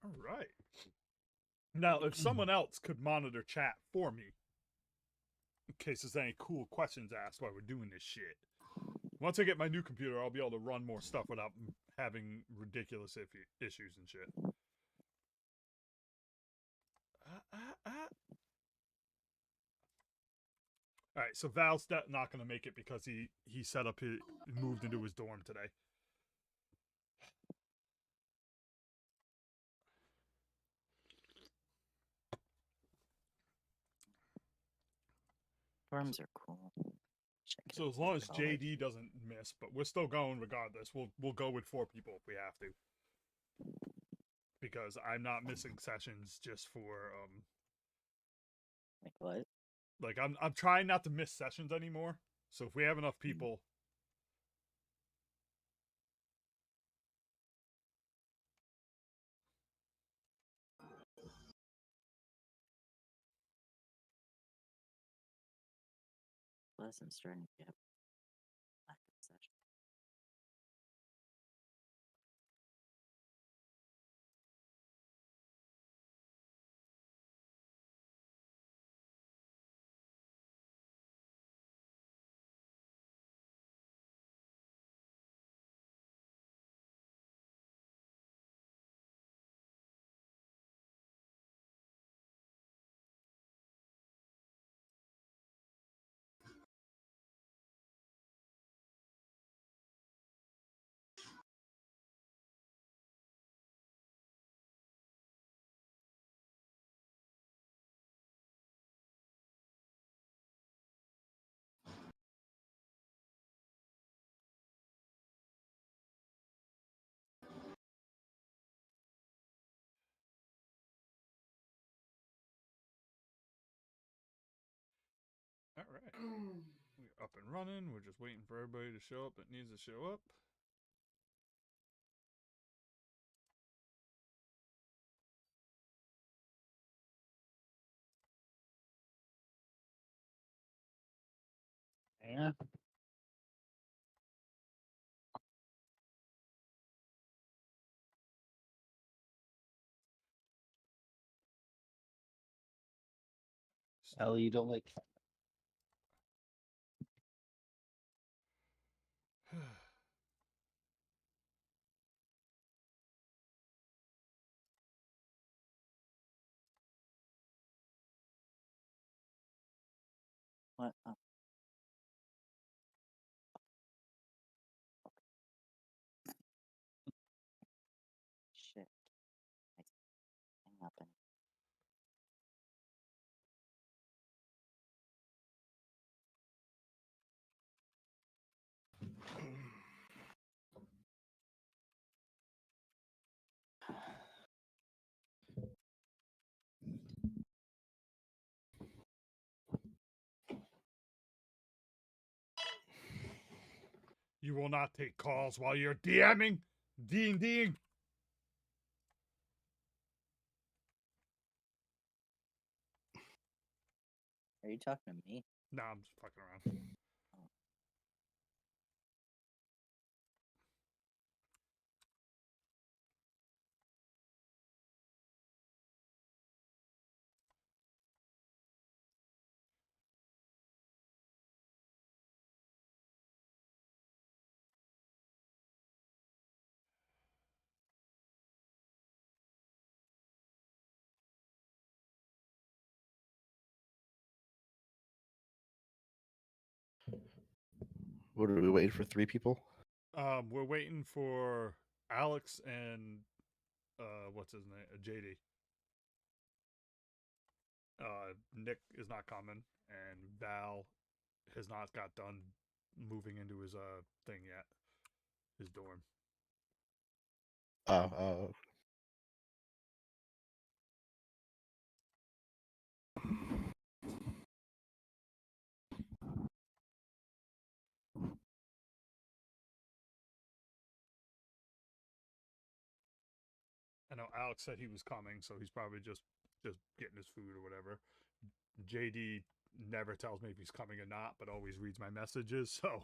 All right. Now, if someone else could monitor chat for me, in case there's any cool questions asked while we're doing this shit. Once I get my new computer, I'll be able to run more stuff without having ridiculous issues and shit. All right, so Val's not going to make it because he set up his moved into his dorm today. Dorms are cool. So as long as JD doesn't miss, but we're still going regardless. We'll go with 4 people if we have to. Because I'm not missing sessions just for Like what? Like I'm trying not to miss sessions anymore. So if we have enough people, Plus, I'm starting to get lack of session. all right. We're up and running. We're just waiting for everybody to show up that needs to show up. Yeah. Ellie, you don't like. What? Oh. Shit. Hang up and. You will not take calls while you're DMing. D&Ding. Are you talking to me? Nah, I'm just fucking around. What are we waiting for? 3 people? We're waiting for Alex and what's his name? JD. Nick is not coming, and Val has not got done moving into his thing yet. His dorm. Oh. I know Alex said he was coming, so he's probably just getting his food or whatever. JD never tells me if he's coming or not, but always reads my messages. So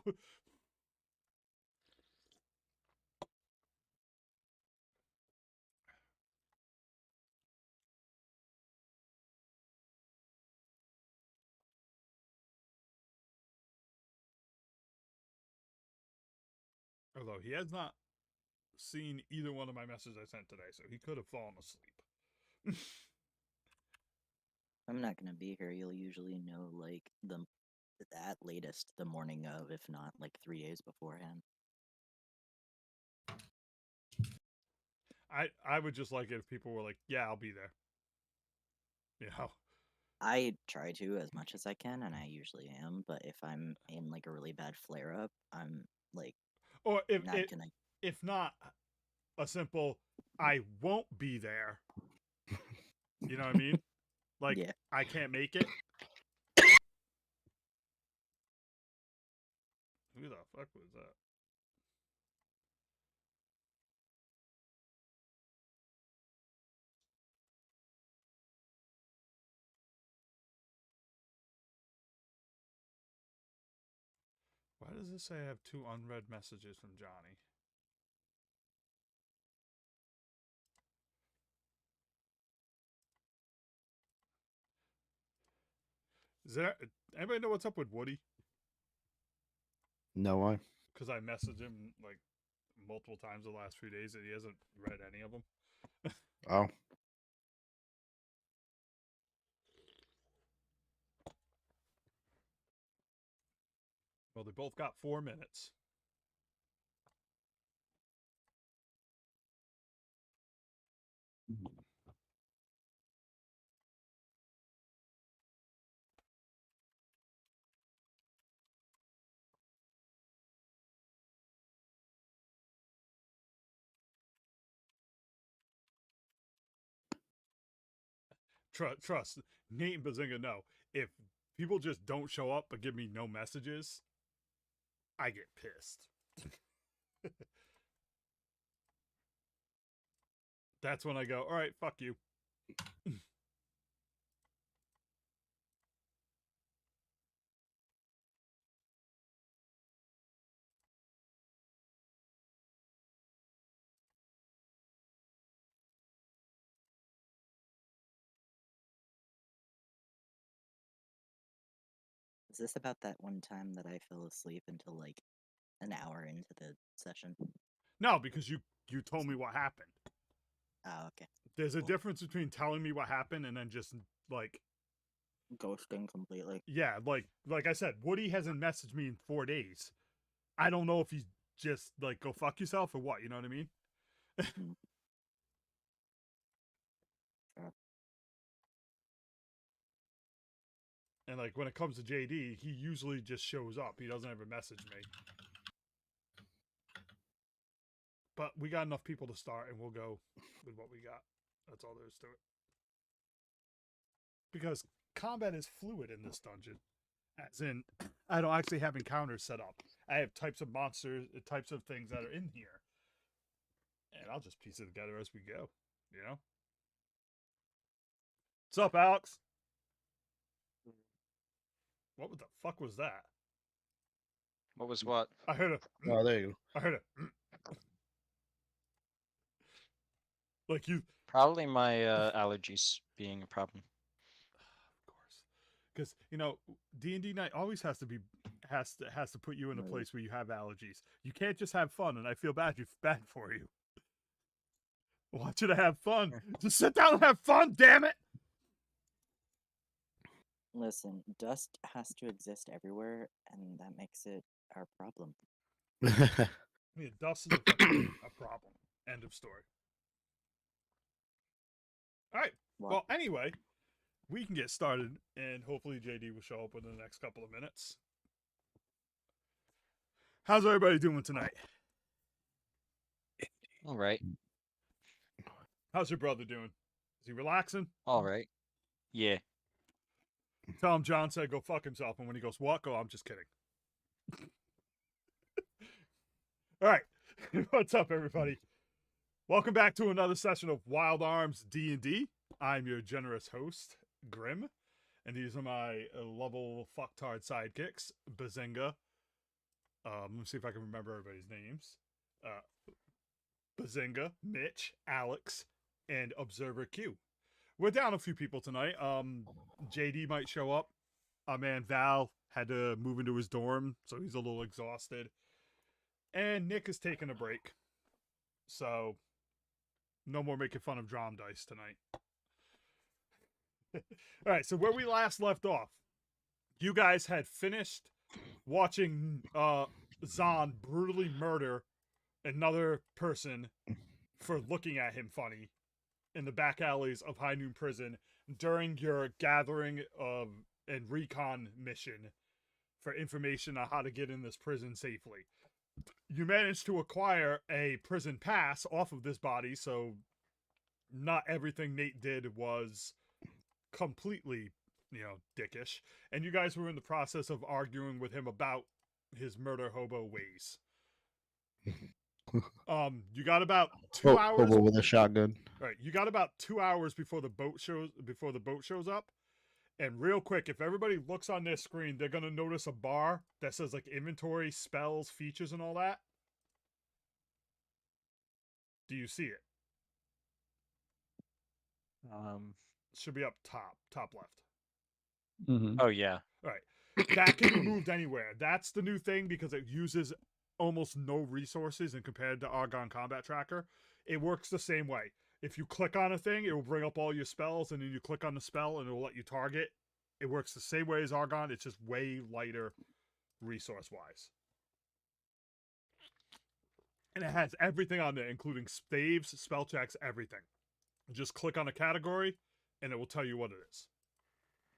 although he has not seen either one of my messages I sent today, so he could have fallen asleep. I'm not gonna be here. You'll usually know like the at latest the morning of, if not like 3 days beforehand. I would just like it if people were like, yeah, I'll be there. You know? I try to as much as I can, and I usually am. But if I'm in like a really bad flare up, I'm like Or not gonna. if not a simple I won't be there. You know what I mean? Like Yeah. I can't make it. Who the fuck was that? Why does this say I have 2 unread messages from Johnny? Is there anybody know what's up with Woody? No, why? Because I messaged him like multiple times the last few days and he hasn't read any of them. Oh. Well, they both got 4 minutes. Trust, Nate and Bazinga know. If people just don't show up but give me no messages, I get pissed. That's when I go, all right, fuck you. Is this about that one time that I fell asleep until like an hour into the session? No, because you told me what happened. Oh, okay. There's a Cool. difference between telling me what happened and then just like Ghosting completely. yeah, like I said, Woody hasn't messaged me in 4 days. I don't know if he's just like go fuck yourself or what, you know what I mean? Sure. And like when it comes to JD, he usually just shows up. He doesn't ever message me. But we got enough people to start and we'll go with what we got. That's all there is to it. Because combat is fluid in this dungeon. As in, I don't actually have encounters set up. I have types of monsters, types of things that are in here. And I'll just piece it together as we go. You know? What's up, Alex? What the fuck was that? What was what? I heard a. Oh, there you I heard a. Like you. Probably my allergies being a problem. Of course, because you know D&D night always has to be has to put you in a Right. place where you have allergies. You can't just have fun, and I feel bad for you. I want you to have fun. Just sit down and have fun, damn it. Listen, dust has to exist everywhere, and that makes it our problem. go. Yeah, dust is a problem. End of story. All right. What? Well, anyway, we can get started, and hopefully JD will show up in the next couple of minutes. How's everybody doing tonight? All right. How's your brother doing? Is he relaxing? All right. Yeah. Tell him John said go fuck himself, and when he goes, what? Go, I'm just kidding. All right. What's up, everybody? Welcome back to another session of Wild Arms D&D. I'm your generous host, Grim. And these are my level fucktard sidekicks. Bazinga. Let me see if I can remember everybody's names. Bazinga, Mitch, Alex, and Observer Q. We're down a few people tonight. JD might show up. Our man Val had to move into his dorm, so he's a little exhausted. And Nick is taking a break. So, no more making fun of Drum Dice tonight. Alright, so where we last left off, you guys had finished watching Zahn brutally murder another person for looking at him funny in the back alleys of High Noon Prison during your gathering of and recon mission for information on how to get in this prison safely. You managed to acquire a prison pass off of this body, so not everything Nate did was completely, dickish. And you guys were in the process of arguing with him about his murder hobo ways. You got about 2 hours. Hobo with a shotgun. Right, you got about 2 hours before the boat shows up. And real quick, if everybody looks on their screen, they're gonna notice a bar that says like inventory, spells, features, and all that. Do you see it? Should be up top left. Mm-hmm. Oh yeah. All right, that can be moved anywhere. That's the new thing because it uses almost no resources and compared to Argon Combat Tracker. It works the same way. If you click on a thing, it will bring up all your spells, and then you click on the spell, and it will let you target. It works the same way as Argon. It's just way lighter resource-wise. And it has everything on there, including saves, spell checks, everything. Just click on a category, and it will tell you what it is.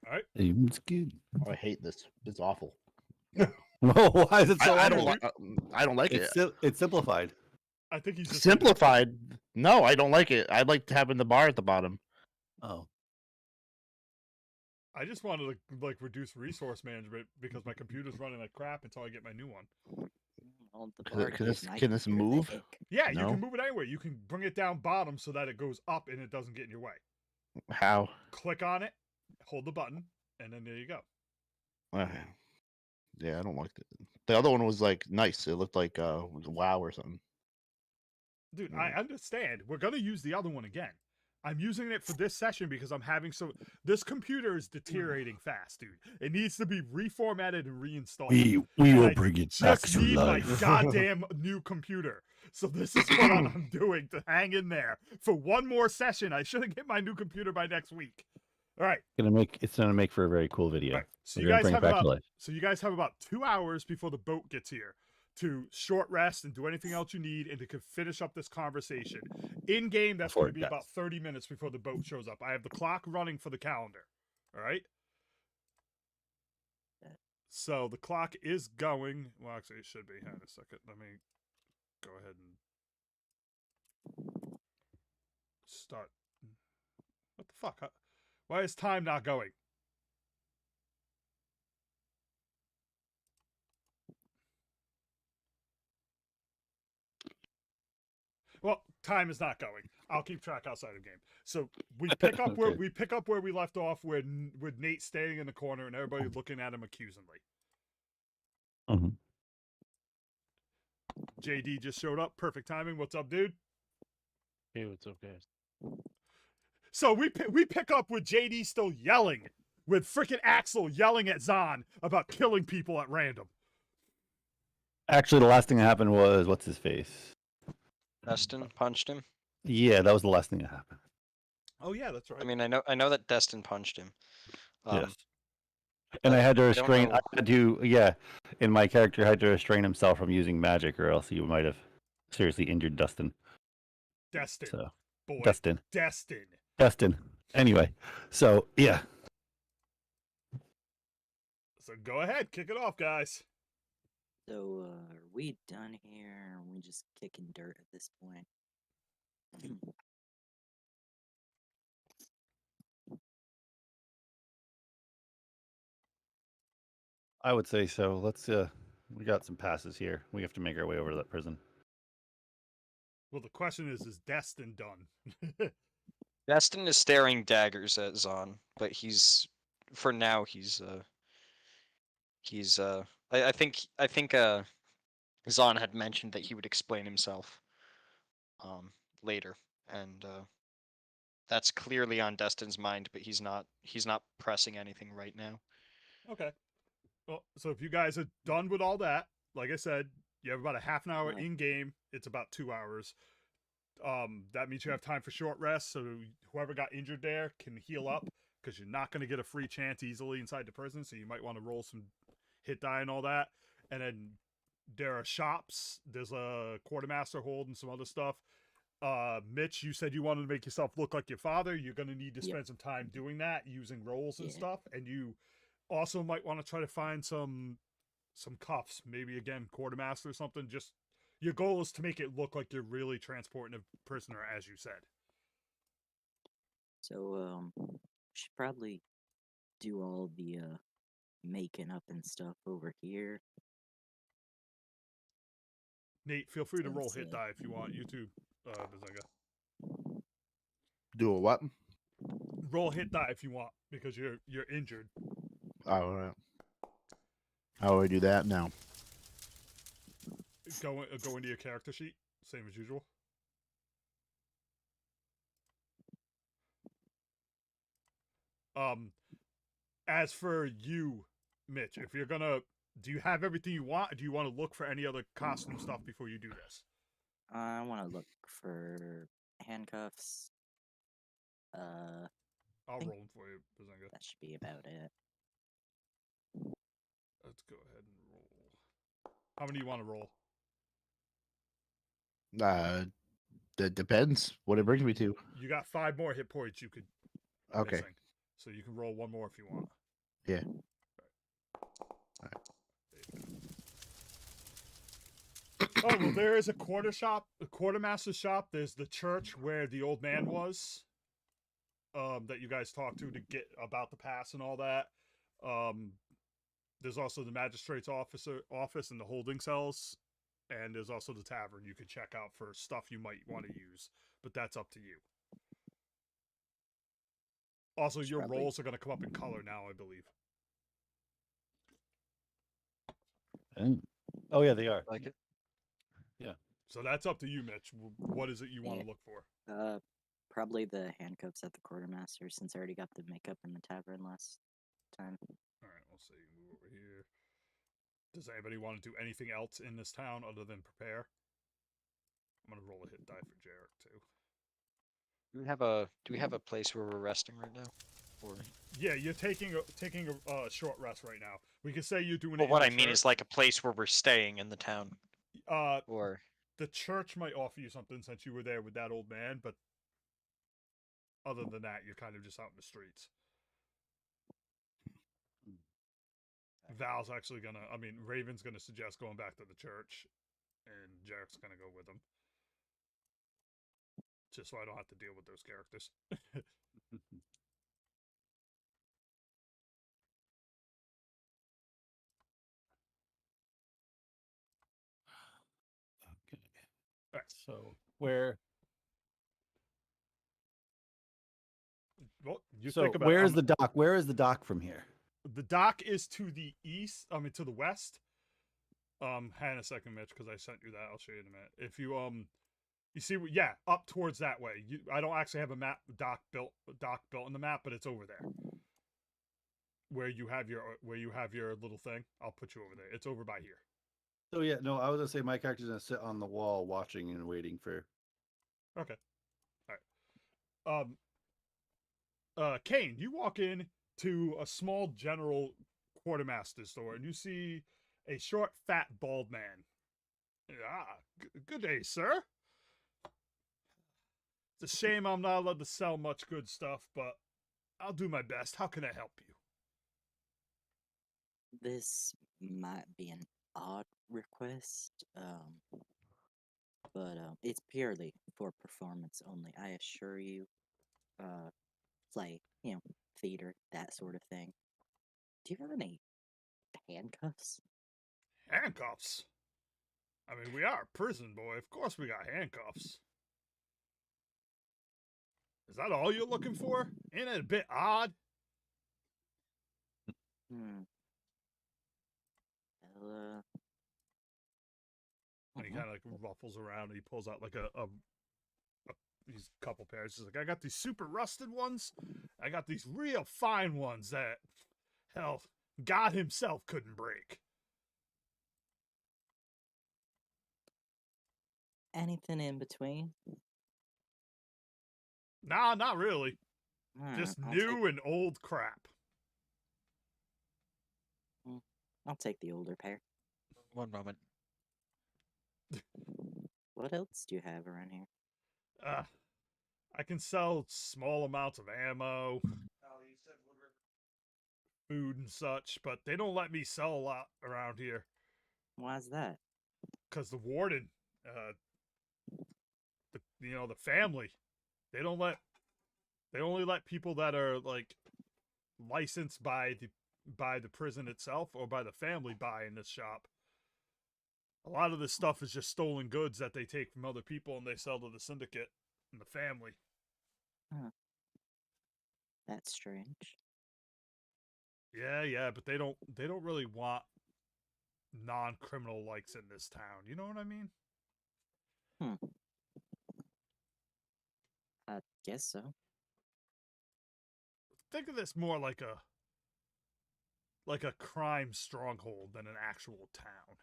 All right? It's good. Oh, I hate this. It's awful. Why is it so? I awful? don't like it. It's simplified. I think he's just Simplified. No, I don't like it. I like having the bar at the bottom. Oh, I just wanted to reduce resource management because my computer's running like crap until I get my new one. Well, the Can- bar can gives this- my can this computer the move? ick. Yeah, you No. can move it anywhere. You can bring it down bottom so that it goes up and it doesn't get in your way. How? Click on it, hold the button, and then there you go. Yeah, I don't like it. The other one was like nice. It looked like WoW or something. Dude, I understand. We're going to use the other one again. I'm using it for this session because I'm having this computer is deteriorating fast, dude. It needs to be reformatted and reinstalled. we And will I bring it back just to need my life. goddamn new computer. So this is what I'm doing to hang in there for one more session. I should get my new computer by next week. All right. It's gonna make for a very cool video. Right. So We're you gonna guys bring it have back to about life. you guys have about 2 hours before the boat gets here to short rest and do anything else you need and to finish up this conversation. In game, that's Before going to it be about does. 30 minutes before the boat shows up. I have the clock running for the calendar. All right. So the clock is going. Well, actually, it should be. Hang on a second. Let me go ahead and start. What the fuck? Why is time not going? Well, time is not going. I'll keep track outside of game. So we pick up where Okay. we left off, with Nate standing in the corner and everybody looking at him accusingly. Mhm. JD just showed up. Perfect timing. What's up, dude? Hey, what's up, guys? So we pick up with JD still yelling, with freaking Axel yelling at Zahn about killing people at random. Actually, the last thing that happened was what's his face? Destin punched him. Yeah, that was the last thing that happened. Oh yeah, that's right. I mean, I know that Destin punched him. Yes. And I had to I don't restrain. know. I had to, yeah. And my character had to restrain himself from using magic, or else he might have seriously injured Dustin. Destin, So, boy, Destin. Anyway, so yeah. So go ahead, kick it off, guys. So, are we done here? Are we just kicking dirt at this point? I would say so. Let's. We got some passes here. We have to make our way over to that prison. Well, the question is Destin done? Destin is staring daggers at Zahn, but he's for now I think Zahn had mentioned that he would explain himself later, and that's clearly on Destin's mind, but he's not pressing anything right now. Okay. Well, so if you guys are done with all that, like I said, you have about a half an hour Right. in game. It's about 2 hours. That means you have time for short rest, so whoever got injured there can heal up, because you're not going to get a free chance easily inside the prison, so you might want to roll some hit die and all that. And then there are shops. There's a quartermaster hold and some other stuff. Mitch, you said you wanted to make yourself look like your father. You're going to need to Yep. spend some time doing that, using rolls and Yeah. stuff. And you also might want to try to find some cuffs, maybe again quartermaster or something. Just your goal is to make it look like you're really transporting a prisoner, as you said. So, should probably do all the making up and stuff over here. Nate, feel free to roll Since, hit die if you want. You too, Bazinga. Do a what? Roll hit die if you want, because you're injured. All right. How do I do that now? Go into your character sheet, same as usual. As for you, Mitch, if you're gonna, do you have everything you want? Or do you want to look for any other costume stuff before you do this? I want to look for handcuffs. I'll think- roll them for you, Bazinga. That should be about it. Let's go ahead and roll. How many do you want to roll? That depends what it brings me to. You got 5 more hit points you could Okay. missing. So you can roll 1 more if you want. Yeah. Oh, well, there is a quartermaster's shop. There's the church where the old man was, that you guys talked to get about the pass and all that. There's also the magistrate's office and the holding cells, and there's also the tavern you could check out for stuff you might want to use, but that's up to you. Also, your Probably- rolls are going to come up in color now, I believe. Oh yeah, they are. Like it. So that's up to you, Mitch. What is it you want to Yeah. look for? Probably the handcuffs at the quartermaster, since I already got the makeup in the tavern last time. All right, we'll see. Move over here. Does anybody want to do anything else in this town other than prepare? I'm gonna roll a hit die for Jarek too. Do we have a place where we're resting right now? Or Yeah, you're taking a short rest right now. We could say you're doing. well, it what in I the mean church. is like a place where we're staying in the town, or The church might offer you something since you were there with that old man, but other than that, you're kind of just out in the streets. Val's actually gonna. I mean, Raven's gonna suggest going back to the church, and Jarek's gonna go with him, just so I don't have to deal with those characters. Okay. Alright. So where? Well, you So think about where's it. the dock? Where is the dock from here? The dock is to the east. I mean, to the west. Hang on a second, Mitch, because I sent you that. I'll show you in a minute. If you you see, yeah, up towards that way. I don't actually have a map dock built in the map, but it's over there. Where you have your little thing. I'll put you over there. It's over by here. So yeah, no, I was gonna say my character's gonna sit on the wall watching and waiting for. Okay. All right. Kane, you walk in to a small general quartermaster store, and you see a short, fat, bald man. Good day, sir. It's a shame I'm not allowed to sell much good stuff, but I'll do my best. How can I help you? This might be an odd request, but it's purely for performance only. I assure you, play, theater, that sort of thing. Do you have any handcuffs? Handcuffs? I mean, we are a prison, boy. Of course we got handcuffs. Is that all you're looking for? Ain't it a bit odd? Hmm. Well, And he mhm. kind of like ruffles around and he pulls out like these couple pairs. He's like, I got these super rusted ones. I got these real fine ones that, hell, God himself couldn't break. Anything in between? Nah, not really. Just I'll new and old crap. I'll take the older pair. One moment. What else do you have around here? I can sell small amounts of ammo, food and such, but they don't let me sell a lot around here Why's that? because the warden, the family, they don't let. They only let people that are like licensed by the prison itself or by the family buy in this shop. A lot of this stuff is just stolen goods that they take from other people and they sell to the syndicate and the family. That's strange. Yeah, but they don't really want non-criminal likes in this town. You know what I mean? I guess so. Think of this more like a crime stronghold than an actual town.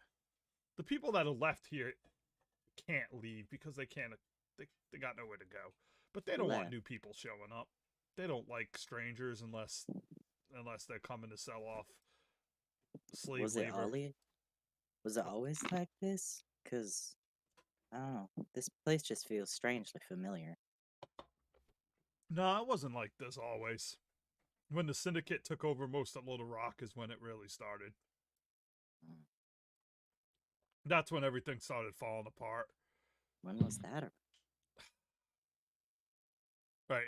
The people that are left here can't leave because they can't. They got nowhere to go. But they don't want Left. new people showing up. They don't like strangers unless they're coming to sell off slave Was it labor. Ollie? Was it always like this? Cause I don't know. This place just feels strangely familiar. No, it wasn't like this always. When the syndicate took over most of Little Rock is when it really started. Mm. That's when everything started falling apart. When was that? Right.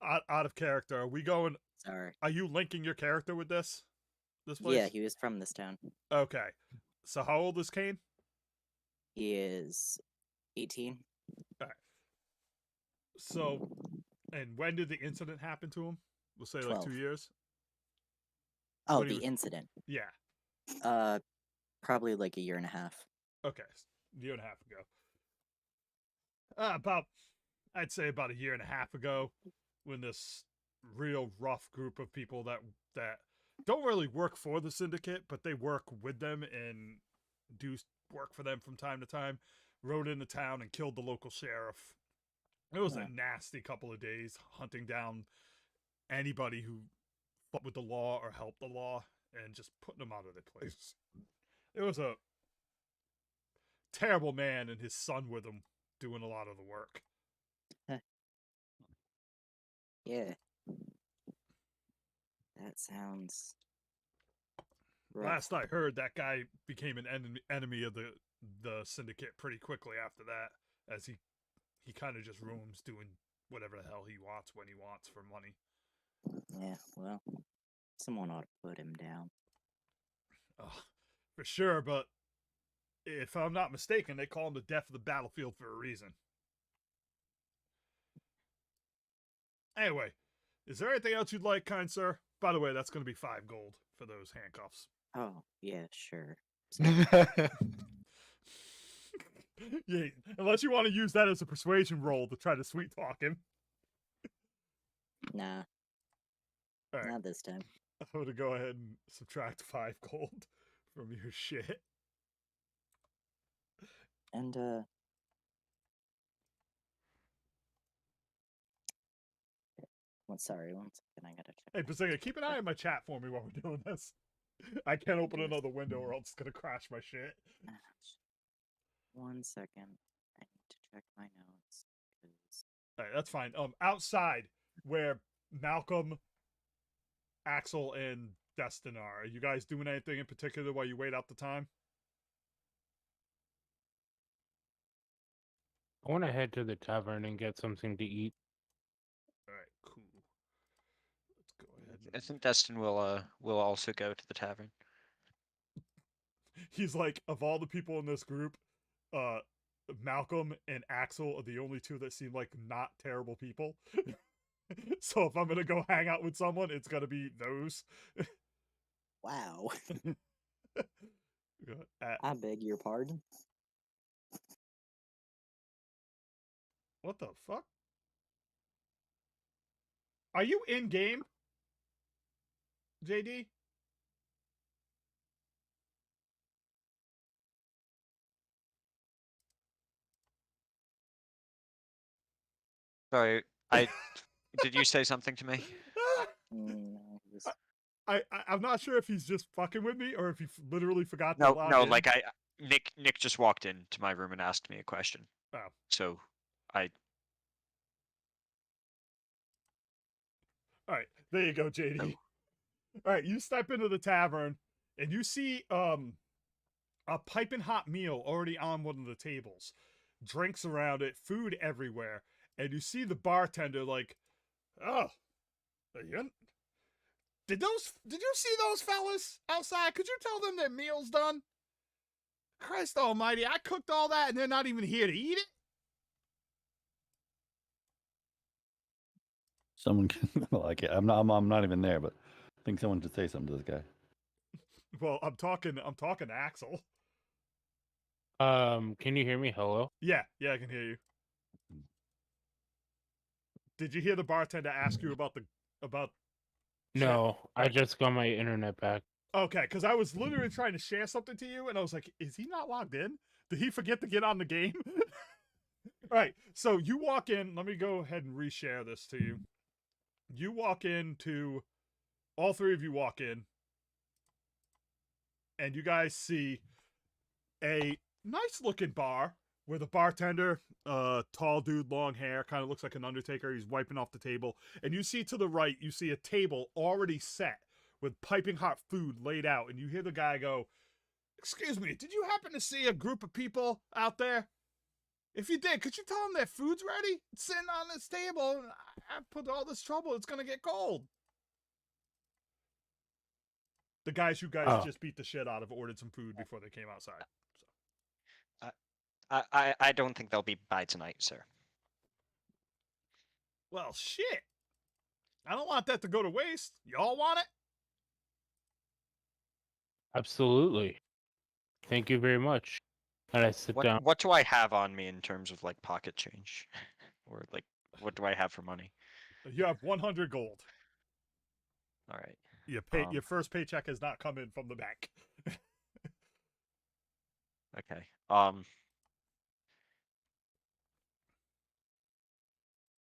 Out of character. Are we going? Sorry. Are you linking your character with this place? Yeah, he was from this town. Okay. So how old is Kane? He is 18. So, and when did the incident happen to him? We'll say like 2 12. years. Oh, When he the was- incident. Yeah. Probably like a year and a half. Okay. Year and a half ago. I'd say about a year and a half ago, when this real rough group of people that don't really work for the syndicate, but they work with them and do work for them from time to time, rode into town and killed the local sheriff. It was a nasty couple of days hunting down anybody who fought with the law or helped the law and just putting them out of their place. It was a terrible man and his son with him doing a lot of the work. Yeah. That sounds rough. Last I heard, that guy became an enemy of the syndicate pretty quickly after that, as he kind of just roams doing whatever the hell he wants when he wants for money. Yeah, well, someone ought to put him down. For sure, but if I'm not mistaken, they call him the death of the battlefield for a reason. Anyway, is there anything else you'd like, kind sir? By the way, that's going to be 5 gold for those handcuffs. Oh, yeah, sure. Yeah, unless you want to use that as a persuasion roll to try to sweet talk him. Nah, All right, not this time. I'm going to go ahead and subtract 5 gold from your shit. And, sorry, one second, I gotta check. Hey, Bazinga, keep an eye on my chat for me while we're doing this. I can't open another window or else it's going to crash my shit. 1 second. I need to check my notes. 'Cause... All right, that's fine. Outside where Malcolm, Axel, and Destin are you guys doing anything in particular while you wait out the time? I want to head to the tavern and get something to eat. All right, cool. Let's go ahead. I think Destin will also go to the tavern. He's like, of all the people in this group, Malcolm and Axel are the only two that seem like not terrible people. So if I'm gonna go hang out with someone, it's gonna be those. Wow. At, I beg your pardon. what the fuck? Are you in game, JD? Sorry, did you say something to me? No, he was- I'm not sure if he's just fucking with me or if he literally forgot to No, log no. in. Like Nick just walked into my room and asked me a question. Oh. So I All right, there you go, JD. Oh. All right, you step into the tavern and you see a piping hot meal already on one of the tables, drinks around it, food everywhere, and you see the bartender like, "Oh, did you see those fellas outside? Could you tell them their meal's done? Christ Almighty, I cooked all that and they're not even here to eat it." Someone can like it. I'm not even there, but I think someone should say something to this guy. Well, I'm talking to Axel. Can you hear me? Hello? Yeah, I can hear you. Did you hear the bartender ask you about No, I just got my internet back. Okay, because I was literally trying to share something to you, and I was like, is he not logged in? Did he forget to get on the game? All right, so you walk in. Let me go ahead and reshare this to you. You walk into, all three of you walk in, and you guys see a nice-looking bar where the bartender, tall dude, long hair, kind of looks like an Undertaker. He's wiping off the table. And you see to the right, you see a table already set with piping hot food laid out. And you hear the guy go, "Excuse me, did you happen to see a group of people out there? If you did, could you tell them their food's ready? It's sitting on this table. I put all this trouble. It's going to get cold." The guys you guys just beat the shit out of ordered some food before they came outside. So. I don't think they'll be by tonight, sir. Well, shit. I don't want that to go to waste. Y'all want it? Absolutely. Thank you very much. And I sit down. What do I have on me in terms of like pocket change, or like what do I have for money? You have 100 gold. All right. Your first paycheck has not come in from the bank. Okay.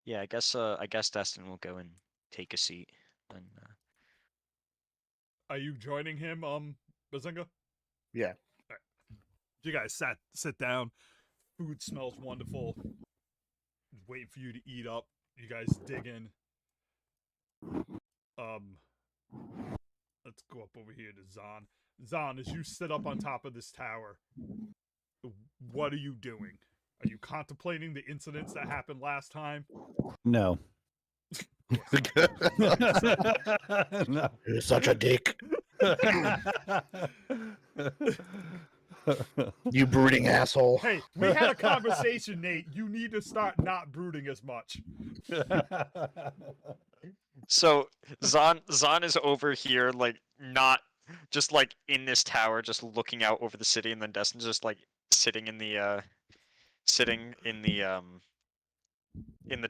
Yeah, I guess Destin will go and take a seat. And Are you joining him, Bazinga? Yeah. All right. You guys sit down. Food smells wonderful. Waiting for you to eat up. You guys dig in. Let's go up over here to Zahn. Zahn, as you sit up on top of this tower, what are you doing? Are you contemplating the incidents that happened last time? No. No. You're such a dick. You brooding asshole. Hey, we had a conversation, Nate. You need to start not brooding as much. so Zahn is over here, like not just like in this tower, just looking out over the city, and then Destin's just like sitting in the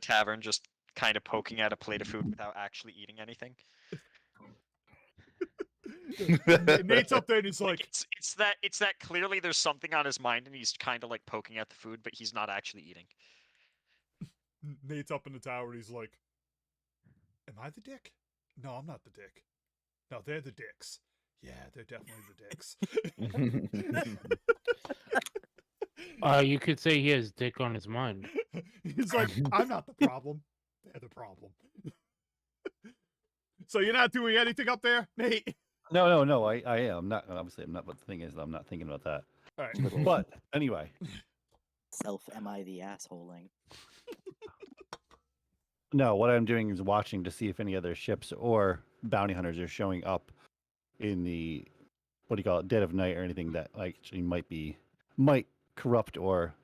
tavern, just kind of poking at a plate of food without actually eating anything. Nate's up there and he's like, it's that clearly there's something on his mind and he's kind of like poking at the food, but he's not actually eating. Nate's up in the tower and he's like, "Am I the dick? No, I'm not the dick. No, they're the dicks. Yeah, they're definitely the dicks." You could say he has dick on his mind. He's like, "I'm not the problem. They're the problem." So you're not doing anything up there, Nate? No. I am. I'm not. Obviously, I'm not. But the thing is, I'm not thinking about that. All right. But anyway, Am I the assholing? no. What I'm doing is watching to see if any other ships or bounty hunters are showing up in the dead of night or anything that actually might corrupt or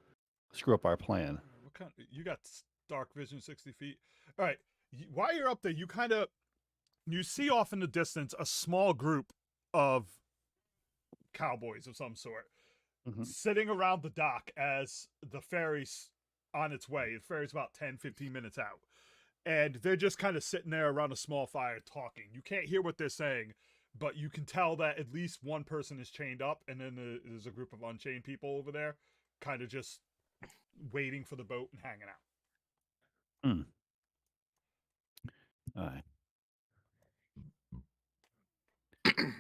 screw up our plan. What kind? You got dark vision, 60 feet. All right. While you're up there, you see off in the distance a small group of cowboys of some sort sitting around the dock as the ferry's on its way. The ferry's about 10-15 minutes out. And they're just kind of sitting there around a small fire talking. You can't hear what they're saying, but you can tell that at least one person is chained up, and then there's a group of unchained people over there kind of just waiting for the boat and hanging out. All right.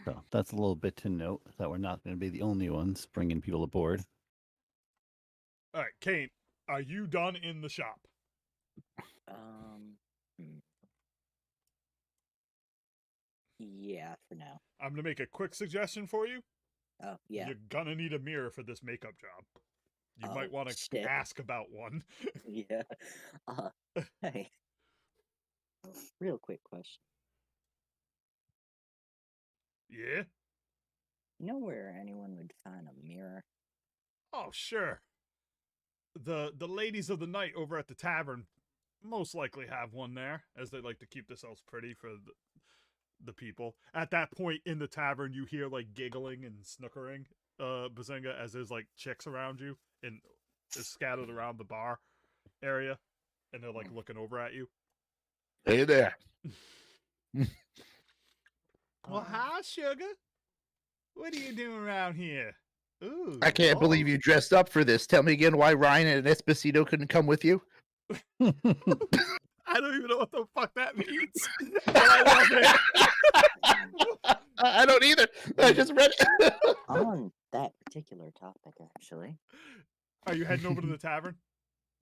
So that's a little bit to note that we're not going to be the only ones bringing people aboard. All right, Kane, are you done in the shop? Yeah, for now. I'm going to make a quick suggestion for you. Oh, yeah. You're going to need a mirror for this makeup job. You Oh, might want to shit. ask about one. Yeah. Hey. Real quick question. Yeah? You know where anyone would find a mirror? Oh, sure. The ladies of the night over at the tavern most likely have one there, as they like to keep themselves pretty for the people. At that point in the tavern, you hear like giggling and snookering, Bazinga, as there's like chicks around you and scattered around the bar area, and they're like looking over at you. Hey there. Well, hi, sugar. What are you doing around here? Ooh, I can't believe you dressed up for this. Tell me again why Ryan and Esposito couldn't come with you. I don't even know what the fuck that means. But I love it. I don't either. I just read it. On that particular topic, actually. Are you heading over to the tavern?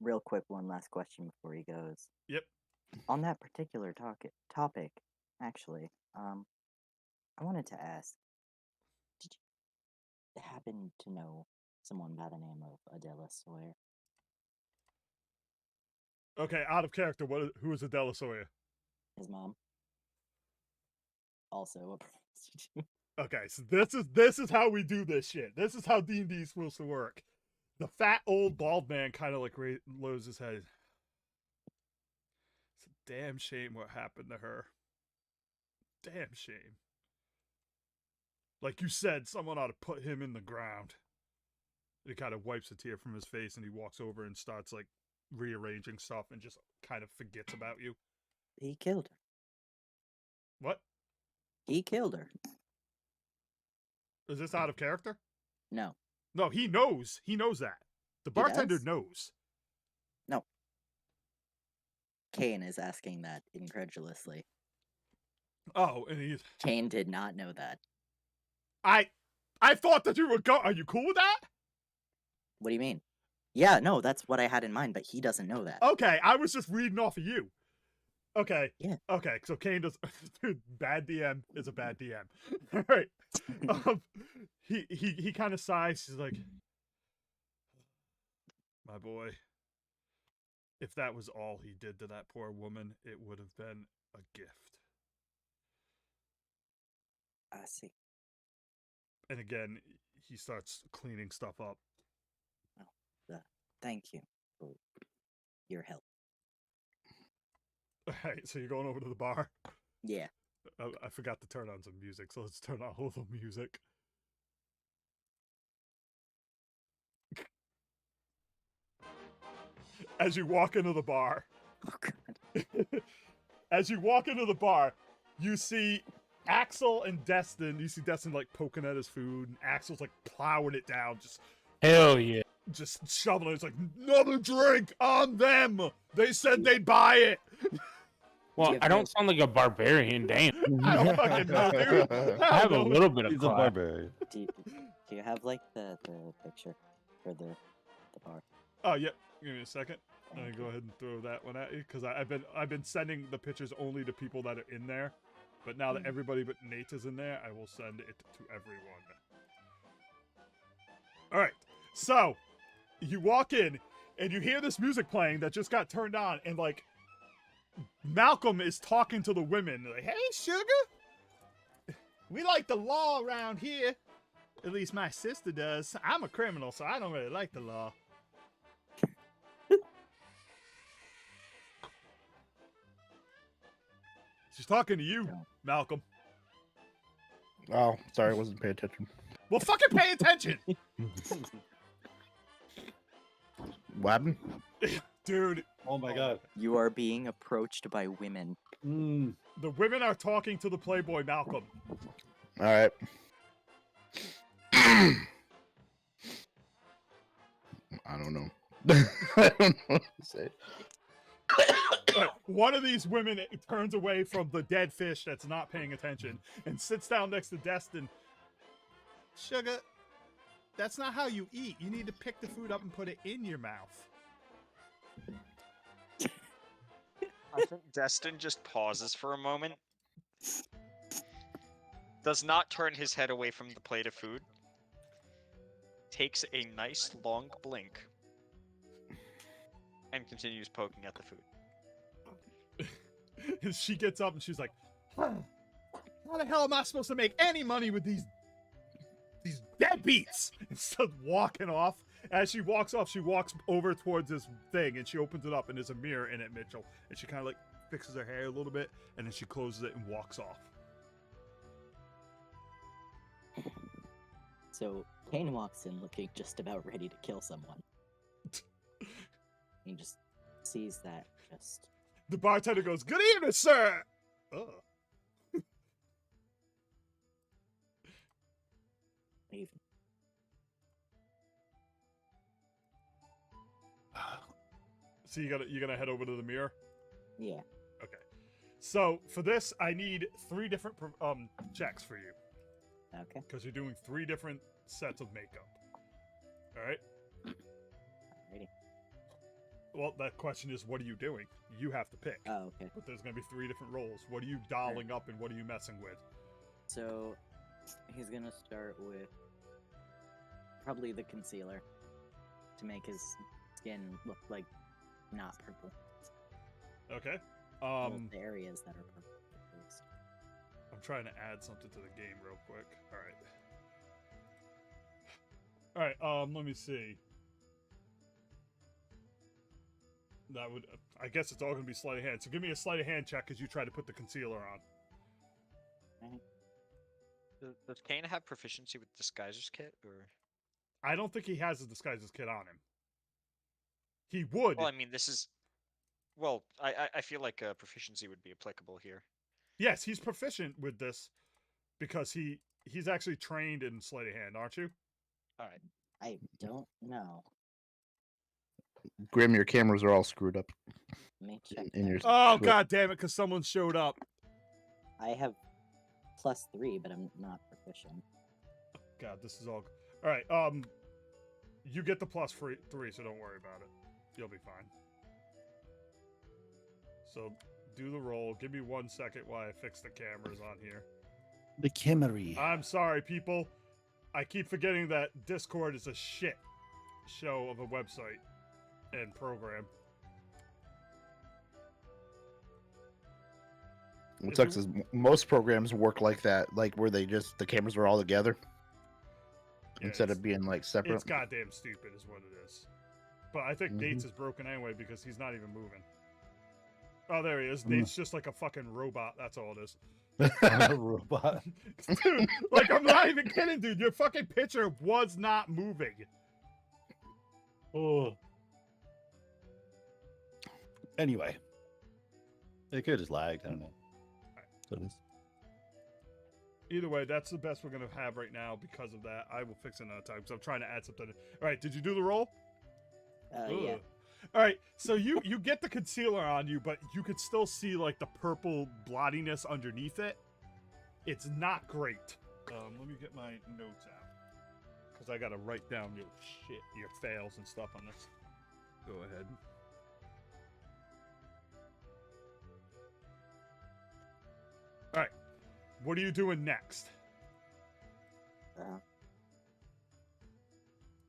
Real quick, one last question before he goes. Yep. On that particular topic, actually, I wanted to ask, did you happen to know someone by the name of Adela Sawyer? Okay, out of character. Who is Adela Sawyer? His mom. Also a prostitute. Okay, so this is how we do this shit. This is how D&D is supposed to work. The fat old bald man kind of like lowers his head. It's a damn shame what happened to her. Damn shame. Like you said, someone ought to put him in the ground. He kind of wipes a tear from his face and he walks over and starts like rearranging stuff and just kind of forgets about you. He killed her. What? He killed her. Is this out of character? No. No, he knows. He knows that. The bartender does? knows. No. Kane is asking that incredulously. Oh, and he's... Kane did not know that. I thought that you were Are you cool with that? What do you mean? Yeah, no, that's what I had in mind, but he doesn't know that. Okay, I was just reading off of you. Okay. Yeah. Okay, so Kane does... Dude, bad DM is a bad DM. All right. He kind of sighs. He's like, my boy, if that was all he did to that poor woman, it would have been a gift. I see. And again, he starts cleaning stuff up. Thank you for your help. All right, so you're going over to the bar? Yeah. I forgot to turn on some music, so let's turn on a little music. As you walk into the bar, Oh, God. as you walk into the bar, you see Axel and Destin. You see Destin like poking at his food, and Axel's like plowing it down, Hell yeah. just shoveling it. It's like, another drink on them. They said they'd buy it. Well, you I have don't sound like a barbarian, damn. I don't fucking know, dude. I have a don't know. little bit of He's a class. barbarian. Do you have like the picture for the bar? Oh, yeah. Give me a second. Let me Thank go you. ahead and throw that one at you because I've been sending the pictures only to people that are in there, but now that everybody but Nate is in there, I will send it to everyone. All right, so you walk in and you hear this music playing that just got turned on, and like Malcolm is talking to the women like, "Hey, sugar, we like the law around here. At least my sister does. I'm a criminal, so I don't really like the law." She's talking to you, Yeah. Malcolm. Oh, sorry, I wasn't paying attention. Well, fucking pay attention, What happened? dude. Oh my god. You are being approached by women. Mm. The women are talking to the Playboy Malcolm. All right. I don't know. I don't know what to say. One of these women turns away from the dead fish that's not paying attention and sits down next to Destin. Sugar, that's not how you eat. You need to pick the food up and put it in your mouth. I think Destin just pauses for a moment, does not turn his head away from the plate of food, takes a nice long blink, and continues poking at the food. And she gets up and she's like, "Huh, how the hell am I supposed to make any money with these deadbeats?" And starts walking off. As she walks off, she walks over towards this thing and she opens it up and there's a mirror in it, Mitchell. And she kind of like fixes her hair a little bit and then she closes it and walks off. So Kane walks in looking just about ready to kill someone. He just sees that just The bartender goes, "Good evening, sir." Oh. leave. So you're gonna head over to the mirror. Yeah. Okay. So for this, I need 3 different checks for you Okay. because you're doing 3 different sets of makeup. All right. Alrighty. Well, that question is, what are you doing? You have to pick. Oh, okay. But there's gonna be 3 different roles. What are you dolling up and what are you messing with? So he's gonna start with probably the concealer to make his skin look like not purple. Okay. Well, the areas that are purple, at least. I'm trying to add something to the game real quick. All right. Let me see. That would, I guess it's all gonna be sleight of hand. So give me a sleight of hand check as you try to put the concealer on. Does Kane have proficiency with Disguiser's Kit, or? I don't think he has a disguises kit on him. He would. Well, I mean, this is. Well, I feel like proficiency would be applicable here. Yes, he's proficient with this because he's actually trained in sleight of hand, aren't you? All right. I don't know. Grim, your cameras are all screwed up. Let me check. In that. your- Oh Sure. god damn it! Because someone showed up. I have +3, but I'm not proficient. God, this is all right. You get the +3, so don't worry about it. You'll be fine. So do the roll. Give me 1 second while I fix the cameras on here. The Kimmery. I'm sorry, people. I keep forgetting that Discord is a shit show of a website and program. What If sucks you- is most programs work like that, like where they just the cameras are all together Yeah, instead it's- of being like separate. It's goddamn stupid, is what it is. But I think Mhm. Nate's is broken anyway because he's not even moving. Oh, there he is. Mm. Nate's just like a fucking robot. That's all it is. A robot. Dude, like, I'm not even kidding, dude. Your fucking picture was not moving. Oh. Anyway, it could have just lagged. I don't know. So it is. Either way, that's the best we're going to have right now because of that. I will fix it another time because I'm trying to add something. All right, did you do the roll? Yeah. Ugh. All right, so you get the concealer on you, but you could still see like the purple blottiness underneath it. It's not great. Let me get my notes out because I gotta write down your shit, your fails and stuff on this. Go ahead. All right, what are you doing next?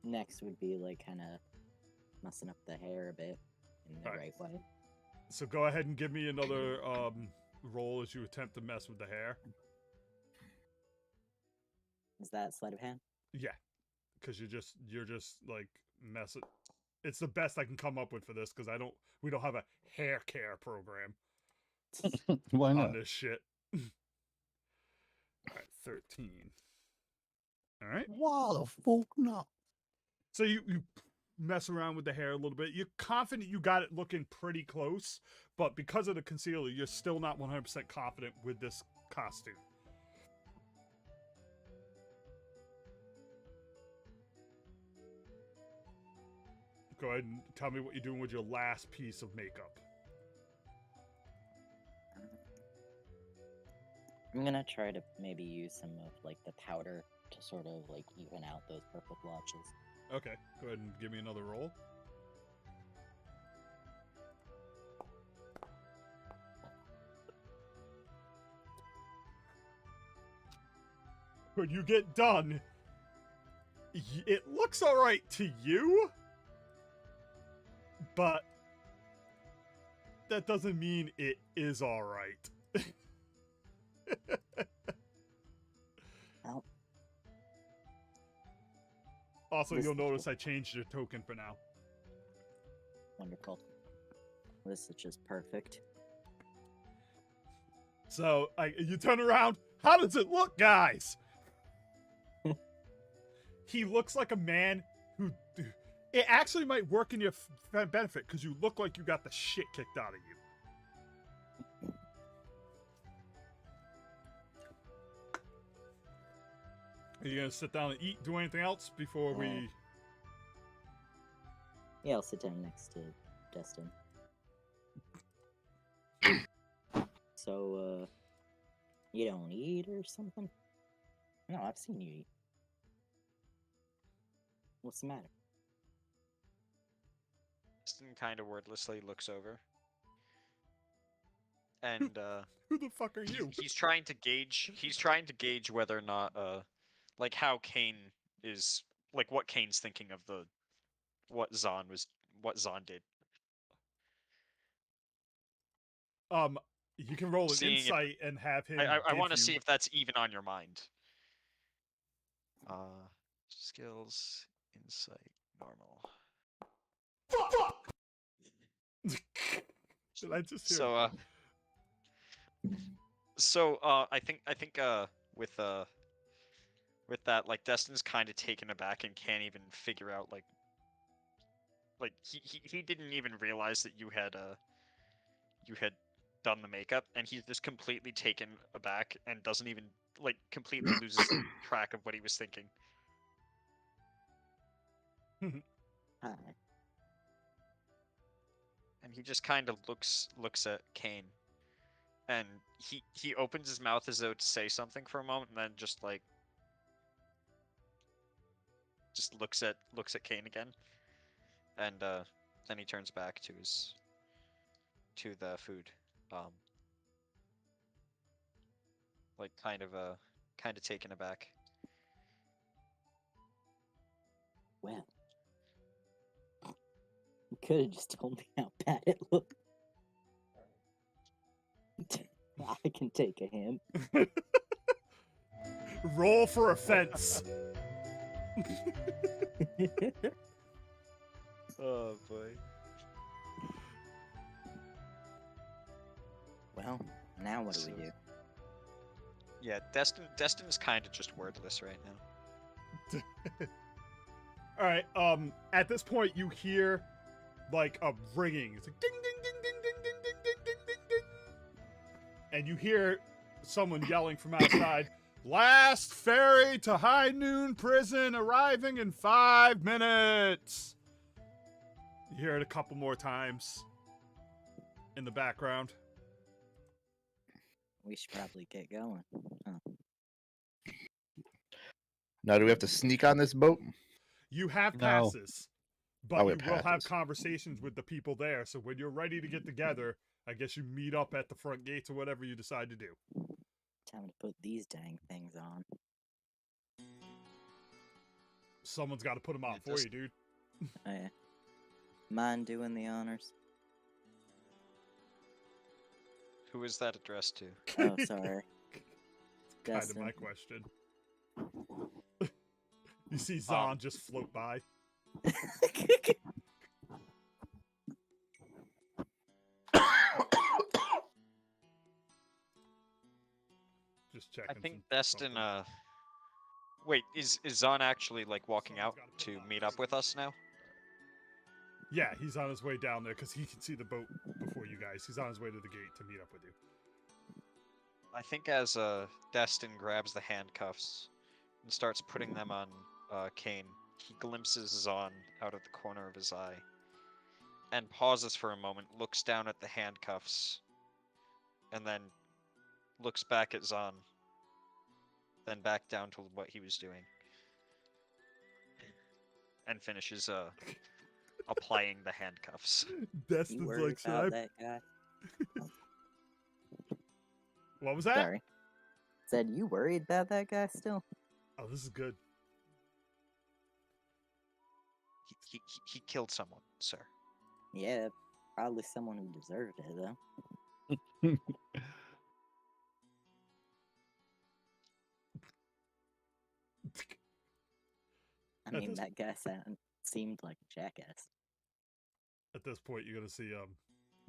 Next would be like kind of messing up the hair a bit in the Alright. right way. So go ahead and give me another roll as you attempt to mess with the hair. Is that sleight of hand? Yeah, because you're just like messing. It's the best I can come up with for this because we don't have a hair care program Why on not? this shit. All right, 13. All right. Wow, the fuck not. So you mess around with the hair a little bit. You're confident you got it looking pretty close, but because of the concealer, you're still not 100% confident with this costume. Go ahead and tell me what you're doing with your last piece of makeup. I'm gonna try to maybe use some of like the powder to sort of like even out those purple blotches. Okay, go ahead and give me another roll. When you get done, it looks all right to you, but that doesn't mean it is all right. Well, Also, This you'll is notice I changed your token for now. wonderful. This is just perfect. So, you turn around. How does it look, guys? He looks like a man who... It actually might work in your benefit, because you look like you got the shit kicked out of you. Are you gonna sit down and eat, do anything else before we... Yeah, I'll sit down next to Destin. So, you don't eat or something? No, I've seen you eat. What's the matter? Destin kind of wordlessly looks over. And Who the fuck are you? he's trying to gauge whether or not like how Kane is, like what Kane's thinking of what Zahn did. You can roll an Seeing if- insight and have him I give want to you- see if that's even on your mind. Skills, insight, normal. Did I just hear... I think with that, like, Destin's kind of taken aback and can't even figure out like he didn't even realize that you had done the makeup, and he's just completely taken aback and doesn't even, like, completely loses track of what he was thinking. Hi. And he just kind of looks at Kane, and he opens his mouth as though to say something for a moment, and then just looks at Kane again, and then he turns back to the food, like kind of taken aback. Well, you could have just told me how bad it looked. I can take a hint. Roll for offense. Oh boy. Well, now what do we do? Yeah, Destin's kind of just wordless right now. All right. At this point, you hear like a ringing. It's like ding, ding, ding, ding, ding, ding, ding, ding, ding, ding, ding, and you hear someone yelling from outside. Last ferry to High Noon Prison arriving in 5 minutes. You hear it a couple more times in the background. We should probably get going. Huh. Now, do we have to sneak on this boat? You have No. passes, but Oh, we you have will have passes. conversations with the people there. So when you're ready to get together, I guess you meet up at the front gates or whatever you decide to do. Time to put these dang things on. Someone's got to put them on It for does- you, dude. Oh, yeah. Mind doing the honors? Who is that addressed to? Oh, sorry. Kind of Destin. my question. You see Zahn just float by. Just checking. I think some- Destin. something. Wait, is Zahn actually like walking out to meet up with us now? Yeah, he's on his way down there because he can see the boat before you guys. He's on his way to the gate to meet up with you. I think as Destin grabs the handcuffs and starts putting them on Kane, he glimpses Zahn out of the corner of his eye and pauses for a moment, looks down at the handcuffs, and then looks back at Zahn, then back down to what he was doing, and finishes applying the handcuffs. You Destin's worried like, should I... about that guy? What was that? Sorry. Said you worried about that guy still? Oh, this is good. He killed someone, sir. Yeah, probably someone who deserved it though. I At mean, this- that guy seemed like a jackass. At this point, you're gonna see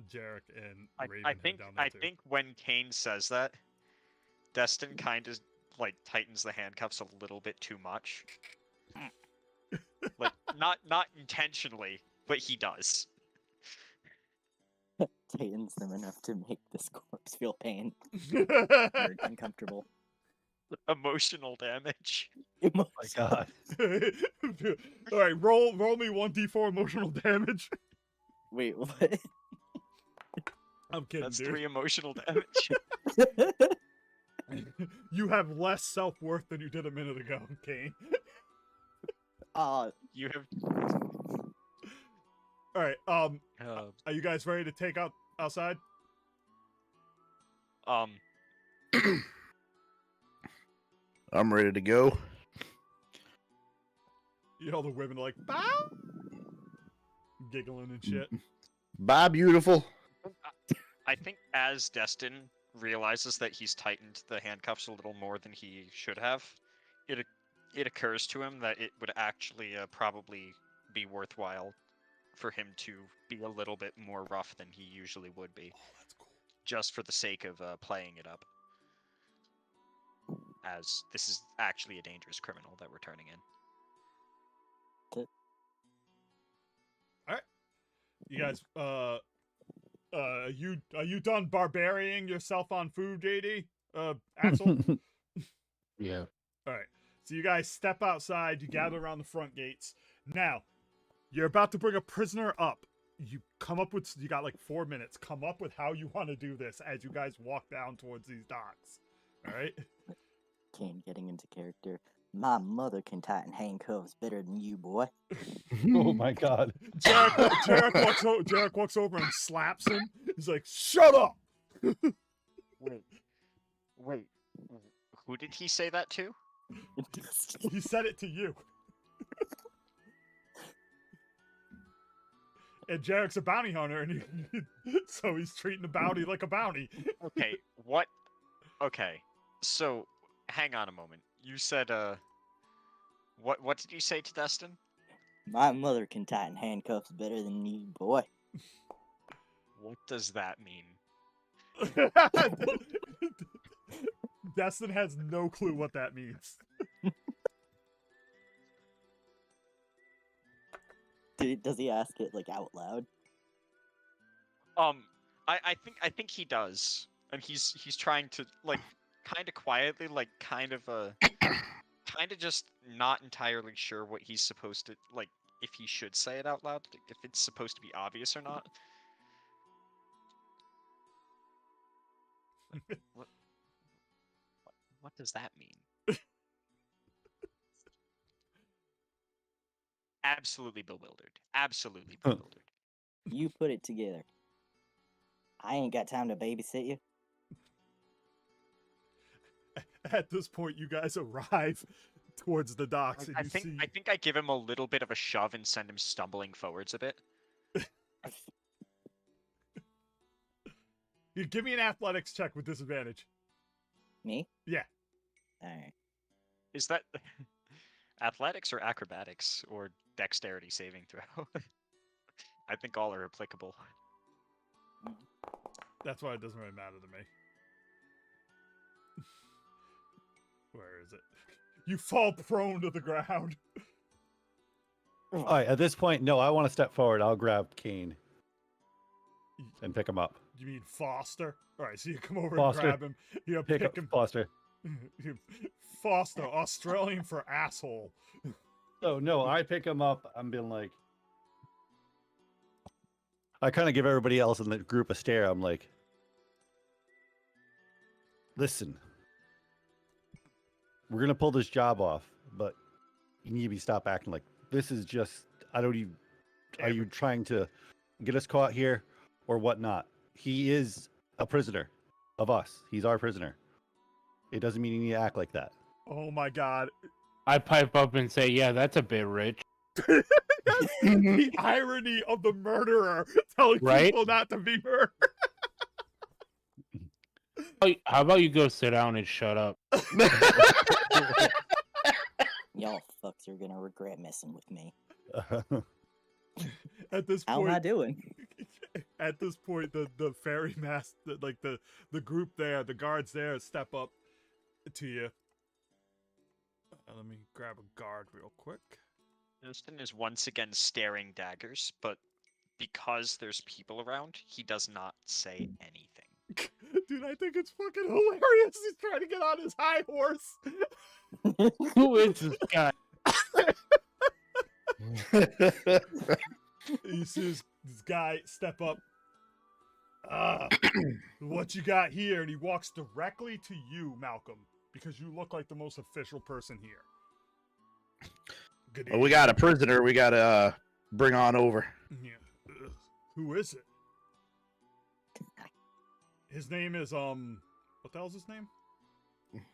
Jarek and I Raven head think down there too. when Kane says that, Destin kind of like tightens the handcuffs a little bit too much. Like not intentionally, but he does. Tightens them enough to make this corpse feel pain or uncomfortable. Emotional damage. Oh my god. All right, roll me 1d4 emotional damage. Wait, what? I'm kidding, That's dude. 3 emotional damage. You have less self-worth than you did a minute ago, Kane. Oh, You have All right, uh, are you guys ready to take out outside? I'm ready to go. You know the women are like, bow, giggling and shit. Bye, beautiful. I think as Destin realizes that he's tightened the handcuffs a little more than he should have, it occurs to him that it would actually probably be worthwhile for him to be a little bit more rough than he usually would be, Oh, that's cool. just for the sake of playing it up. As this is actually a dangerous criminal that we're turning in. You guys, are you done barbarianing yourself on food, JD? Axel? Yeah. All right. So you guys step outside, you gather around the front gates. Now, you're about to bring a prisoner up. You got like 4 minutes. Come up with how you want to do this as you guys walk down towards these docks. All right? Kane getting into character. My mother can tighten handcuffs better than you, boy. Oh my god. Jarek walks over and slaps him. He's like, "Shut up!" Wait. Who did he say that to? He said it to you. And Jarek's a bounty hunter, and so he's treating the bounty like a bounty. Okay, what? Okay, so hang on a moment. You said what did you say to Destin? My mother can tighten handcuffs better than you, boy. What does that mean? Destin has no clue what that means. Does he ask it like out loud? I think he does, and he's trying to like kind of quietly, like kind of just not entirely sure what he's supposed to like if he should say it out loud, like, if it's supposed to be obvious or not. What does that mean? Absolutely bewildered. Absolutely Huh. bewildered. You put it together. I ain't got time to babysit you. At this point, you guys arrive towards the docks, and I you think see. I think I give him a little bit of a shove and send him stumbling forwards a bit. You give me an athletics check with disadvantage. Me? Yeah. Alright. Is that athletics or acrobatics or dexterity saving throw? I think all are applicable. That's why it doesn't really matter to me. Where is it? You fall prone to the ground. All right, at this point, no, I want to step forward. I'll grab Kane and pick him up. You mean Foster? All right, so you come over Foster. and grab him. You Pick pick up him. Foster. Foster, Australian for asshole. So no, I pick him up. I'm being like, I kind of give everybody else in the group a stare. I'm like, listen, we're gonna pull this job off, but you need to stop acting like this is just. I don't even. Are you trying to get us caught here, or whatnot? He is a prisoner of us. He's our prisoner. It doesn't mean you need to act like that. Oh my god. I pipe up and say, "Yeah, that's a bit rich." That's the irony of the murderer telling Right? people not to be murdered. How about you go sit down and shut up? Y'all fucks are gonna regret messing with me. At this How am I point, doing? at this point, the ferry master, like the group there, the guards there, step up to you. Let me grab a guard real quick. Destin is once again staring daggers, but because there's people around, he does not say anything. Dude, I think it's fucking hilarious. He's trying to get on his high horse. Who is this guy? You see this guy step up. What you got here? And he walks directly to you, Malcolm, because you look like the most official person here. Good Well, we got a prisoner. We gotta bring on over. Yeah. Who is it? His name is what the hell's his name?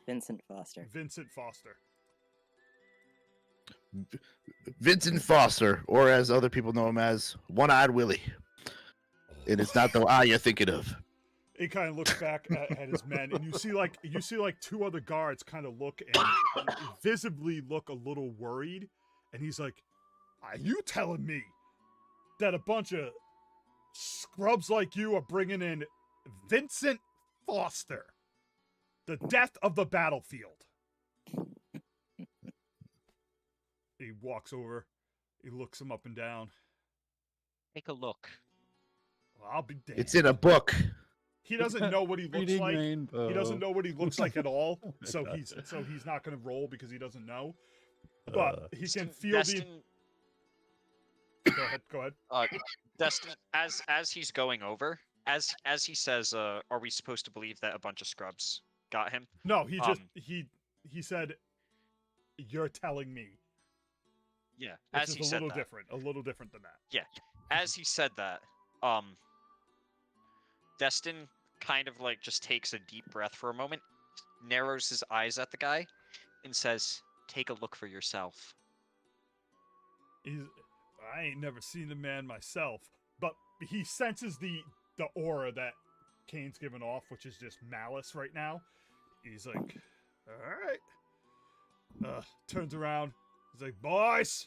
Vincent Foster. Vincent Foster. Vincent Foster, or as other people know him as One-Eyed Willie. And it's not the eye you're thinking of. He kind of looks back at his men, and you see like two other guards kind of look and visibly look a little worried. And he's like, "Are you telling me that a bunch of scrubs like you are bringing in Vincent Foster, the death of the battlefield?" He walks over. He looks him up and down. Take a look. Well, I'll be damned. It's in a book. He doesn't know what he looks Reading like. Rainbow. He doesn't know what he looks like at all. Oh my So God. he's not going to roll because he doesn't know. But he can feel Destin, Go ahead. Destin, as he's going over, as he says, "Are we supposed to believe that a bunch of scrubs got him?" No, he just Um, he said, "You're telling me." Yeah, Which as is he a said little that. different. A little different than that. As he said that, Destin kind of like just takes a deep breath for a moment, narrows his eyes at the guy, and says, "Take a look for yourself." I ain't never seen the man myself, but he senses the aura that Kane's giving off, which is just malice right now. He's like, "All right." Turns around. He's like, "Boys,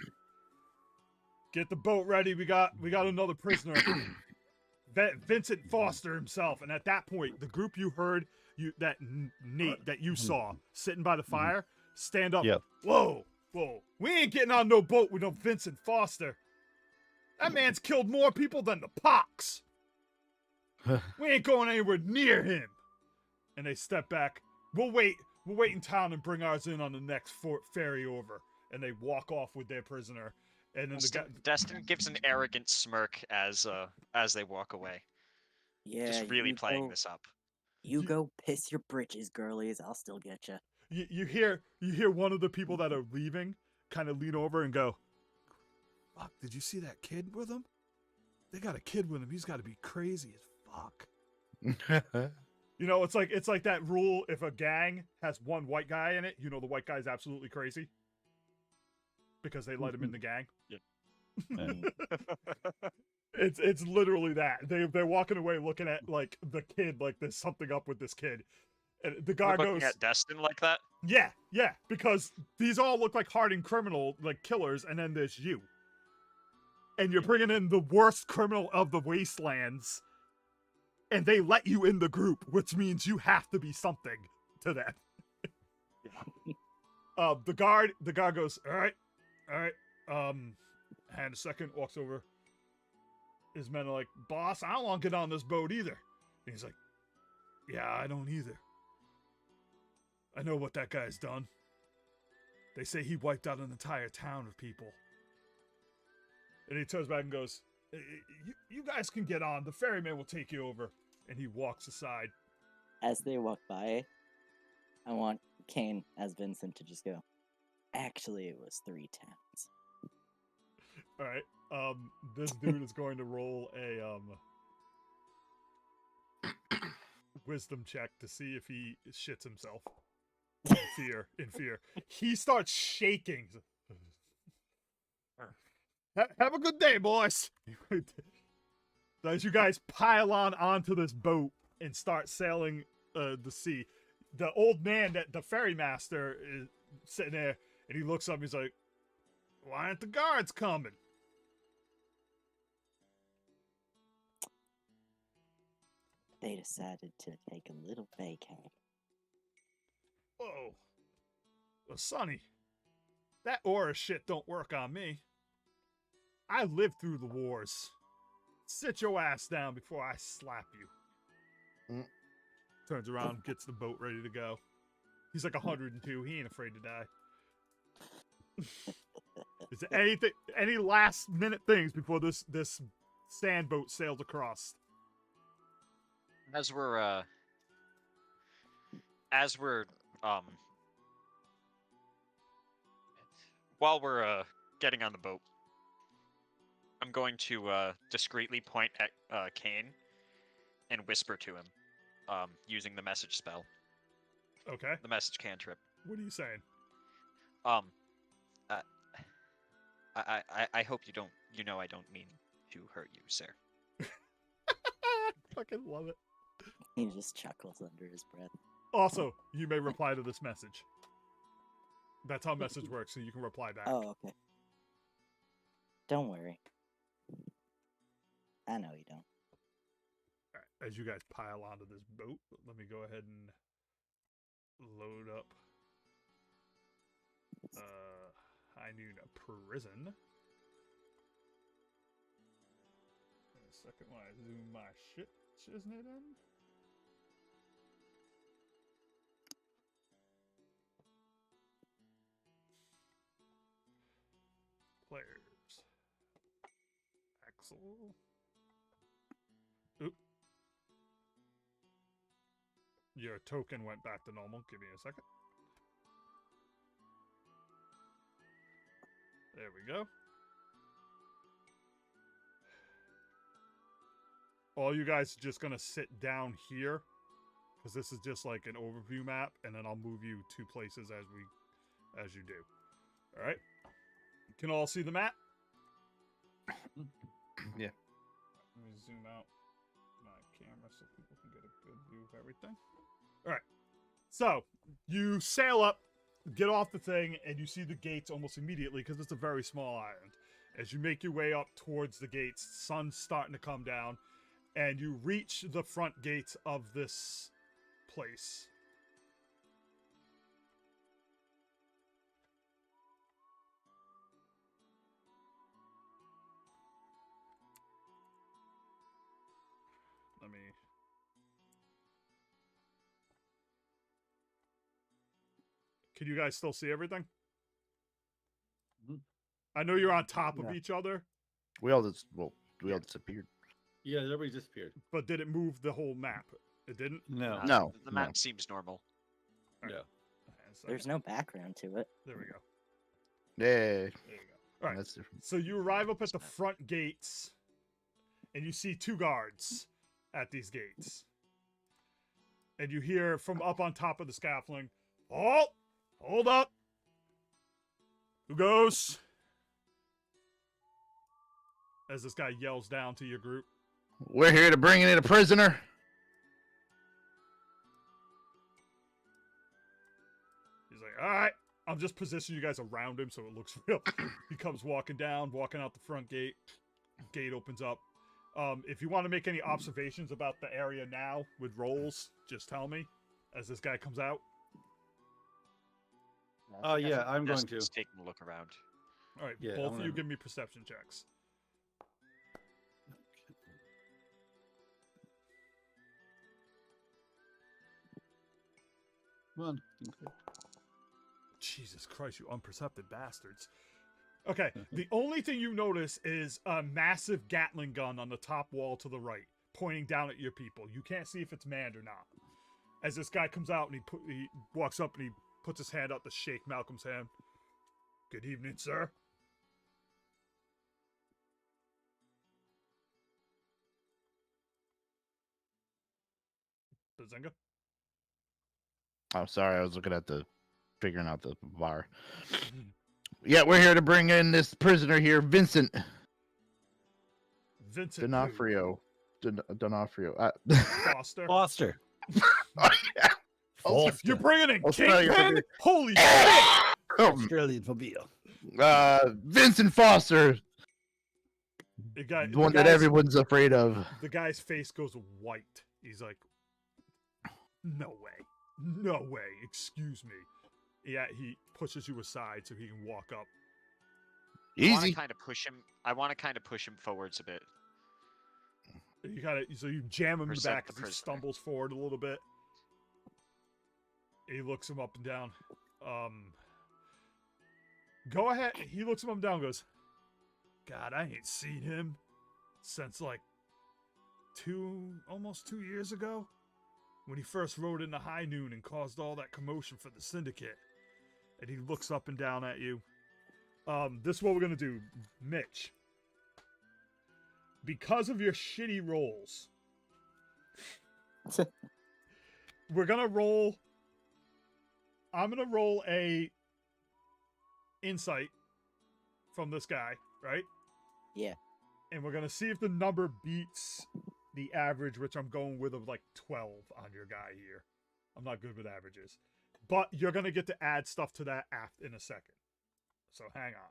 get the boat ready. We got another prisoner." Vincent Foster himself. And at that point, the group you heard, Nate, that you saw sitting by the fire, stand up. Yep. Whoa. We ain't getting on no boat with no Vincent Foster. That man's killed more people than the Pox. We ain't going anywhere near him. And they step back. We'll wait in town and bring ours in on the next ferry over. And they walk off with their prisoner. And then the guy, Destin gives an arrogant smirk as they walk away, Yeah, just really you playing go, this up. You go piss your britches, girlies. I'll still get you. you hear one of the people that are leaving kind of lean over and go, "Fuck, did you see that kid with him? They got a kid with him. He's got to be crazy as fuck." You know, it's like that rule: if a gang has one white guy in it, you know the white guy's absolutely crazy because they let him in the gang. And It's literally that. They're walking away looking at like the kid, like there's something up with this kid, and the guy You're looking goes, at Destin like that. Yeah, because these all look like hardened criminal, like killers, and then there's you. And you're bringing in the worst criminal of the wastelands, and they let you in the group, which means you have to be something to them. The guard goes, all right. And a second walks over. His men are like, boss, I don't want to get on this boat either. And he's like, yeah, I don't either. I know what that guy's done. They say he wiped out an entire town of people. And he turns back and goes, you guys can get on. The ferryman will take you over. And he walks aside. As they walk by, I want Kane as Vincent to just go, actually, it was 3 towns. All right. This dude is going to roll a wisdom check to see if he shits himself. In fear. He starts shaking. Have a good day, boys. As you guys pile onto this boat and start sailing the sea, the old man, that the ferry master, is sitting there, and he looks up. And he's like, "Why aren't the guards coming?" They decided to take a little vacay. Whoa. Well, Sonny, that aura shit don't work on me. I lived through the wars. Sit your ass down before I slap you. Turns around, gets the boat ready to go. He's like 102. He ain't afraid to die. Is there any last minute things before this sand boat sails across? As we're while we're getting on the boat, I'm going to discreetly point at Kane and whisper to him, using the message spell, Okay. the message cantrip. What are you saying? I hope you don't. You know I don't mean to hurt you, sir. Fucking love it. He just chuckles under his breath. Also, you may reply to this message. That's how message works, so you can reply back. Oh, okay. Don't worry. I know you don't. Alright, as you guys pile onto this boat, let me go ahead and load up High Noon Prison. In a second when I zoom my shit, isn't it in? Players. Axel. Oop. Your token went back to normal. Give me a second. There we go. All you guys are just gonna sit down here, because this is just like an overview map, and then I'll move you 2 places as you do. All right. You can all see the map. Yeah. Let me zoom out my camera so people can get a good view of everything. All right. So you sail up, get off the thing, and you see the gates almost immediately because it's a very small island. As you make your way up towards the gates, sun's starting to come down, and you reach the front gates of this place. Let me... Can you guys still see everything? I know you're on top of each other, We all disappeared. Yeah, everybody disappeared. but did it move the whole map? It didn't? No. No, The map no. seems normal. Yeah. There's no background to it. There we go. Yeah, There you go. All right. that's different. So you arrive up at the front gates, and you see 2 guards at these gates. And you hear from up on top of the scaffolding, "Halt! Hold up! Who goes?" As this guy yells down to your group. We're here to bring in a prisoner. He's like, "All right, I'm just positioning you guys around him so it looks real." He comes walking out the front gate. Gate opens up. If you want to make any observations about the area now with rolls, just tell me as this guy comes out. Oh yeah, I'm going to. Destin's taking a look around. All right, Yeah, both I'm of you gonna- give me perception checks. Come on. Jesus Christ, you unperceptive bastards. Okay, the only thing you notice is a massive Gatling gun on the top wall to the right, pointing down at your people. You can't see if it's manned or not. As this guy comes out and he walks up and he puts his hand out to shake Malcolm's hand. Good evening, sir. Bazinga? I'm sorry, I was looking at figuring out the bar. Yeah, we're here to bring in this prisoner here, Vincent Vincent D'Onofrio. D'Onofrio. Foster. Foster. Oh, yeah. Foster. You're bringing in Australia, Kingpin? baby. Holy shit! Australian mobile. Vincent Foster, The guy, the one that everyone's afraid of. The guy's face goes white. He's like, no way. No way. Excuse me. Yeah, he pushes you aside so he can walk up. I want to Easy. kind of push him. I want to kind of push him forwards a bit. So you jam him in the Present back the as he prisoner. stumbles forward a little bit. He looks him up and down. Go ahead. He looks him up and down and goes, God, I ain't seen him since like almost 2 years ago when he first rode into High Noon and caused all that commotion for the Syndicate. And he looks up and down at you. This is what we're going to do. Mitch, because of your shitty rolls, we're going to roll. I'm going to roll a insight from this guy, right? Yeah. And we're going to see if the number beats the average, which I'm going with of like 12 on your guy here. I'm not good with averages. But you're going to get to add stuff to that in a second. So hang on.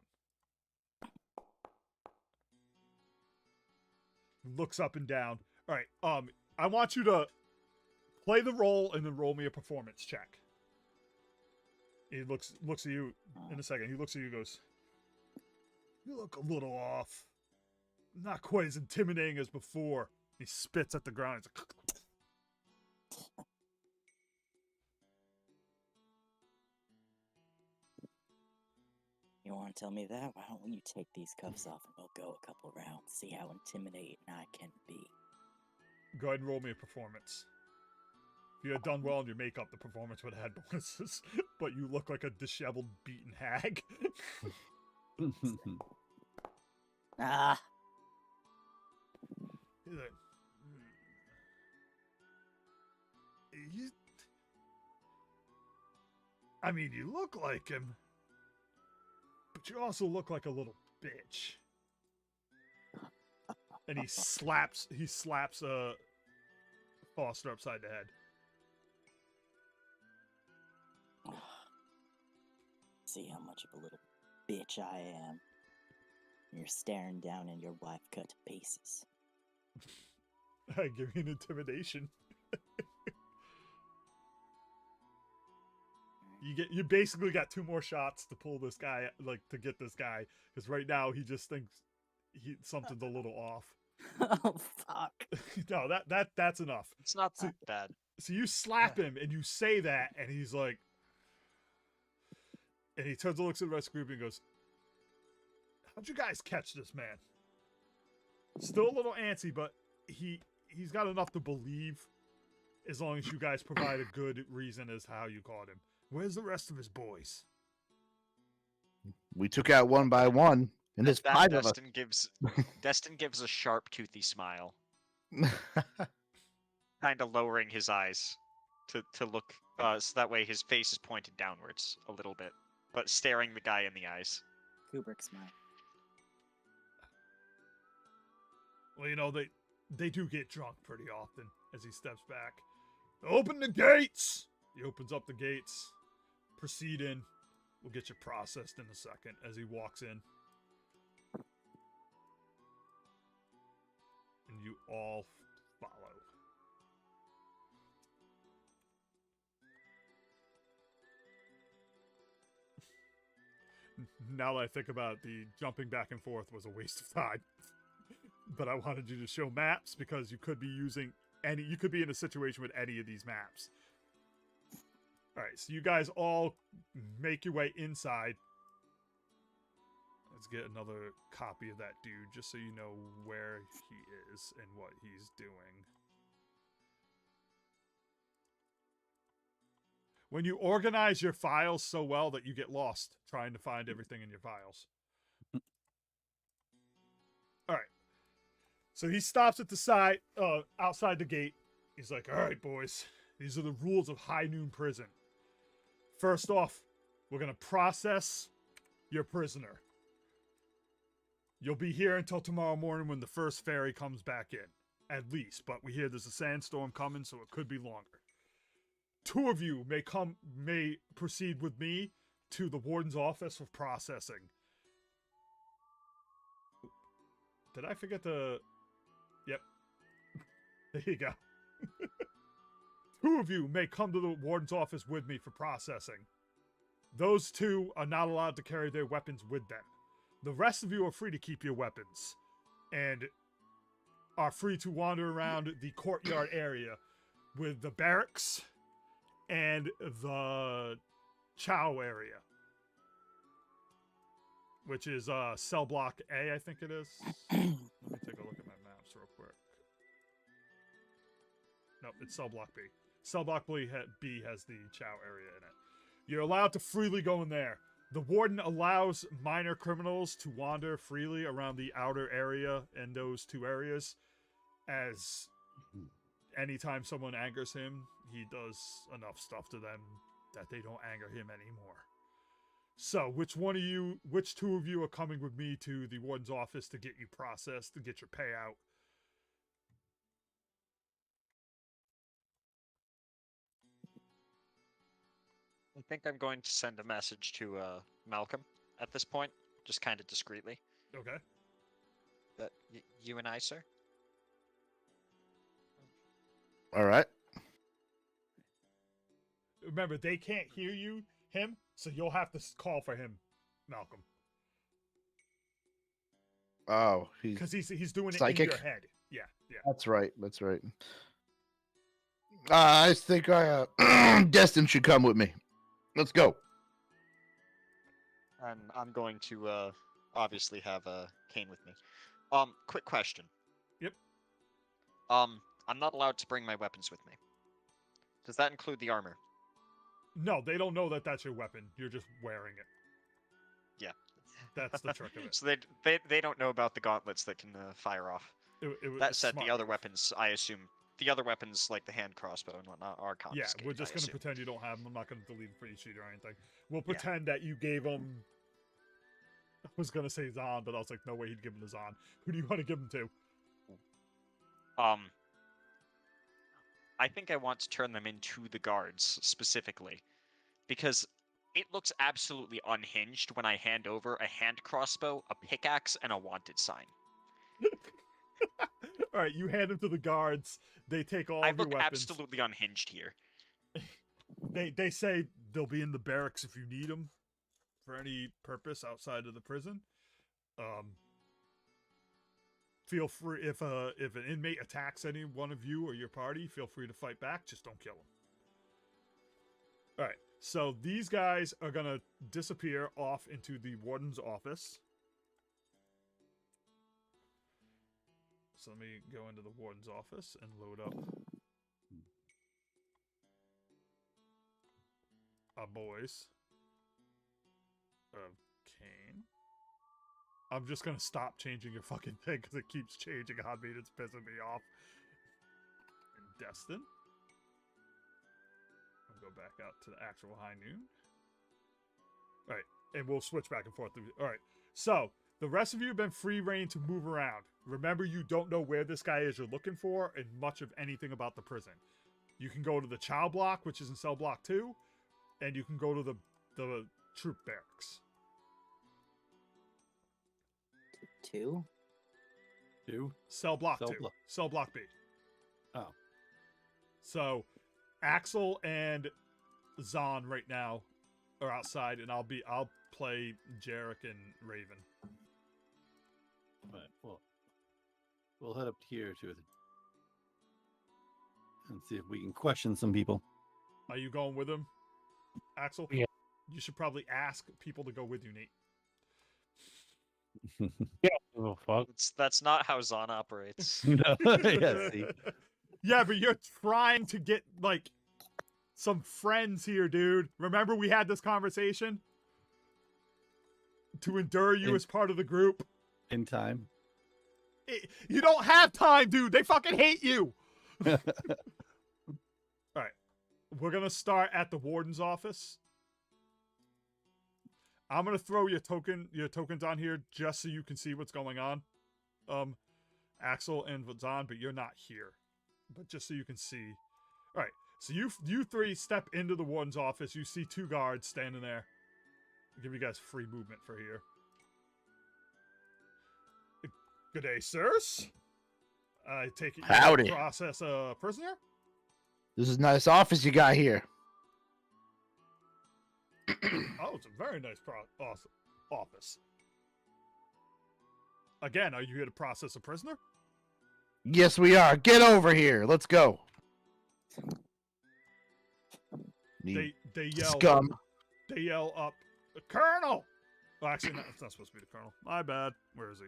Looks up and down. All right. I want you to play the roll and then roll me a performance check. He looks at you in a second. He looks at you and goes, you look a little off. Not quite as intimidating as before. He spits at the ground. He's like, You want to tell me that? Why don't you take these cuffs off and we'll go a couple rounds, see how intimidating I can be. go ahead and roll me a performance. If you had done well in your makeup, the performance would have had bonuses. But you look like a disheveled, beaten hag. Ah, He's like, I mean, you look like him, but you also look like a little bitch. And he slaps Foster upside the head. see how much of a little bitch I am. You're staring down and your wife cut to pieces. I give you an intimidation. You basically got 2 more shots to pull this guy, like to get this guy, because right now he just thinks something's a little off. Oh, fuck. No, that's enough. It's not So- that bad. So you slap him and you say that, and he's like, and he turns and looks at the rest of the group and goes, "How'd you guys catch this man?" Still a little antsy, but he's got enough to believe, as long as you guys provide a good reason as to how you caught him. Where's the rest of his boys? We took out one by one, and there's That 5 of us. Destin gives a sharp, toothy smile, kind of lowering his eyes to look, so that way his face is pointed downwards a little bit, but staring the guy in the eyes. Kubrick smile. Well, you know, they do get drunk pretty often. As he steps back, open the gates. He opens up the gates. Proceed in. We'll get you processed in a second. As he walks in, and you all follow. now that I think about it, the jumping back and forth was a waste of time. But I wanted you to show maps because you could be using any. You could be in a situation with any of these maps. All right, so you guys all make your way inside. Let's get another copy of that dude, just so you know where he is and what he's doing. When you organize your files so well that you get lost trying to find everything in your files. All right. So he stops at the side, outside the gate. He's like, all right, boys, these are the rules of High Noon Prison. First off, we're going to process your prisoner. You'll be here until tomorrow morning when the first ferry comes back in, at least. But we hear there's a sandstorm coming, so it could be longer. 2 of you may proceed with me to the warden's office for processing. Did I forget to... Yep. There you go. 2 of you may come to the warden's office with me for processing. Those 2 are not allowed to carry their weapons with them. The rest of you are free to keep your weapons and are free to wander around the courtyard area with the barracks and the Chow area, which is cell block A, I think it is. Let me take a look at my maps real quick. Nope, it's cell block B. Cell block B has the Chow area in it. You're allowed to freely go in there. The warden allows minor criminals to wander freely around the outer area in those 2 areas, as anytime someone angers him, he does enough stuff to them that they don't anger him anymore. So, which 2 of you are coming with me to the warden's office to get you processed, to get your payout? I think I'm going to send a message to Malcolm at this point, just kind of discreetly. Okay. You and I, sir? All right. Remember, they can't hear him, so you'll have to call for him, Malcolm. Oh, Because he's doing psychic? it in your head. Yeah. That's right. That's right. I think Destin should come with me. Let's go. And I'm going to obviously have Kane with me. Quick question. Yep. I'm not allowed to bring my weapons with me. Does that include the armor? No, they don't know that that's your weapon. You're just wearing it. Yeah. That's the trick of it. So they don't know about the gauntlets that can fire off. That said, the other weapons, I assume, the other weapons like the hand crossbow and whatnot are Yeah, confiscated. we're just I going to assume. pretend you don't have them. I'm not going to delete them for each sheet or anything. We'll pretend that you gave them... I was going to say Zahn, but I was like, no way he'd give them to Zahn. Who do you want to give them to? I think I want to turn them into the guards, specifically. Because it looks absolutely unhinged when I hand over a hand crossbow, a pickaxe, and a wanted sign. Alright, you hand them to the guards. They take all I of your look weapons. absolutely unhinged here. They say they'll be in the barracks if you need them for any purpose outside of the prison. Feel free, if an inmate attacks any one of you or your party, feel free to fight back. Just don't kill them. All right, so these guys are gonna disappear off into the warden's office. So let me go into the warden's office and load up our boys of Kane. I'm just gonna stop changing your fucking thing because it keeps changing on me and it's pissing me off. And Destin. I'll go back out to the actual High Noon. Alright, and we'll switch back and forth. Alright, so the rest of you have been free reign to move around. Remember, you don't know where this guy is you're looking for and much of anything about the prison. You can go to the Chow block, which is in cell block 2, and you can go to the troop barracks. 2? Cell block Cell 2. block. Cell block B. Oh. So, Axel and Zahn right now or outside, and I'll play Jarek and Raven. Right. Well, we'll head up here to it And see if we can question some people. Are you going with him, Axel? Yeah. You should probably ask people to go with you, Nate. Oh fuck. That's not how Zon operates. No, yeah, see. Yeah, but you're trying to get like some friends here, dude. Remember we had this conversation? To endure you In- as part of the group. In time. You don't have time, dude. They fucking hate you. All right. We're going to start at the warden's office. I'm going to throw your tokens on here just so you can see what's going on. Axel and Zon, but you're not here. But just so you can see. All right. So you three step into the warden's office. You see 2 guards standing there. I'll give you guys free movement for here. Good day, sirs. I take it you Howdy. process a prisoner? This is a nice office you got here. Oh, it's a very nice office. Again, are you here to process a prisoner? Yes, we are. Get over here. Let's go. You They yell. scum. They yell up, "The Colonel!" Well, actually, it's not supposed to be the Colonel. My bad. Where is he?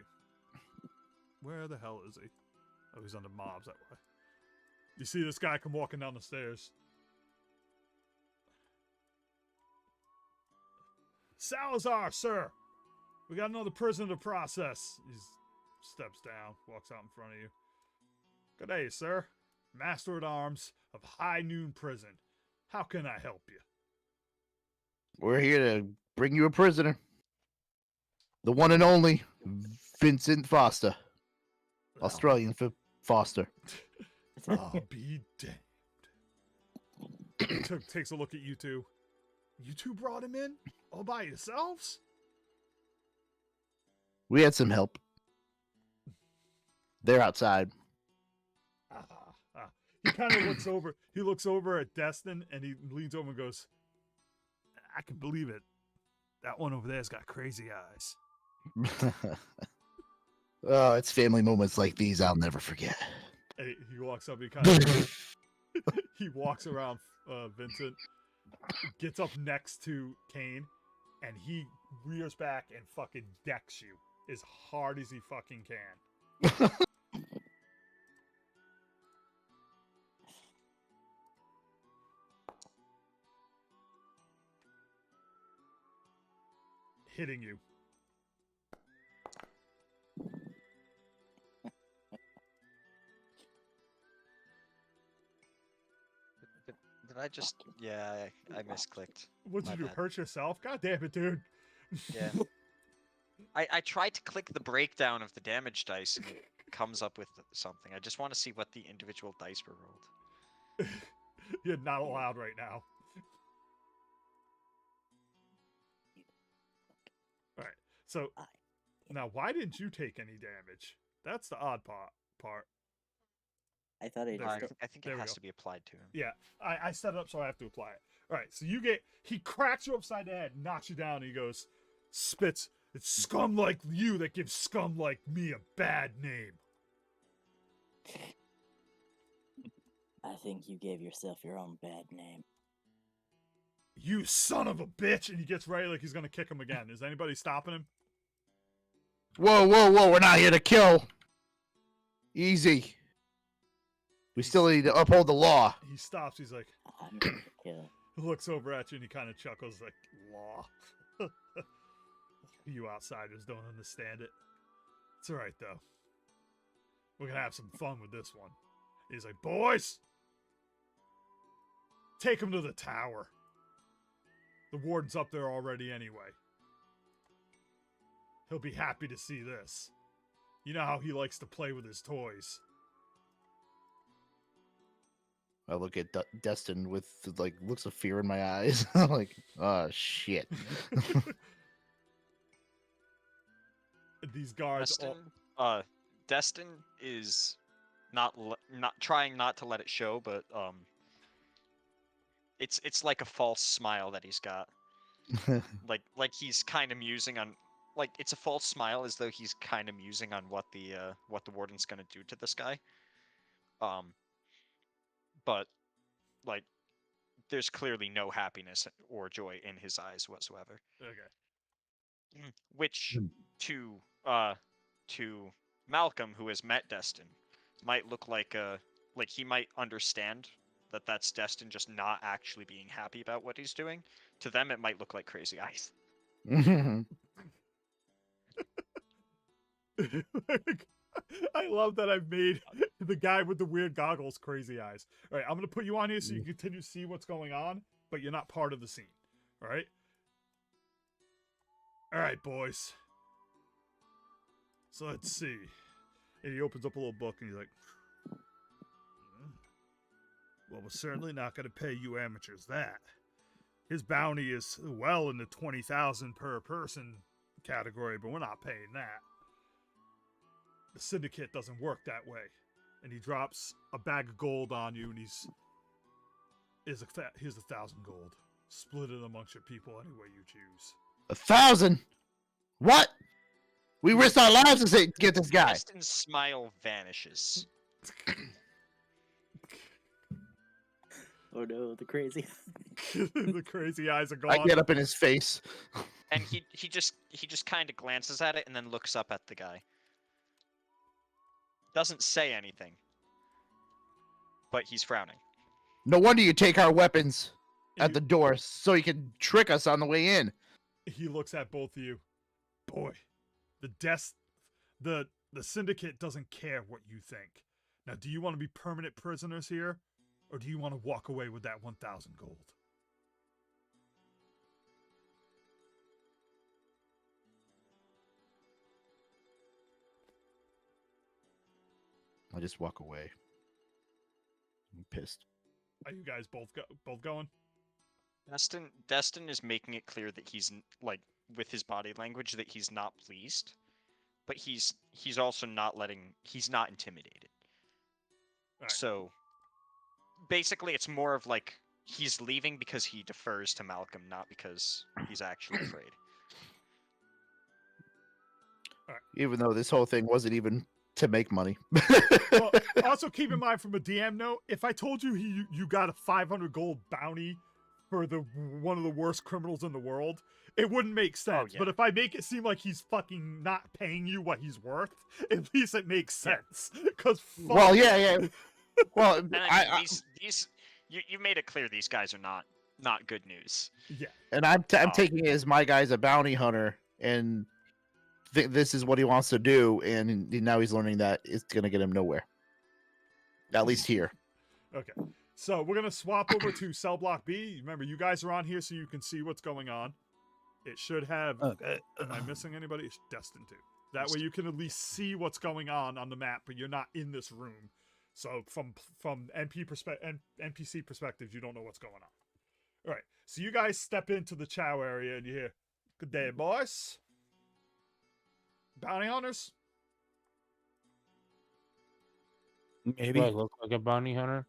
Where the hell is he? Oh, he's under mobs that way. You see this guy come walking down the stairs. Salazar, sir! We got another prisoner to process. He steps down, walks out in front of you. Good day, sir. Master at Arms of High Noon Prison. How can I help you? We're here to bring you a prisoner. The one and only Vincent Foster. Australian Foster. I'll be damned. Takes a look at you two. You two brought him in? All by yourselves? We had some help. They're outside. He kind of looks over. He looks over at Destin and he leans over and goes, I can believe it. That one over there's got crazy eyes. Oh, it's family moments like these I'll never forget. And he walks up. He kind of he walks around Vincent, gets up next to Kane, and he rears back and fucking decks you as hard as he fucking can. Hitting you. Did I just? Yeah, I misclicked. What'd My you do? bad. Hurt yourself? God damn it, dude. Yeah. I tried to click the breakdown of the damage dice and it comes up with something. I just want to see what the individual dice were rolled. You're not allowed right now. Alright, so now why didn't you take any damage? That's the odd part. I thought I There just. we go. I think There it we has go. to be applied to him. Yeah, I set it up so I have to apply it. Alright, so he cracks you upside the head, knocks you down, and he goes, spits, it's scum like you that gives scum like me a bad name. I think you gave yourself your own bad name. You son of a bitch! And he gets ready like he's gonna kick him again. Is anybody stopping him? Whoa, whoa, whoa, we're not here to kill. Easy. We still need to uphold the law. He stops, he's like, I'm gonna kill. looks over at you and he kind of chuckles like, law. You outsiders don't understand it. It's alright though. We're gonna have some fun with this one. He's like, boys! Take him to the tower. The warden's up there already anyway. He'll be happy to see this. You know how he likes to play with his toys. I look at Destin with like looks of fear in my eyes. I'm like, oh shit. These guards all... Destin is not trying not to let it show, but it's like a false smile that he's got. like he's kind of musing on, like it's a false smile as though he's kind of musing on what the warden's gonna do to this guy. But like there's clearly no happiness or joy in his eyes whatsoever. Okay. Which to Malcolm, who has met Destin, might look like he might understand that that's Destin just not actually being happy about what he's doing. To them, it might look like crazy eyes. I love that I've made the guy with the weird goggles crazy eyes. All right, I'm gonna put you on here so you can continue to see what's going on, but you're not part of the scene. All right. All right, boys. So let's see. And he opens up a little book and he's like, "Well, we're certainly not gonna pay you amateurs that. His bounty is well in the 20,000 per person category, but we're not paying that. The syndicate doesn't work that way." And he drops a bag of gold on you, and here's 1,000 gold. Split it amongst your people any way you choose. 1,000? What? We risked our lives to get this guy. Destin's smile vanishes. Oh no, the crazy. The crazy eyes are gone. I get up in his face. And he just kind of glances at it and then looks up at the guy. Doesn't say anything. But he's frowning. No wonder you take our weapons And at the door so you can trick us on the way in. He looks at both of you. Boy, the syndicate doesn't care what you think. Now, do you want to be permanent prisoners here, or do you want to walk away with that 1,000 gold? I'll just walk away. I'm pissed. Are you guys both going? Destin is making it clear that he's like with his body language that he's not pleased, but he's also not he's not intimidated. Alright. So basically it's more of like he's leaving because he defers to Malcolm, not because he's actually afraid. Even though this whole thing wasn't even to make money. Well, also keep in mind from a DM note, if I told you you got a 500 gold bounty for one of the worst criminals in the world, it wouldn't make sense. yeah. But if I make it seem like he's fucking not paying you what he's worth, at least it makes sense. Because Well, yeah. Well, And I mean, these you made it clear these guys are not good news. yeah. and I'm taking it as my guy's a bounty hunter, and this is what he wants to do, and now he's learning that it's gonna get him nowhere. At least here. Okay. So we're gonna swap over to cell block B. Remember, you guys are on here so you can see what's going on. It should have. Okay. Am I missing anybody? It's destined to. That way you can at least see what's going on the map, but you're not in this room. So from NPC perspectives, you don't know what's going on. All right. So you guys step into the chow area and you hear, "Good day, boys. Bounty hunters." Maybe. Do I look like a bounty hunter?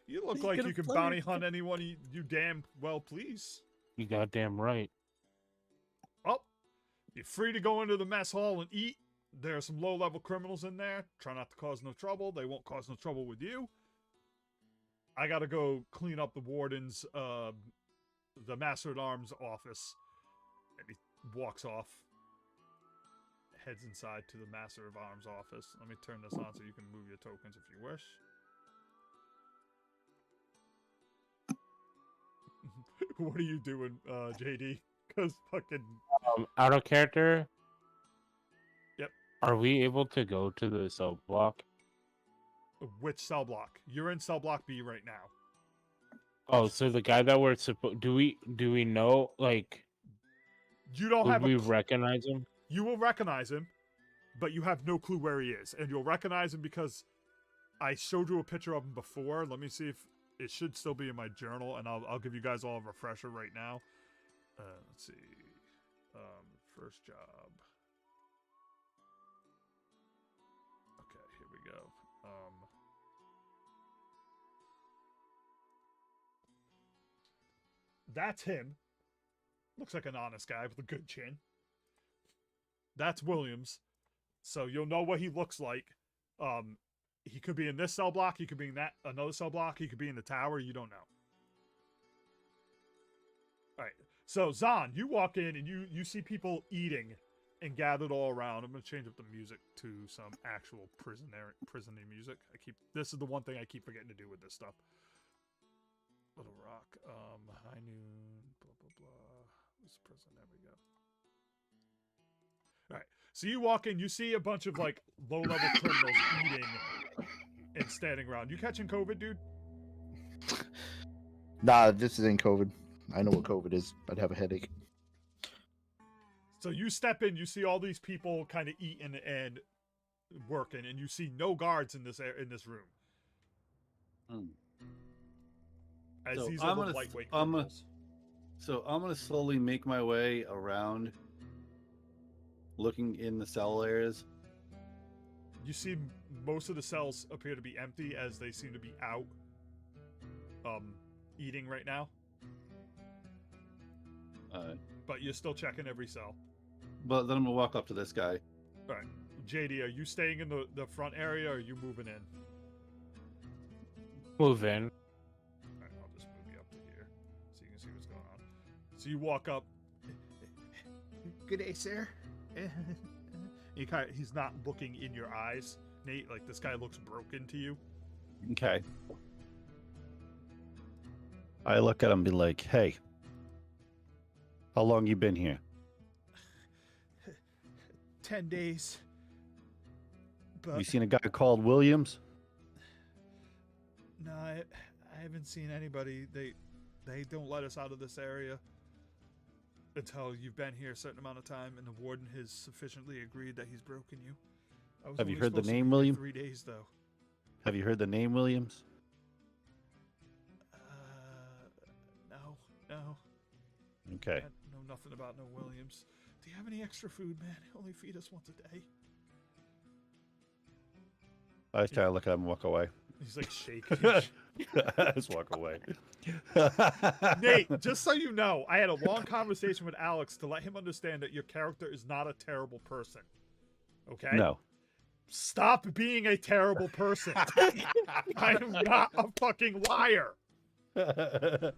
You look You like could you have can fluttered. bounty hunt anyone you damn well please. You goddamn right. Oh, you're free to go into the mess hall and eat. There are some low-level criminals in there. Try not to cause no trouble. They won't cause no trouble with you. I gotta go clean up the warden's, the Master at Arms office. And he walks off. Heads inside to the Master of Arms office. Let me turn this on so you can move your tokens if you wish. What are you doing, JD? Because fucking... Out of character. Yep. Are we able to go to the cell block? Which cell block? You're in cell block B right now. Oh, so the guy that we're supposed do we know, like, You don't would have we a recognize him? You will recognize him, but you have no clue where he is. And you'll recognize him because I showed you a picture of him before. Let me see if it should still be in my journal, and I'll give you guys all a refresher right now. Let's see. First job. Okay, here we go. that's him. Looks like an honest guy with a good chin. That's Williams. So you'll know what he looks like. He could be in this cell block. He could be in that another cell block. He could be in the tower. You don't know. All right. So Zahn, you walk in and you see people eating and gathered all around. I'm gonna change up the music to some actual prisoner music. This is the one thing I keep forgetting to do with this stuff. Little Rock, High Noon, blah blah blah. Who's prison? There we go. All right. So you walk in, you see a bunch of like low-level criminals eating and standing around. You catching COVID, dude? Nah, this isn't COVID. I know what COVID is. I'd have a headache. So you step in, you see all these people kind of eating and working, and you see no guards in this room. As So these I'm are the gonna- lightweight I'm gonna- criminals. So I'm gonna slowly make my way around, looking in the cell areas. You see most of the cells appear to be empty as they seem to be out eating right now. But you're still checking every cell. But then I'm gonna walk up to this guy. All right. JD, are you staying in the front area or are you moving in? Move in. All right, I'll just move you up to here so you can see what's going on. So you walk up. Good day, sir. He's not looking in your eyes, Nate. Like, this guy looks broken to you. Okay. I look at him and be like, hey, how long you been here? 10 days. But You seen a guy called Williams? no, I haven't seen anybody. They don't let us out of this area until you've been here a certain amount of time, and the warden has sufficiently agreed that he's broken you. I was Have you only heard the supposed to name, be here William? 3 days, though. Have you heard the name Williams? No. Okay. I know nothing about no Williams. Do you have any extra food, man? They only feed us once a day. I just kind of look at him and walk away. He's like shaking. I just walk away. Nate, just so you know, I had a long conversation with Alex to let him understand that your character is not a terrible person. Okay? No. Stop being a terrible person. I am not a fucking liar. I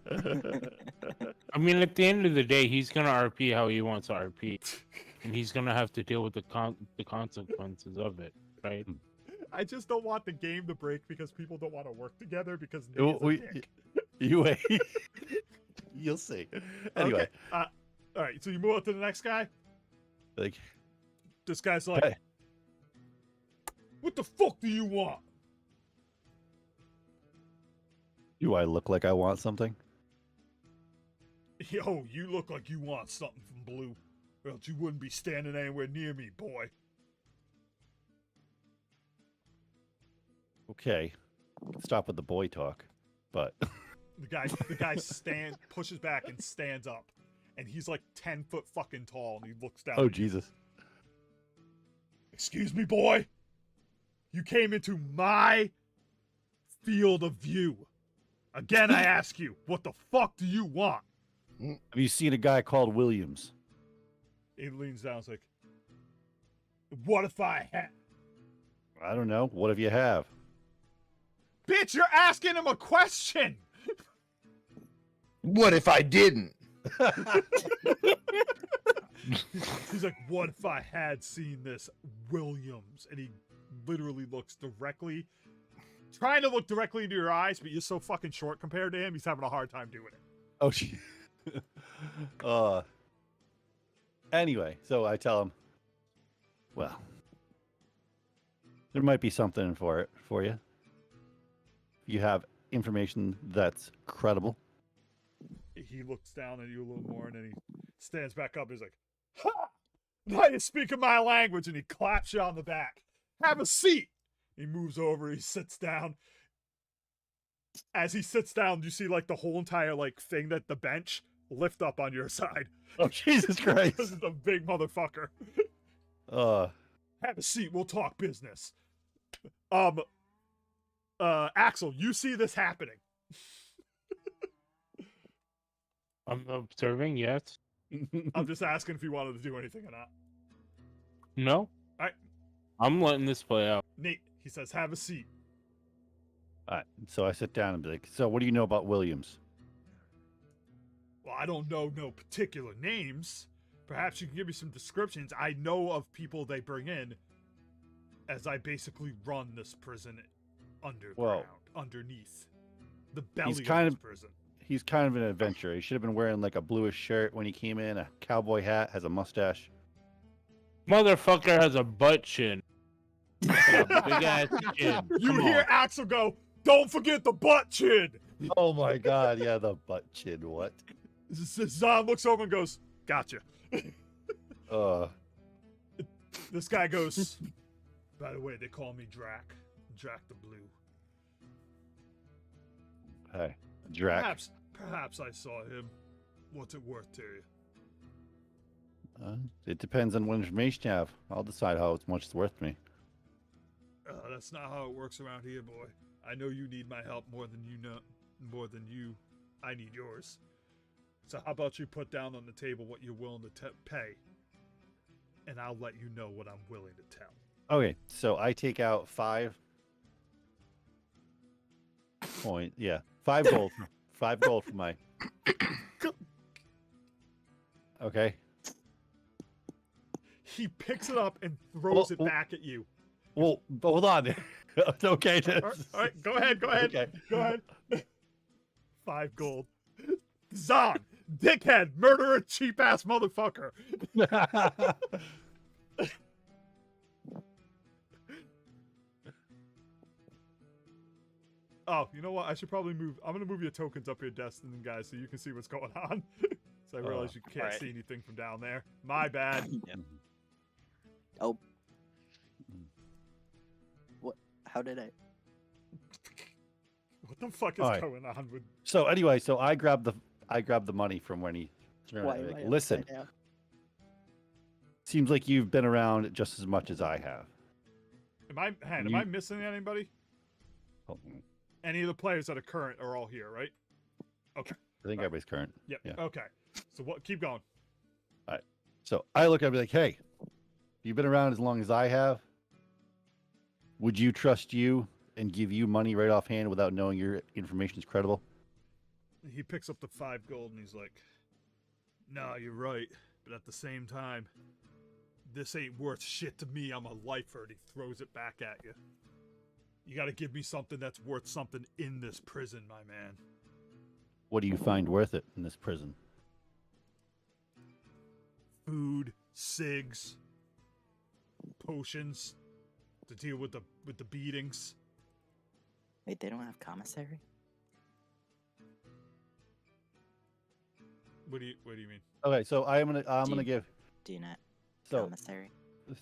mean, at the end of the day, he's gonna RP how he wants to RP, and he's gonna have to deal with the consequences of it, right? I just don't want the game to break because people don't want to work together because Nate's a dick. You wait. You'll see. Anyway, Okay. All right, so you move on to the next guy. like, This guy's like, hey, what the fuck do you want? do I look like I want something? Yo, you look like you want something from Blue, or else you wouldn't be standing anywhere near me, boy. Okay. Stop with the boy talk. But The guy pushes back and stands up, and he's like 10 foot fucking tall, and he looks down. oh Jesus. Excuse me, boy. You came into my field of view. Again, I ask you, what the fuck do you want? Have you seen a guy called Williams? He leans down, and is like, what if I had? I don't know. What if you have? Bitch, you're asking him a question. What if I didn't? He's like, what if I had seen this Williams? And he literally looks directly, trying to look directly into your eyes, but you're so fucking short compared to him, he's having a hard time doing it. Oh shit. Anyway, so I tell him, well, there might be something for you. You have information that's credible. He looks down at you a little more, and then he stands back up. He's like, ha! Now you're speaking my language, and he claps you on the back. Have a seat. He moves over. He sits down. As he sits down, you see like the whole entire like thing that the bench lift up on your side. Oh Jesus Christ! This is a big motherfucker. Have a seat. We'll talk business. Axel, you see this happening. I'm observing. Yes. I'm just asking if you wanted to do anything or not. No. Alright. I'm letting this play out. Nate, he says, have a seat. All right. So I sit down and be like, so what do you know about Williams? Well, I don't know no particular names. Perhaps you can give me some descriptions. I know of people they bring in, as I basically run this prison underground, underneath the belly of kind this of- prison. He's kind of an adventurer. He should have been wearing like a bluish shirt when he came in, a cowboy hat, has a mustache. Motherfucker has a butt chin. Big ass chin. You Come hear on. Axel go, "Don't forget the butt chin." Oh my god, yeah, the butt chin. What? Zahn looks over and goes, "Gotcha." This guy goes, "By the way, they call me Drac. Drac the Blue. Hey, Drac. Perhaps I saw him. What's it worth to you?" It depends on what information you have. I'll decide how much it's worth to me. That's not how it works around here, boy. I know you need my help more than I need yours. So how about you put down on the table what you're willing to pay, and I'll let you know what I'm willing to tell. Okay, so I take out 5 point. Yeah, 5 gold. 5 gold for my. Okay. He picks it up and throws it Oh. back at you. Well, hold on. Okay. All right, go ahead. Okay. Go ahead. 5 gold. Zahn, dickhead, murderer, cheap ass motherfucker. Oh, you know what? I should probably move. I'm gonna move your tokens up your desk, and guys, so you can see what's going on. So I realize you can't Alright. see anything from down there. My bad. Oh. What? How did I? What the fuck is Alright. going on with? So anyway, so I grabbed the money from when he. Why am I Listen, upside down? seems like you've been around just as much as I have. Am I missing anybody? Oh, Any of the players that are current are all here, right? Okay. I think everybody's current. Yep. Yeah. Okay. So what? Keep going. So I look at him like, hey, you've been around as long as I have. Would you trust you and give you money right offhand without knowing your information is credible? He picks up the 5 gold and he's like, "No, you're right, but at the same time, this ain't worth shit to me. I'm a lifer." And he throws it back at you. You got to give me something that's worth something in this prison, my man. What do you find worth it in this prison? Food, cigs, potions to deal with the beatings. Wait, they don't have commissary? What do you mean? Okay, so I'm gonna give Do you not so commissary?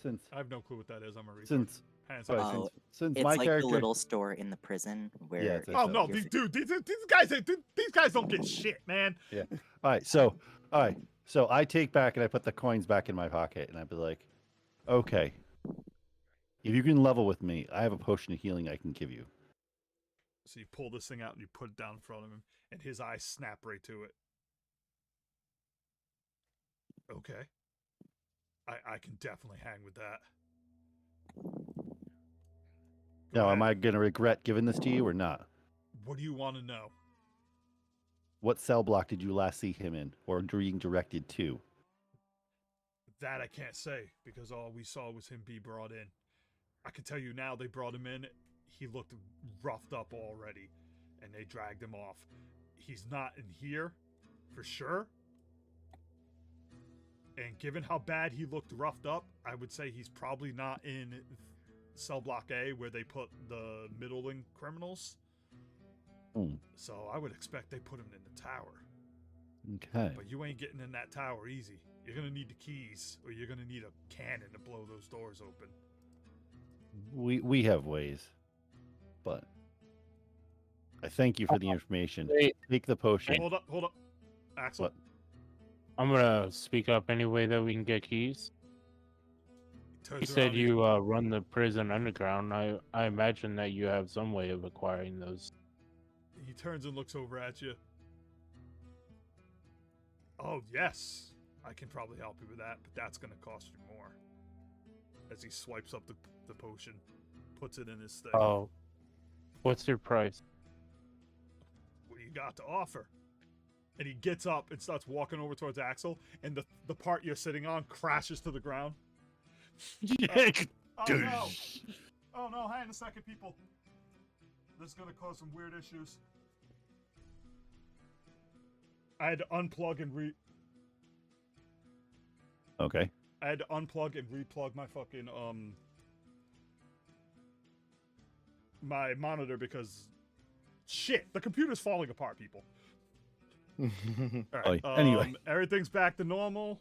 since I have no clue what that is. I'm a researcher. since Hands sorry, up. Oh, since It's my like character the little store in the prison where. it's a- Oh no, You're these guys don't get shit, man. all right, so I take back and I put the coins back in my pocket and I'd be like, okay, if you can level with me, I have a potion of healing I can give you. So you pull this thing out and you put it down in front of him, and his eyes snap right to it. Okay. I can definitely hang with that. Go Now, am ahead. I gonna regret giving this to you or not? What do you want to know? What cell block did you last see him in, or being directed to? That I can't say, because all we saw was him be brought in. I can tell you now, they brought him in. He looked roughed up already, and they dragged him off. He's not in here, for sure. And given how bad he looked roughed up, I would say he's probably not in cell block A, where they put the middling criminals. Hmm. So I would expect they put him in the tower. Okay. But you ain't getting in that tower easy. You're gonna need the keys, or you're gonna need a cannon to blow those doors open. We have ways, but I thank you for the information. Wait, Take the potion. Hold up. Axel, What? I'm gonna speak up any way that we can get keys. turns You said around, you run the prison underground. I imagine that you have some way of acquiring those. he turns and looks over at you. Oh, yes. I can probably help you with that, but that's going to cost you more. As he swipes up the potion, puts it in his thing. Oh, what's your price? What do you got to offer? And he gets up and starts walking over towards Axel, and the part you're sitting on crashes to the ground. Oh no! Oh no, hang on a second, people. This is gonna cause some weird issues. I had to unplug and Okay. I had to unplug and replug my fucking my monitor because shit, the computer's falling apart, people. All right. Anyway. Everything's back to normal.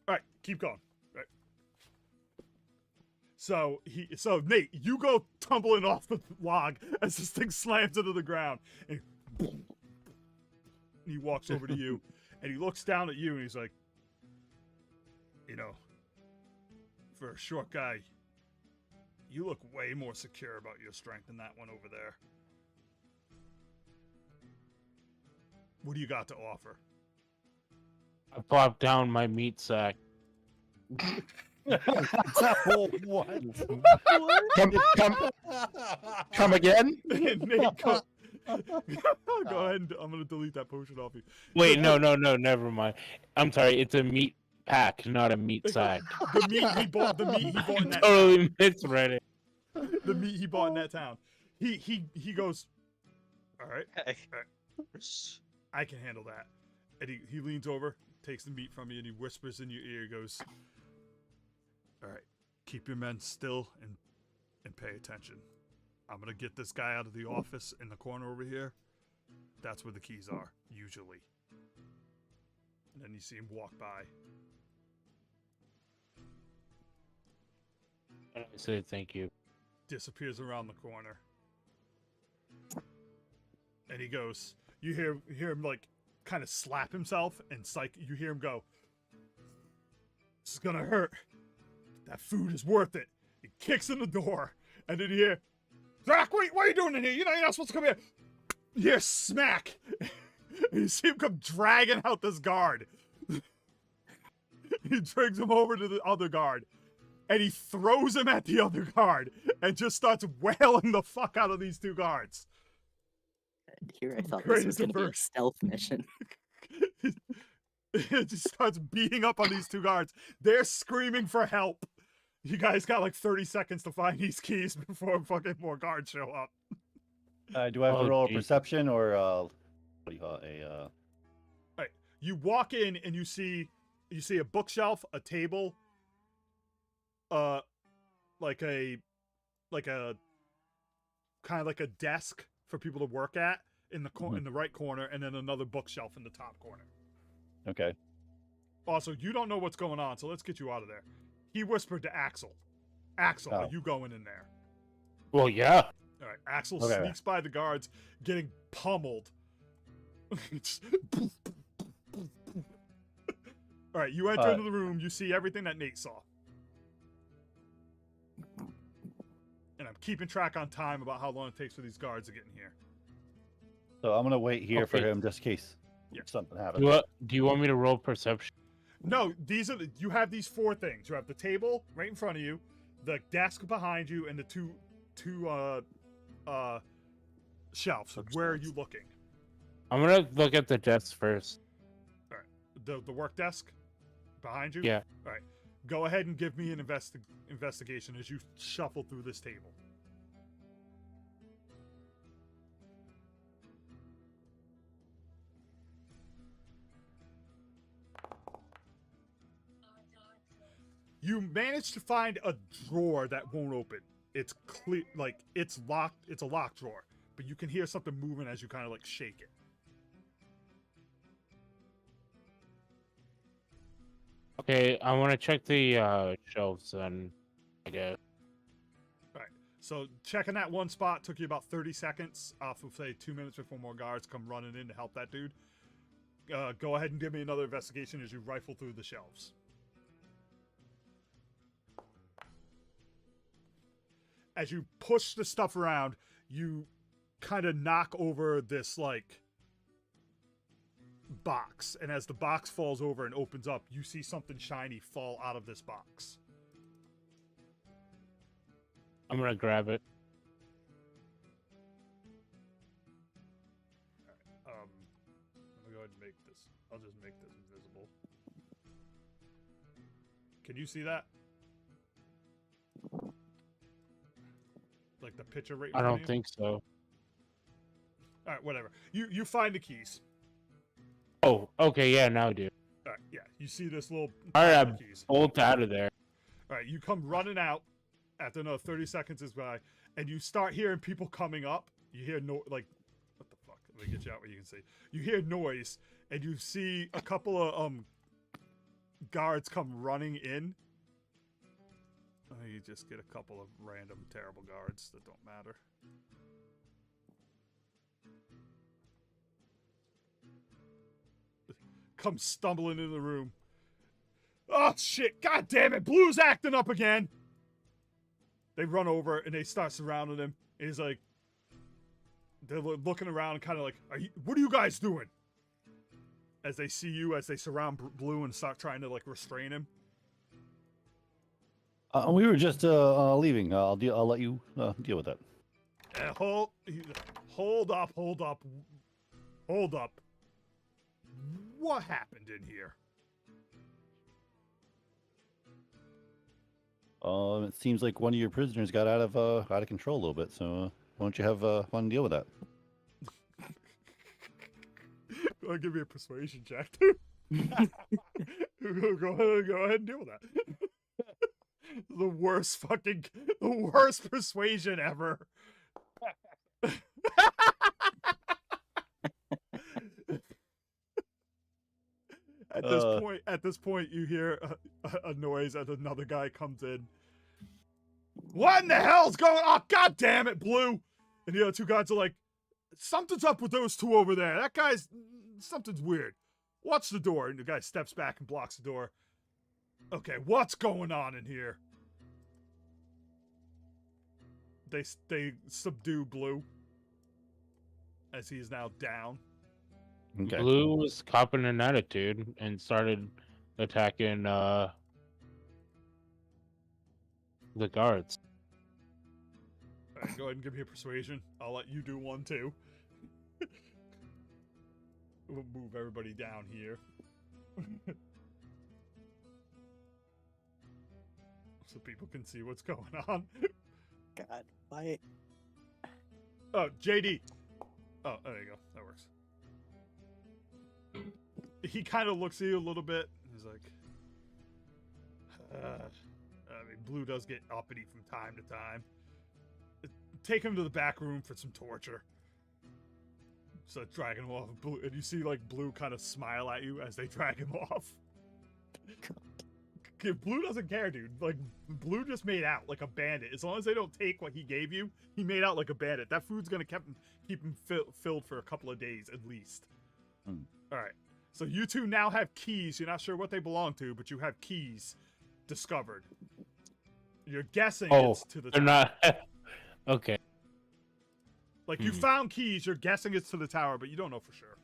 All right, keep going. All right. So Nate, you go tumbling off the log as this thing slams into the ground, and he walks over to you, and he looks down at you, and he's like, you know, for a short guy, you look way more secure about your strength than that one over there. What do you got to offer? I plopped down my meat sack. What? Come again? Nate, go ahead and I'm gonna delete that potion off you. Wait, no, never mind. I'm sorry, it's a meat pack, not a meat sack. The meat he bought in that Totally misread it. the meat he bought in that town. He goes, all right, I can handle that. And he leans over, takes the meat from you, and he whispers in your ear. He goes, all right, keep your men still and pay attention. I'm gonna get this guy out of the office in the corner over here. That's where the keys are, usually. And then you see him walk by. I say thank you. Disappears around the corner. And he goes, you hear him like kind of slap himself, and you hear him go, this is gonna hurt. That food is worth it. He kicks in the door, and then you hear, Zach, wait, what are you doing in here? You're not supposed to come here. You hear smack. And you see him come dragging out this guard. He drags him over to the other guard, and he throws him at the other guard, and just starts wailing the fuck out of these two guards. Here I thought Great this was as a going to be a verse. stealth mission. It just starts beating up on these two guards. They're screaming for help. You guys got like 30 seconds to find these keys before fucking more guards show up. Do I have Oh, to roll a geez. perception or what do you call it? You walk in and you see a bookshelf, a table, like a kind of like a desk for people to work at in the in the right corner, and then another bookshelf in the top corner. Okay. Also, you don't know what's going on, so let's get you out of there. He whispered to Axel. Axel, are Oh. you going in there? Well, yeah. All right, Axel Okay. sneaks by the guards, getting pummeled. It's- All right, you enter into the room. You see everything that Nate saw. And I'm keeping track on time about how long it takes for these guards to get in here. So I'm gonna wait here for Okay. him just in case Yeah. something Do happens. you want me to roll perception? No, you have these four things. You have the table right in front of you, the desk behind you, and the two shelves. Where are you looking? I'm gonna look at the desk first. The work desk behind you? Yeah. All right. Go ahead and give me an investigation as you shuffle through this table. You manage to find a drawer that won't open. It's clear, like it's locked. It's a locked drawer, but you can hear something moving as you kind of like shake it. Okay, I want to check the shelves then. I guess. So checking that one spot took you about 30 seconds off of, say, 2 minutes before more guards come running in to help that dude. Go ahead and give me another investigation as you rifle through the shelves. As you push the stuff around, you kind of knock over this, like, box, and as the box falls over and opens up, you see something shiny fall out of this box. I'm gonna grab it. I'm gonna go ahead and make this. I'll just make this invisible. Can you see that? Like the picture right in I front don't of you? think so. All right, whatever. You find the keys. Oh, okay, yeah, now, dude. All right, yeah. You see this little All right, pile of I keys. bolt out of there. All right, you come running out after another 30 seconds is by, and you start hearing people coming up. You hear like, what the fuck? Let me get you out where you can see. You hear noise, and you see a couple of guards come running in. You just get a couple of random terrible guards that don't matter. Come stumbling in the room. Oh shit! God damn it! Blue's acting up again. They run over and they start surrounding him. And he's like, they're looking around, kind of like, "What are you guys doing?" As they see you, as they surround Blue and start trying to like restrain him. We were just leaving. I'll let you deal with that. Hold up. What happened in here? It seems like one of your prisoners got out of control a little bit. So why don't you have fun deal with that? I'll give you a persuasion check too. Go ahead and deal with that. The worst persuasion ever. At this point, you hear a noise as another guy comes in. What in the hell's going on? Oh, God damn it, Blue! And the other two guys are like, something's up with those two over there. That guy's... something's weird. Watch the door. And the guy steps back and blocks the door. Okay, what's going on in here? They subdue Blue. As he is now down. Okay. Blue was copping an attitude and started attacking the guards. All right, go ahead and give me a persuasion. I'll let you do one too. We'll move everybody down here. So people can see what's going on. God, why? Oh, JD. Oh, there you go. That works. He kind of looks at you a little bit. He's like, I mean, Blue does get uppity from time to time. Take him to the back room for some torture. So dragging him off, Blue, and you see like Blue kind of smile at you as they drag him off. Blue doesn't care, dude. Like, Blue just made out like a bandit. As long as they don't take what he gave you, he made out like a bandit. That food's gonna keep him filled for a couple of days at least. All right. So you two now have keys. You're not sure what they belong to, but you have keys discovered. You're guessing it's to the they're tower. not. Okay. Like, you found keys. You're guessing it's to the tower, but you don't know for sure.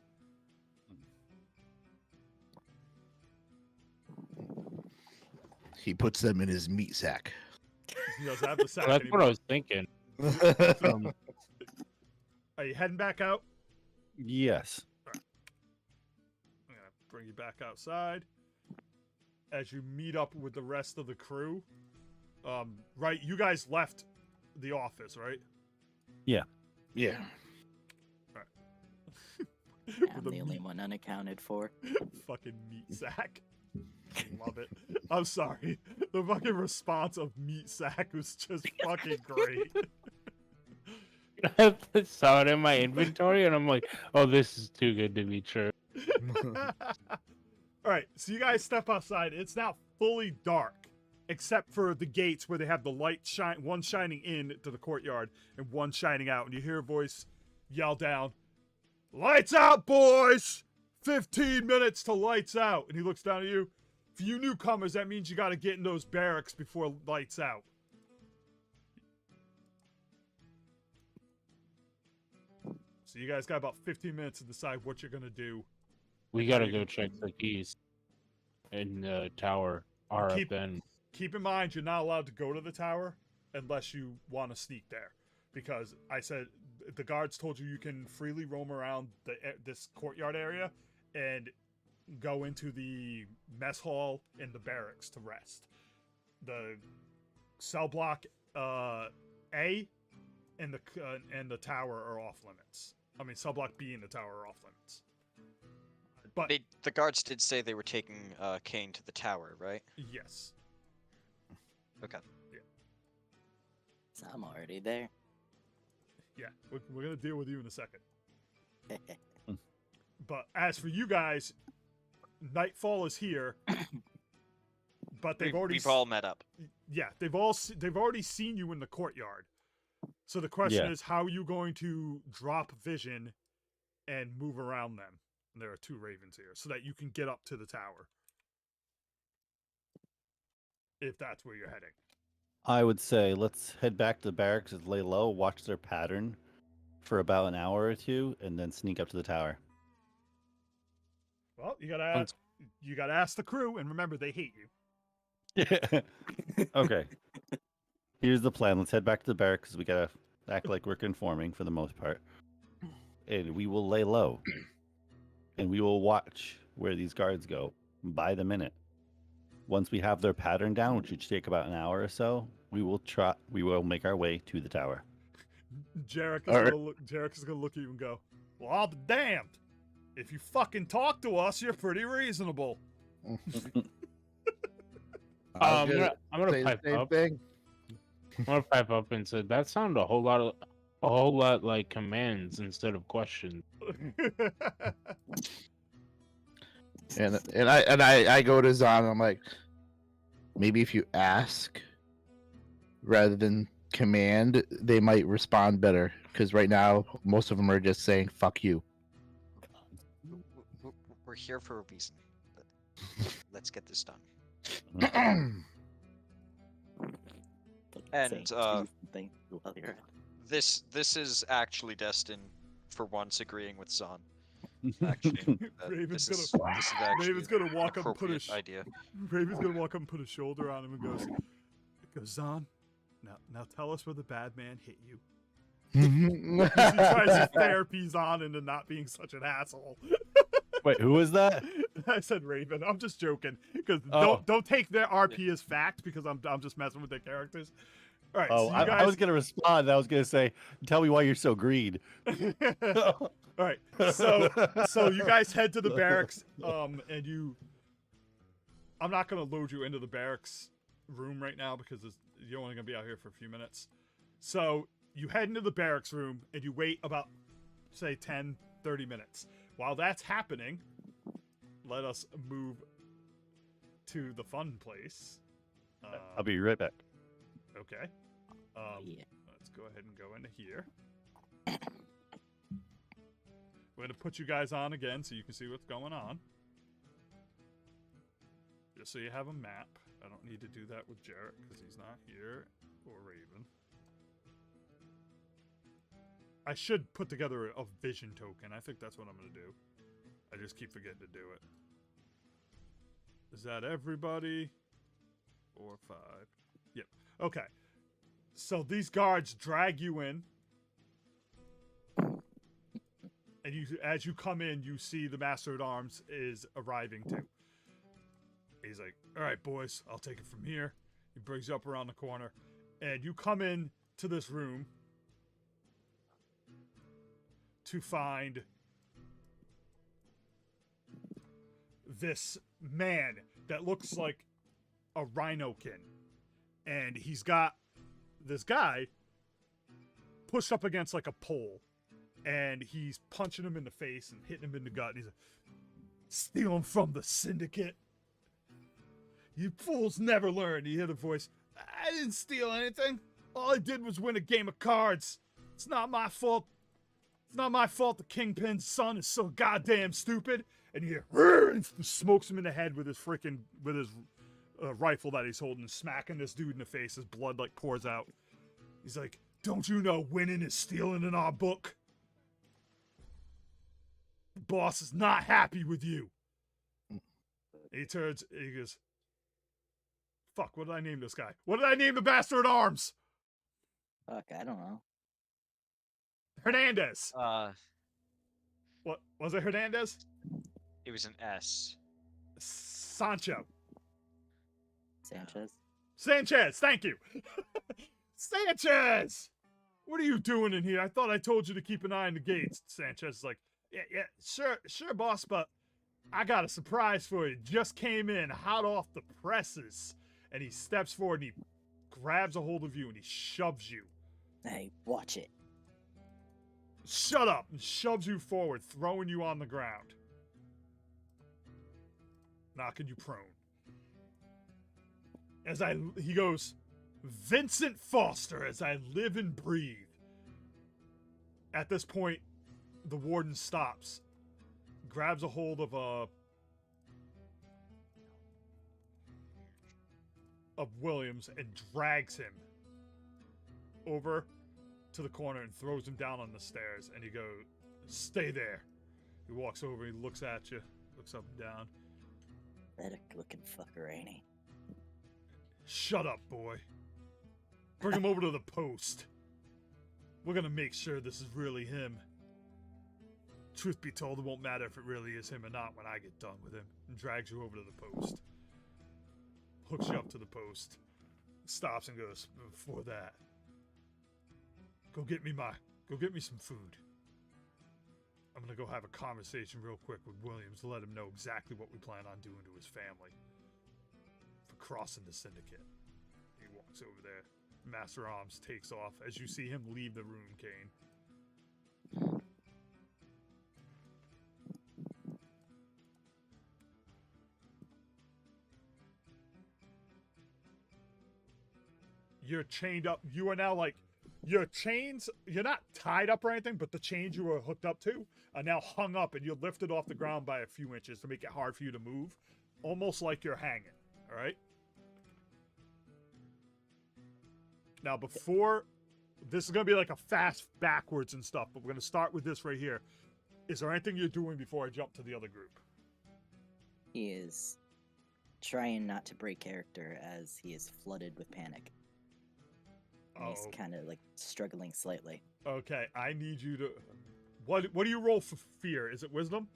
He puts them in his meat sack. He doesn't have the sack That's what anymore. I was thinking. Are you heading back out? Yes. I'm gonna bring you back outside. As you meet up with the rest of the crew. Right, you guys left the office, right? Yeah. I'm the only one unaccounted for. Fucking meat sack. Love it. I'm sorry. The fucking response of meat sack was just fucking great. I saw it in my inventory and I'm like, oh, this is too good to be true. Alright, so you guys step outside. It's now fully dark. Except for the gates where they have the light one shining in to the courtyard and one shining out. And you hear a voice yell down, "Lights out, boys! 15 minutes to lights out." And he looks down at you. For you newcomers, that means you gotta get in those barracks before lights out. So you guys got about 15 minutes to decide what you're gonna do We gotta go check the keys in the tower. Keep- RFN. Keep in mind, you're not allowed to go to the tower unless you want to sneak there, because I said the guards told you can freely roam around this courtyard area and go into the mess hall and the barracks to rest. The cell block A and the tower are off limits. I mean, cell block B and the tower are off limits. But The guards did say they were taking Kane to the tower, right? yes, Okay. So I'm already there. yeah, we're gonna deal with you in a second. But as for you guys, Nightfall is here. But they've already We've all met up. yeah, they've already seen you in the courtyard. So the question Yeah. is, how are you going to drop vision and move around them? And there are 2 ravens here, so that you can get up to the tower. If that's where you're heading. I would say let's head back to the barracks and lay low, watch their pattern for about an hour or 2, and then sneak up to the tower. Well, you gotta ask the crew, and remember they hate you. Okay. Here's the plan. Let's head back to the barracks. We gotta act like we're conforming for the most part. And we will lay low. And we will watch where these guards go by the minute. Once we have their pattern down, which should take about an hour or so, we will make our way to the tower. Jarek is, Alright. Jarek is gonna look at you and go, "Well, I'll be damned. If you fucking talk to us, you're pretty reasonable." I'm gonna say the pipe same up. thing. I'm gonna pipe up and say that sounded a whole lot like commands instead of questions. And I go to Zon. I'm like, maybe if you ask rather than command, they might respond better. Because right now, most of them are just saying "fuck you." We're here for a reason. Let's get this done. And Something while you're at this is actually Destin for once agreeing with Zon. Actually, Raven's this gonna- is actually Raven's gonna walk up and put appropriate idea. Raven's gonna walk up and put a shoulder on him and goes, "Zon, now tell us where the bad man hit you." He tries his therapy Zon into not being such an asshole. Wait, who is that? I said Raven. I'm just joking because Oh. don't take their RP as fact because I'm just messing with their characters. All right. Oh, so you guys... I was gonna respond. I was gonna say, "Tell me why you're so green." All right. So you guys head to the barracks, and you. I'm not gonna load you into the barracks room right now because you're only gonna be out here for a few minutes. So you head into the barracks room and you wait about, say, 10, 30 minutes. While that's happening, let us move to the fun place. I'll be right back. Okay. yeah. Let's go ahead and go into here. We're going to put you guys on again so you can see what's going on. Just so you have a map. I don't need to do that with Jarrett because he's not here, or Raven. I should put together a vision token. I think that's what I'm going to do. I just keep forgetting to do it. Is that everybody? 4 or 5. Yep. Okay. So these guards drag you in. And as you come in, you see the Master at Arms is arriving too. He's like, "All right, boys, I'll take it from here." He brings you up around the corner. And you come in to this room to find this man that looks like a rhinokin. And he's got this guy pushed up against like a pole. And he's punching him in the face and hitting him in the gut. And he's like, "Stealing from the syndicate. You fools never learn." You hear the voice, "I didn't steal anything. All I did was win a game of cards. It's not my fault. It's not my fault the Kingpin's son is so goddamn stupid." And you hear, "Rrr," and smokes him in the head with his rifle that he's holding, smacking this dude in the face. His blood like pours out. He's like, "Don't you know winning is stealing in our book?" The boss is not happy with you. He turns, he goes, fuck, what did I name this guy? What did I name the bastard at arms? Fuck, I don't know. Hernandez. What was it, Hernandez? It was an S. Sancho. Sanchez. Thank you. Sanchez! What are you doing in here? I thought I told you to keep an eye on the gates. Sanchez is like, yeah, sure, boss, but I got a surprise for you. Just came in, hot off the presses. And he steps forward and he grabs a hold of you and he shoves you. Hey, watch it. Shut up! And shoves you forward, throwing you on the ground. Knocking you prone. He goes, Vincent Foster, as I live and breathe. At this point, the warden stops, grabs a hold of Williams and drags him over to the corner and throws him down on the stairs. And he goes, stay there. He walks over, he looks at you, looks up and down. Pathetic looking fucker, ain't he? Shut up, boy. Bring him over to the post. We're gonna make sure this is really him. Truth be told, it won't matter if it really is him or not when I get done with him. And drags you over to the post. Hooks you up to the post. Stops and goes, before that, go get me some food. I'm gonna go have a conversation real quick with Williams to let him know exactly what we plan on doing to his family. For crossing the syndicate. He walks over there. Master Arms takes off as you see him leave the room, Kane. You're chained up. You are now like, your chains, you're not tied up or anything, but the chains you were hooked up to are now hung up and you're lifted off the ground by a few inches to make it hard for you to move. Almost like you're hanging, all right? Now, before, this is going to be like a fast backwards and stuff, but we're going to start with this right here. Is there anything you're doing before I jump to the other group? He is trying not to break character as he is flooded with panic. And he's kind of like struggling slightly. Okay, I need you to... What do you roll for fear? Is it wisdom?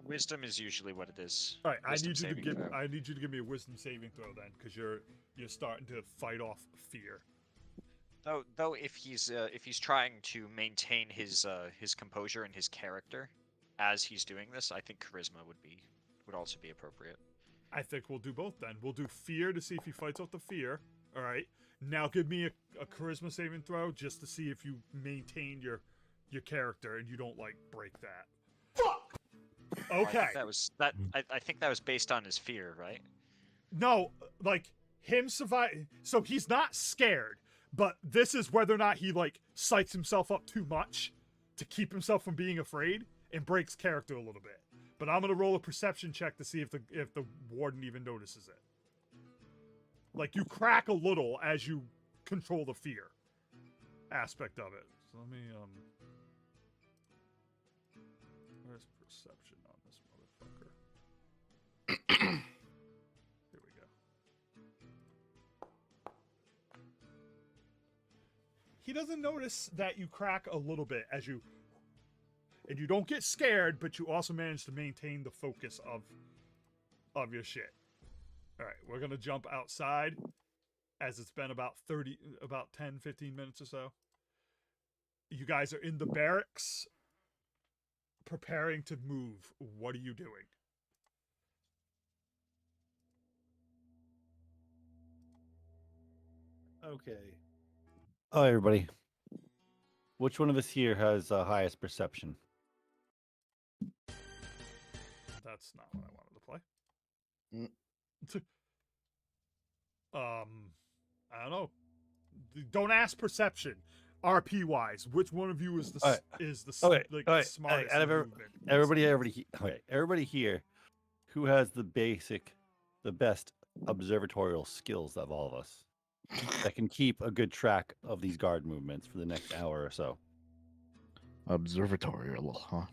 Wisdom is usually what it is. All right, I need Wisdom you to saving throw. I need you to give me a wisdom saving throw then, because you're starting to fight off fear. Though if he's trying to maintain his composure and his character as he's doing this, I think charisma would also be appropriate. I think we'll do both then. We'll do fear to see if he fights off the fear. All right. Now give me a charisma saving throw just to see if you maintain your character and you don't like break that. Fuck. Okay. I think that was based on his fear, right? No, like him survive. So he's not scared, but this is whether or not he like psychs himself up too much to keep himself from being afraid and breaks character a little bit. But I'm gonna roll a perception check to see if the warden even notices it. Like you crack a little as you control the fear aspect of it. So let me where's perception on this motherfucker? Here we go. He doesn't notice that you crack a little bit as you, and you don't get scared, but you also manage to maintain the focus of your shit. All right, we're gonna jump outside as it's been about 10, 15 minutes or so. You guys are in the barracks preparing to move. What are you doing? Okay. Oh, everybody. Which one of us here has the highest perception? That's not what I wanted to play. Mm. I don't know. Don't ask perception. RP wise, which one of you is the Okay. smartest? Out of in movement? everybody here, who has the best observatorial skills of all of us that can keep a good track of these guard movements for the next hour or so? Observatorial, huh?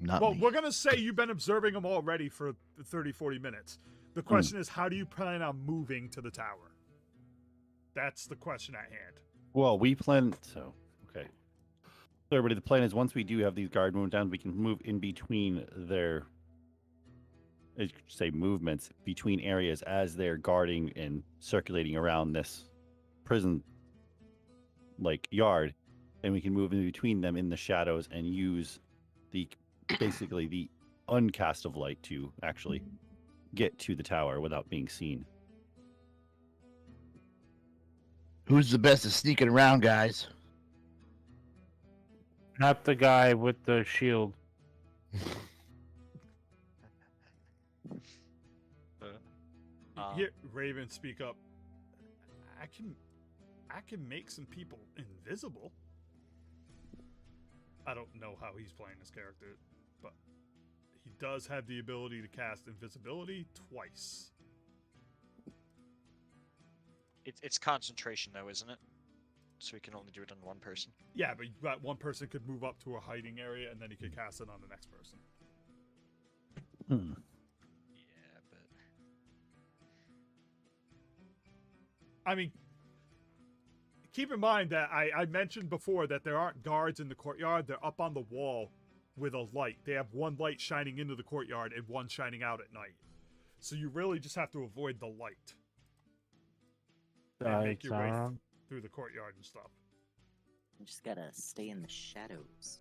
not Well, me. we're gonna say you've been observing them already for 30, 40 minutes. The question is, how do you plan on moving to the tower? That's the question at hand. Well, we plan. So, okay. So, everybody, the plan is once we do have these guard movements down, we can move in between their, as you could say, movements between areas as they're guarding and circulating around this prison like yard, and we can move in between them in the shadows and use the basically the uncast of light to actually get to the tower without being seen. Who's the best at sneaking around, guys? Not the guy with the shield. Here, Raven, speak up. I can make some people invisible. I don't know how he's playing this character, but he does have the ability to cast invisibility twice. It's concentration though, isn't it? So we can only do it on one person. Yeah, but that one person could move up to a hiding area, and then he could cast it on the next person. Hmm. Yeah, but I mean, keep in mind that I mentioned before that there aren't guards in the courtyard. They're up on the wall with a light. They have one light shining into the courtyard and one shining out at night. So you really just have to avoid the light. And make your way through the courtyard and stuff. You just gotta stay in the shadows.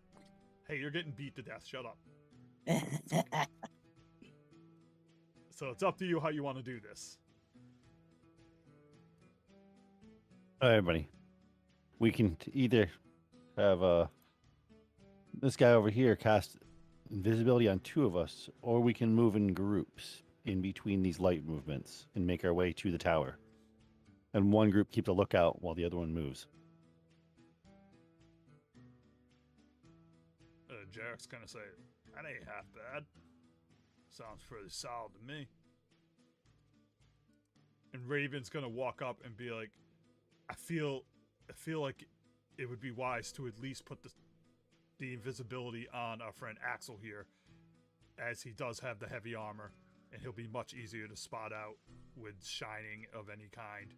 Hey, you're getting beat to death. Shut up. So it's up to you how you want to do this. Everybody, we can either have this guy over here cast invisibility on two of us, or we can move in groups in between these light movements and make our way to the tower. And one group keep a lookout while the other one moves. Jarek's gonna say, that ain't half bad. Sounds pretty solid to me. And Raven's gonna walk up and be like, I feel like it would be wise to at least put the invisibility on our friend Axel here, as he does have the heavy armor, and he'll be much easier to spot out with shining of any kind.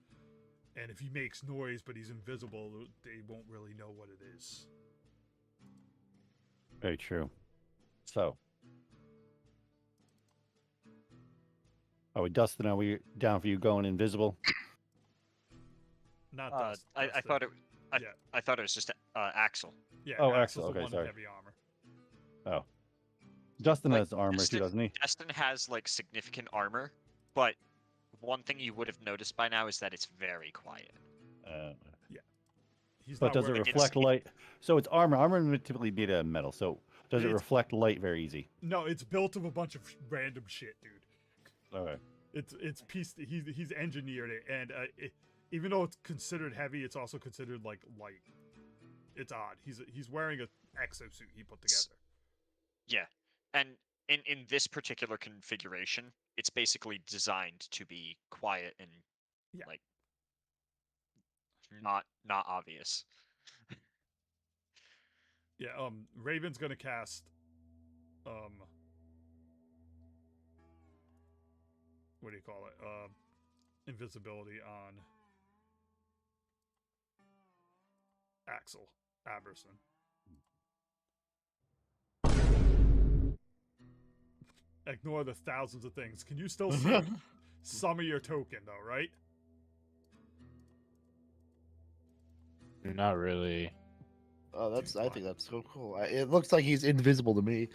And if he makes noise but he's invisible, they won't really know what it is. Very true. So, Dustin, are we down for you going invisible? Not I Dustin. thought it. Yeah. I thought it was just Axel. Yeah, Oh, Axel's Axel, the okay, one sorry. with heavy armor. Oh. Dustin Like, has armor too, doesn't he? Destin has like significant armor, but one thing you would have noticed by now is that it's very quiet. He's But not does it wearing- reflect light? So it's armor. Armor is typically made out of metal. So does it It's- reflect light very easy? No, it's built of a bunch of random shit, dude. Okay. It's pieced. He's engineered it, and even though it's considered heavy, it's also considered like light. It's odd. He's wearing a exosuit he put together. Yeah, and in this particular configuration, it's basically designed to be quiet and Yeah. like not obvious. Yeah. Raven's gonna cast. What do you call it? Invisibility on Axel Aberson. Ignore the thousands of things. Can you still see some of your token though, right? Not really. Oh, that's- I think that's so cool. It looks like he's invisible to me.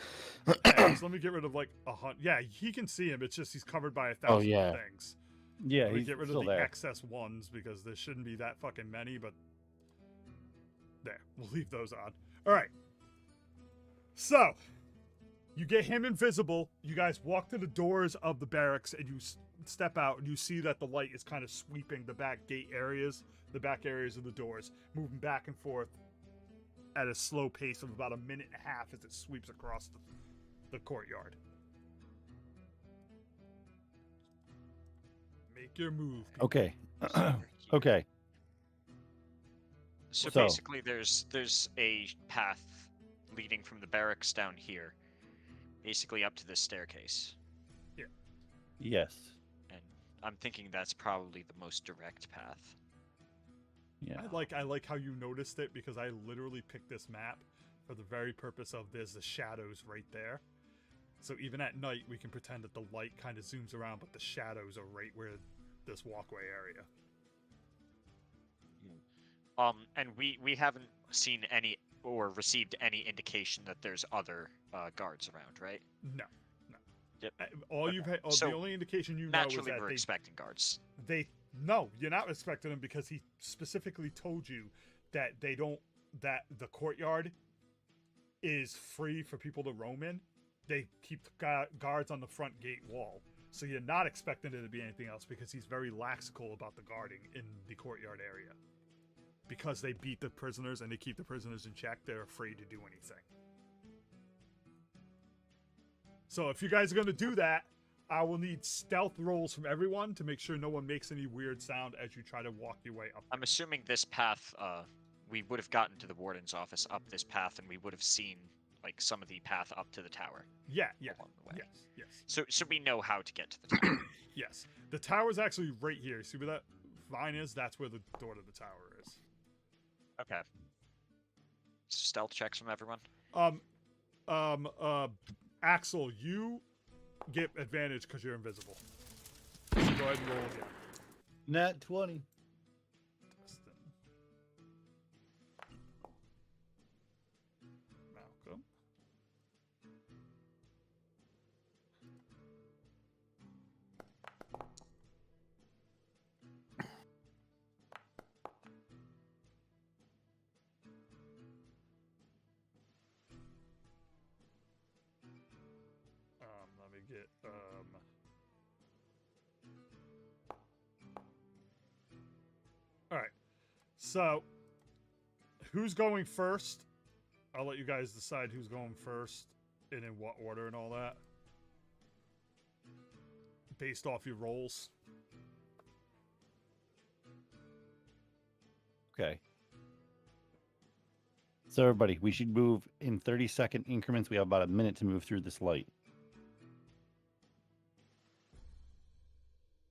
Yeah, so let me get rid of like 100. Yeah, he can see him. It's just he's covered by 1,000 yeah. things. Yeah, Let me he's get rid still of the there. excess ones because there shouldn't be that fucking many, but there, we'll leave those on. All right. So, you get him invisible. You guys walk to the doors of the barracks and you step out and you see that the light is kind of sweeping the back gate areas, the back areas of the doors, moving back and forth at a slow pace of about a minute and a half as it sweeps across the courtyard. Make your move. people. Okay. Here. Okay. So So- basically, there's a path leading from the barracks down here, basically up to this staircase. Yes. And I'm thinking that's probably the most direct path. Yeah. I like how you noticed it because I literally picked this map for the very purpose of there's the shadows right there. So even at night we can pretend that the light kind of zooms around, but the shadows are right where this walkway area. And we haven't seen any or received any indication that there's other guards around, right? No. Yep. All Okay. you've had, So, the only indication you know is Naturally, that we're expecting guards. no, you're not expecting them because he specifically told you that that the courtyard is free for people to roam in. They keep guards on the front gate wall. So you're not expecting there to be anything else because he's very laxical about the guarding in the courtyard area. Because they beat the prisoners and they keep the prisoners in check, they're afraid to do anything. So if you guys are going to do that, I will need stealth rolls from everyone to make sure no one makes any weird sound as you try to walk your way up. I'm assuming this path, we would have gotten to the warden's office up this path, and we would have seen like some of the path up to the tower. Yeah, along the way. yes. So we know how to get to the tower. Yes. The tower's actually right here. See where that vine is? That's where the door to the tower is. Okay. Stealth checks from everyone. Axel, you get advantage because you're invisible. Go ahead and roll again. Nat 20. Dustin. Malcolm. Let me get All right. So, who's going first? I'll let you guys decide who's going first and in what order and all that. Based off your rolls. Okay. So everybody, we should move in 30-second increments. We have about a minute to move through this light.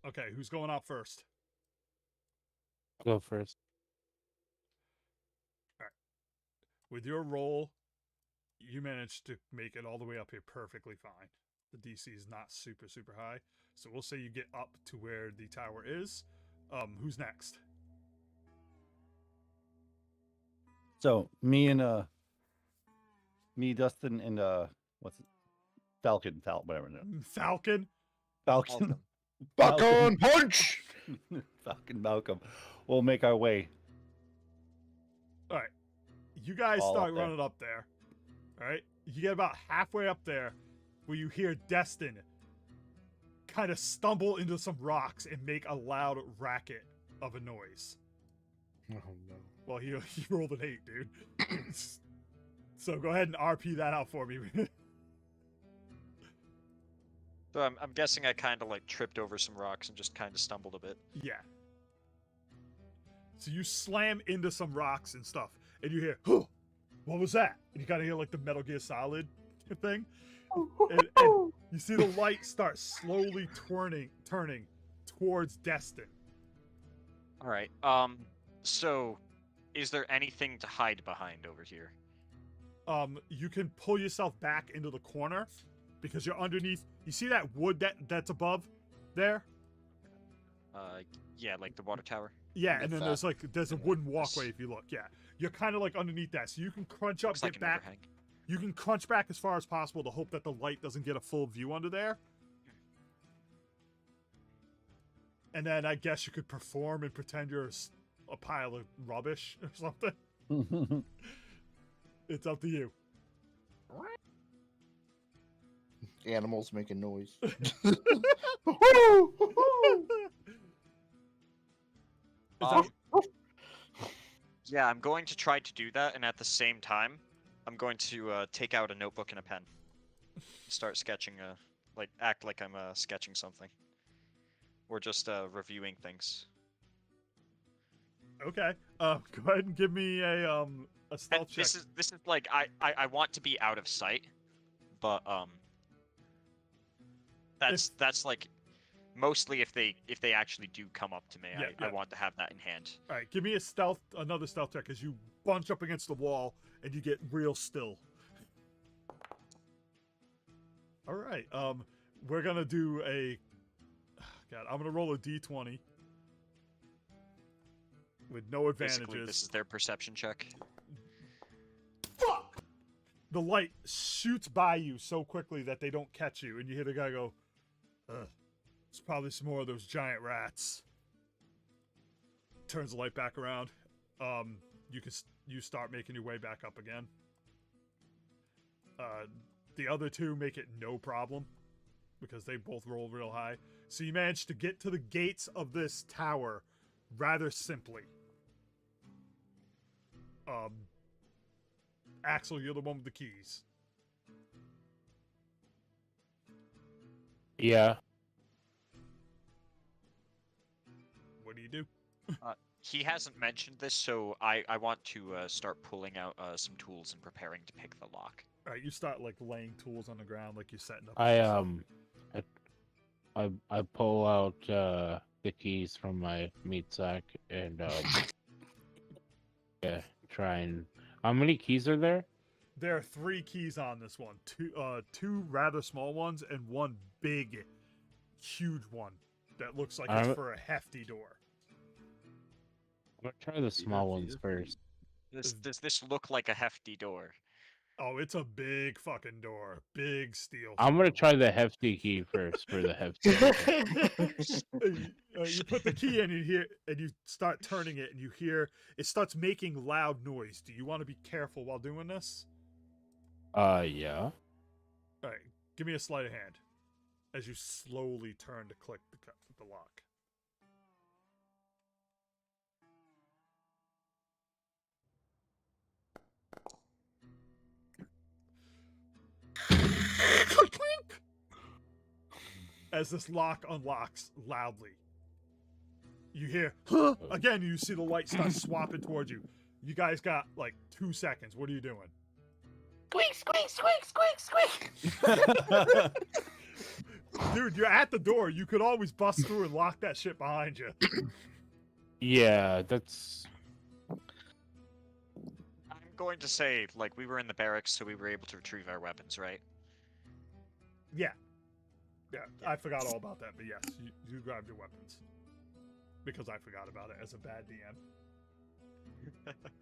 Okay, who's going out first? Go first. With your roll, you managed to make it all the way up here perfectly fine. The DC is not super, super high. So we'll say you get up to where the tower is. Who's next? So me, Dustin, and what's it? Falcon, whatever. No. Falcon? Falcon. Falcon punch! Falcon Malcolm. We'll make our way. All right. You guys All start up there. running up there. All right. You get about halfway up there where you hear Destin kind of stumble into some rocks and make a loud racket of a noise. Oh no. Well, he rolled an 8, dude. So go ahead and RP that out for me. So I'm guessing I kind of like tripped over some rocks and just kind of stumbled a bit. Yeah. So you slam into some rocks and stuff, and you hear, "Huh, what was that?" And you kind of hear like the Metal Gear Solid thing, and you see the light start slowly turning towards Destin. All right. So, is there anything to hide behind over here? You can pull yourself back into the corner because you're underneath. You see that wood that's above there? Yeah, like the water tower. Yeah, With and then that. there's a wooden walkway if you look. Yeah, you're kind of like underneath that, so you can crunch up, Looks like get an back. overhang. You can crunch back as far as possible to hope that the light doesn't get a full view under there. And then I guess you could perform and pretend you're a pile of rubbish or something. It's up to you. Animals making noise. Is that- Yeah, I'm going to try to do that, and at the same time, I'm going to take out a notebook and a pen. Start sketching, act like I'm sketching something. Or just reviewing things. okay. Go ahead and give me a And stealth check. this is like I want to be out of sight, but That's like mostly if they actually do come up to me, Yeah, I yeah. want to have that in hand. All right, give me another stealth check as you bunch up against the wall and you get real still. All right, we're gonna do a. God, I'm gonna roll a d20 with no advantages. Basically, this is their perception check. Fuck! The light shoots by you so quickly that they don't catch you, and you hear the guy go, "It's probably some more of those giant rats." Turns the light back around. You start making your way back up again. The other two make it no problem because they both roll real high. So you manage to get to the gates of this tower rather simply. Axel, you're the one with the keys. Yeah. What do you do? He hasn't mentioned this, so I want to start pulling out some tools and preparing to pick the lock. All right, you start like laying tools on the ground, like you're setting up. I pull out the keys from my meat sack and yeah, try and. How many keys are there? There are 3 keys on this one. Two rather small ones and one big, huge one that looks like it's for a hefty door. I'm gonna try the small ones first. Does this look like a hefty door? Oh, it's a big fucking door. Big steel. I'm gonna try the hefty key first for the hefty. You put the key in and you start turning it and you hear it starts making loud noise. Do you want to be careful while doing this? Yeah. All right, give me a sleight of hand as you slowly turn to click the lock. Clink! As this lock unlocks loudly. You hear, huh? Again, you see the light start swapping towards you. You guys got like 2 seconds. What are you doing? Squeak, squeak, squeak, squeak, squeak. Dude, you're at the door. You could always bust through and lock that shit behind you. Yeah, that's. I'm going to say, like, we were in the barracks, so we were able to retrieve our weapons, right? Yeah. Yeah, I forgot all about that, but yes, you grabbed your weapons. Because I forgot about it as a bad DM.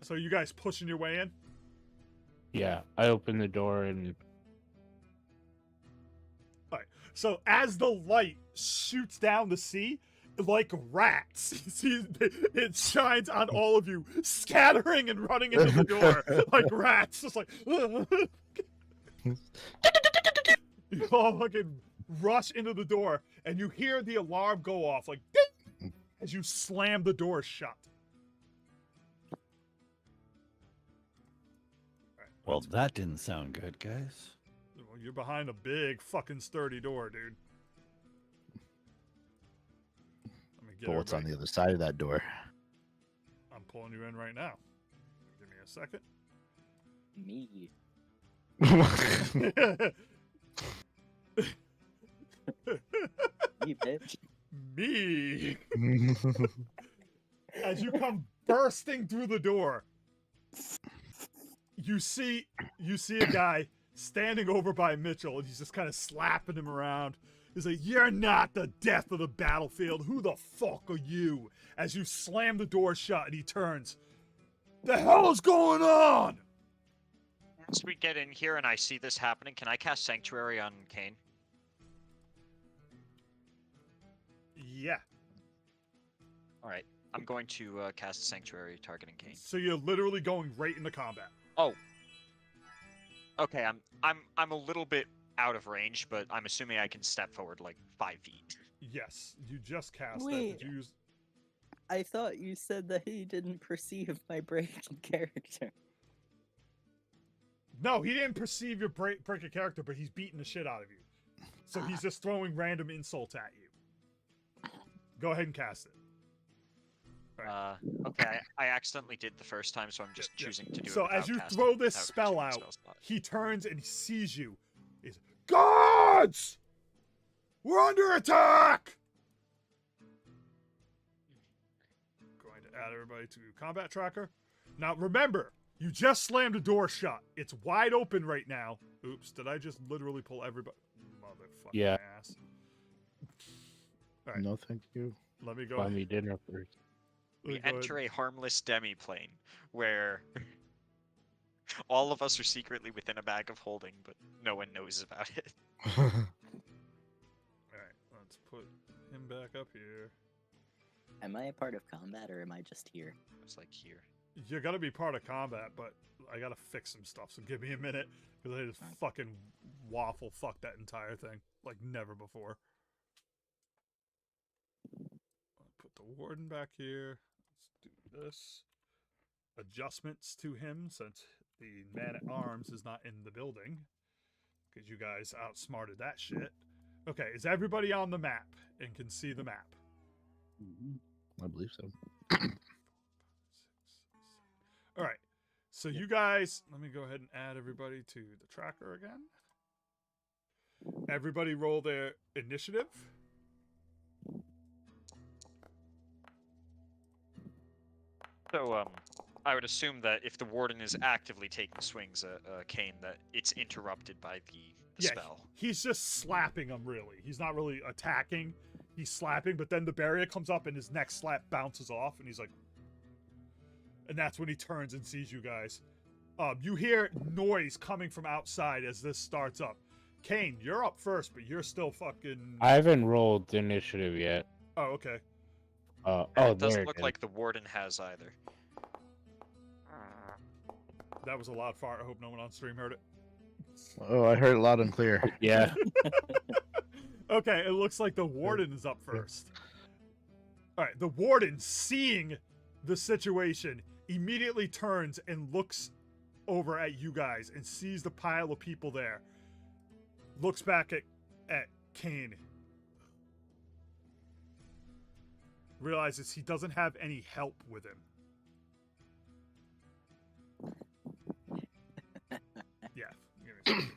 So you guys pushing your way in? Yeah, I open the door and. Alright, so as the light shoots down the sea, like rats, you see it shines on all of you, scattering and running into the door like rats, just like. You all fucking rush into the door, and you hear the alarm go off, like, ding, as you slam the door shut. Well, that didn't sound good, guys. Well, you're behind a big fucking sturdy door, dude. Let me get But what's on everybody- the other side of that door? I'm pulling you in right now. Give me a second. Me. You bitch. Me. As you come bursting through the door, you see a guy standing over by Mitchell, and he's just kind of slapping him around. He's like, "You're not the death of the battlefield. Who the fuck are you?" As you slam the door shut, and he turns. The hell is going on? Once we get in here and I see this happening, can I cast Sanctuary on Kane? Yeah. All right, I'm going to cast Sanctuary targeting Kane. So you're literally going right into combat. Oh. Okay, I'm a little bit out of range, but I'm assuming I can step forward like 5 feet. Yes, you just cast that. Wait. Did you use... I thought you said that he didn't perceive my breaking character. No, he didn't perceive your break a character, but he's beating the shit out of you. So he's just throwing random insults at you. Go ahead and cast it. Okay, I accidentally did the first time, so I'm just Yeah. choosing to do it. So without as you casting- throw this without spell using the out, spell slot. he turns and he sees you. He's, "Guards! We're under attack! Going to add everybody to combat tracker. Now remember, you just slammed the door shut. It's wide open right now. Oops, did I just literally pull everybody? Motherfucking Yeah. ass. All right, No, thank you. let me go. Buy me dinner first. let me We go ahead- enter a harmless demi-plane where all of us are secretly within a bag of holding, but no one knows about it. All right, let's put him back up here. Am I a part of combat or am I just here? It's like here. You're gonna be part of combat, but I gotta fix some stuff. So give me a minute, because I just fucking waffle fucked that entire thing like never before. I'll put the warden back here. Let's do this. Adjustments to him since the man at arms is not in the building, because you guys outsmarted that shit. Okay, is everybody on the map and can see the map? I believe so. All right. So you guys, let me go ahead and add everybody to the tracker again. Everybody roll their initiative. So, I would assume that if the warden is actively taking swings at Kane, that it's interrupted by the Yeah, spell. he's just slapping him, really. He's not really attacking. He's slapping, but then the barrier comes up and his next slap bounces off, and he's like... And that's when he turns and sees you guys. You hear noise coming from outside as this starts up. Kane, you're up first, but you're still fucking... I haven't rolled initiative yet. Oh, okay. Oh, It doesn't there it look is. like the warden has either. That was a loud fart. I hope no one on stream heard it. Oh, I heard it loud and clear. Yeah. Okay, it looks like the warden is up first. All right, the warden, seeing the situation, immediately turns and looks over at you guys and sees the pile of people there. Looks back at Kane. Realizes he doesn't have any help with him. Yeah. give me a second.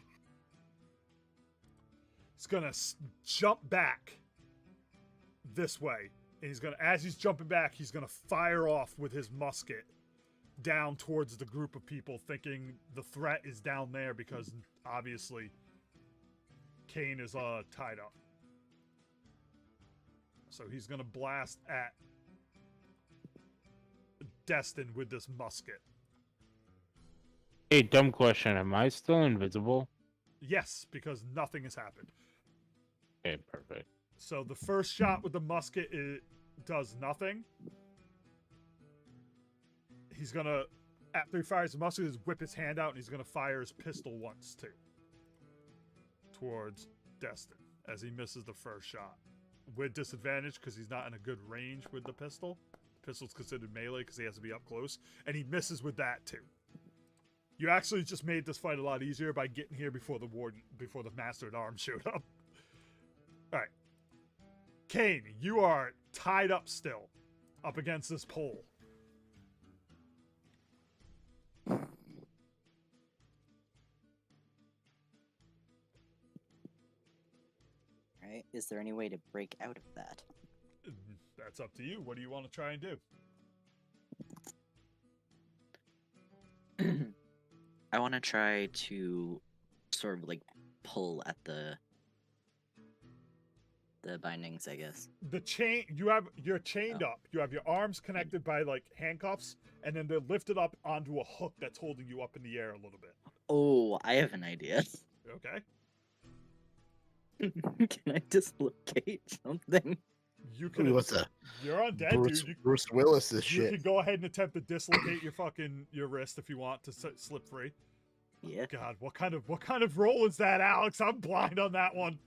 He's gonna jump back this way. And he's gonna, as he's jumping back, he's gonna fire off with his musket down towards the group of people, thinking the threat is down there because obviously Kane is tied up. So he's gonna blast at Destin with this musket. Hey, dumb question. Am I still invisible? Yes, because nothing has happened. Okay, perfect. So the first shot with the musket, it does nothing. He's gonna, after he fires the musket, he's whip his hand out and he's gonna fire his pistol once too. Towards Destin, as he misses the first shot. With disadvantage because he's not in a good range with the pistol. The pistol's considered melee because he has to be up close. And he misses with that too. You actually just made this fight a lot easier by getting here before the warden, before the Master at Arms showed up. Alright. Kane, you are tied up still. Up against this pole. Right? Is there any way to break out of that? That's up to you. What do you want to try and do? I want to try to sort of like pull at the bindings, I guess. The chain, you're chained up. You have your arms connected by like handcuffs, and then they're lifted up onto a hook that's holding you up in the air a little bit. Oh, I have an idea. Okay? Can I dislocate something? You can. What's a You're undead, Bruce, dude. Bruce Willis? This You shit. can go ahead and attempt to dislocate your wrist if you want to slip free. Yeah. God, what kind of roll is that, Alex? I'm blind on that one.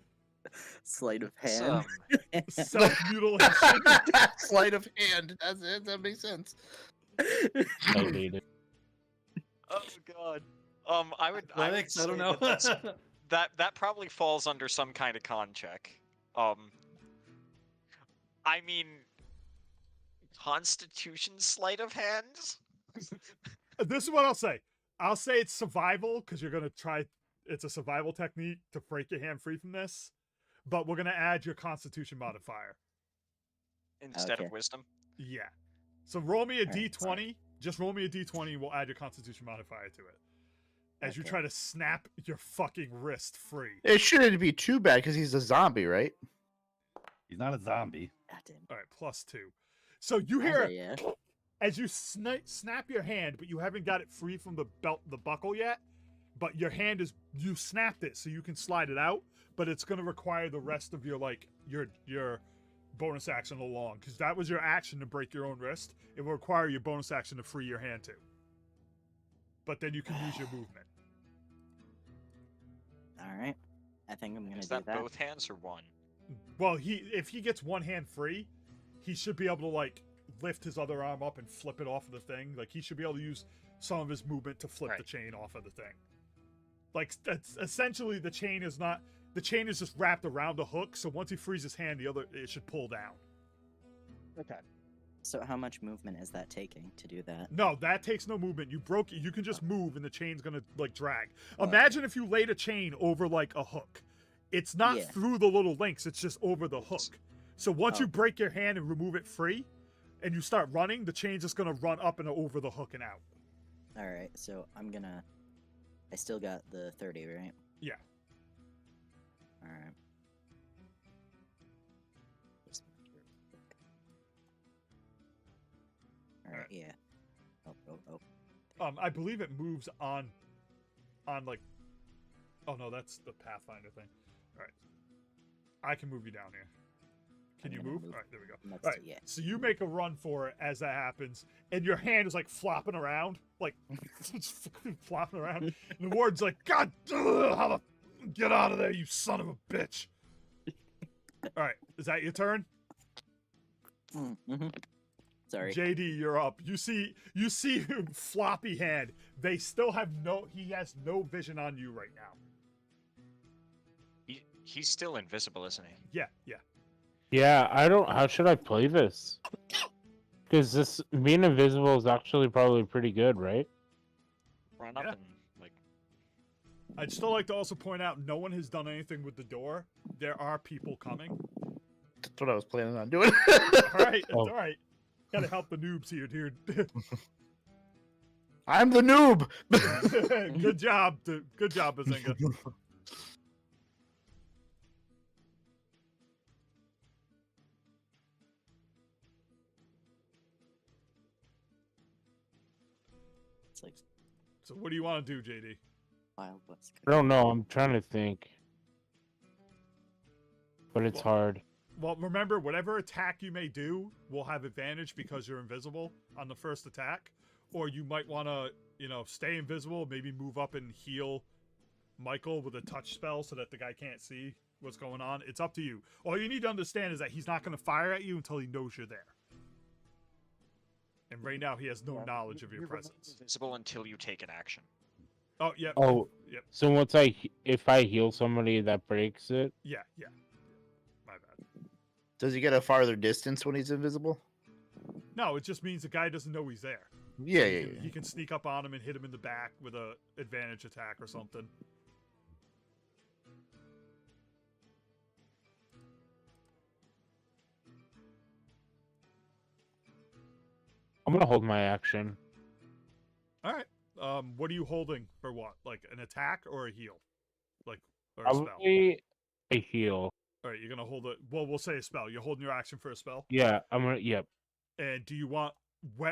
Sleight of It's, hand. Self mutilation. Sleight of hand. That's it. That makes sense. I hate it. Oh god. I would Athletics? I don't say know. that probably falls under some kind of con check. I mean, Constitution sleight of hands. This is what I'll say. I'll say it's survival because you're gonna try. It's a survival technique to break your hand free from this. but we're gonna add your Constitution modifier. Instead Okay. of wisdom. Yeah. So roll me a Alright, d20. Just roll me a d20. We'll add your Constitution modifier to it. As you Okay. try to snap your fucking wrist free. It shouldn't be too bad because he's a zombie, right? He's not a zombie. God damn. All right, +2. So you hear Okay, yeah. as you snap your hand, but you haven't got it free from the buckle yet. But your hand is you snapped it, so you can slide it out. But it's gonna require the rest of your your bonus action along, because that was your action to break your own wrist. It will require your bonus action to free your hand too. But then you can use your movement. All right. I think I'm gonna Is do that both hands or one? Well, if he gets one hand free, he should be able to like lift his other arm up and flip it off of the thing. Like he should be able to use some of his movement to flip the Right. chain off of the thing. Like that's essentially the chain is just wrapped around the hook. So once he frees his hand, it should pull down. Okay. So how much movement is that taking to do that? No, that takes no movement. You broke it. You can just move, and the chain's gonna like drag. Oh. Imagine if you laid a chain over like a hook. It's not Yeah. through the little links. It's just over the hook. So once you Oh. break your hand and remove it free, and you start running, the chain's just gonna run up and over the hook and out. All right. So I still got the 30, right? Yeah. All right. Just make it quick. All right. Alright. Yeah. Oh. I believe it moves on like. Oh no, that's the Pathfinder thing. All right. I can move you down here. Can I'm you gonna move? move All right, there we go. next All to- right. yeah. So you make a run for it as that happens, and your hand is like flopping around, like it's fucking flopping around. And the ward's like, "God, how the get out of there, you son of a bitch!" All right, is that your turn? Mm-hmm. Sorry. JD, you're up. You see him floppy hand. They still have he has no vision on you right now. He's still invisible, isn't he? Yeah. Yeah, I don't. How should I play this? Because this being invisible is actually probably pretty good, right? Run up Yeah. and like. I'd still like to also point out no one has done anything with the door. There are people coming. That's what I was planning on doing. All right, it's Oh. all right. Gotta help the noobs here, dude. I'm the noob. Good job, Bazinga. It's like So what do you want to do, JD? Wild West. I don't know. I'm trying to think, but it's Well- hard. Well, remember, whatever attack you may do will have advantage because you're invisible on the first attack. Or you might want to, stay invisible, maybe move up and heal Michael with a touch spell so that the guy can't see what's going on. It's up to you. All you need to understand is that he's not going to fire at you until he knows you're there. And right now, he has no knowledge of your You remain presence. Invisible until you take an action. Oh, yeah. Oh, Yep. so once if I heal somebody, that breaks it. Yeah. My bad. Does he get a farther distance when he's invisible? No, it just means the guy doesn't know he's there. Yeah, He can sneak up on him and hit him in the back with a advantage attack or something. I'm gonna hold my action. All right. What are you holding for what? Like an attack or a heal? Or a spell? Probably a heal. All right, you're gonna hold it. Well, we'll say a spell. You're holding your action for a spell. Yeah, I'm gonna. Yep. And do you want?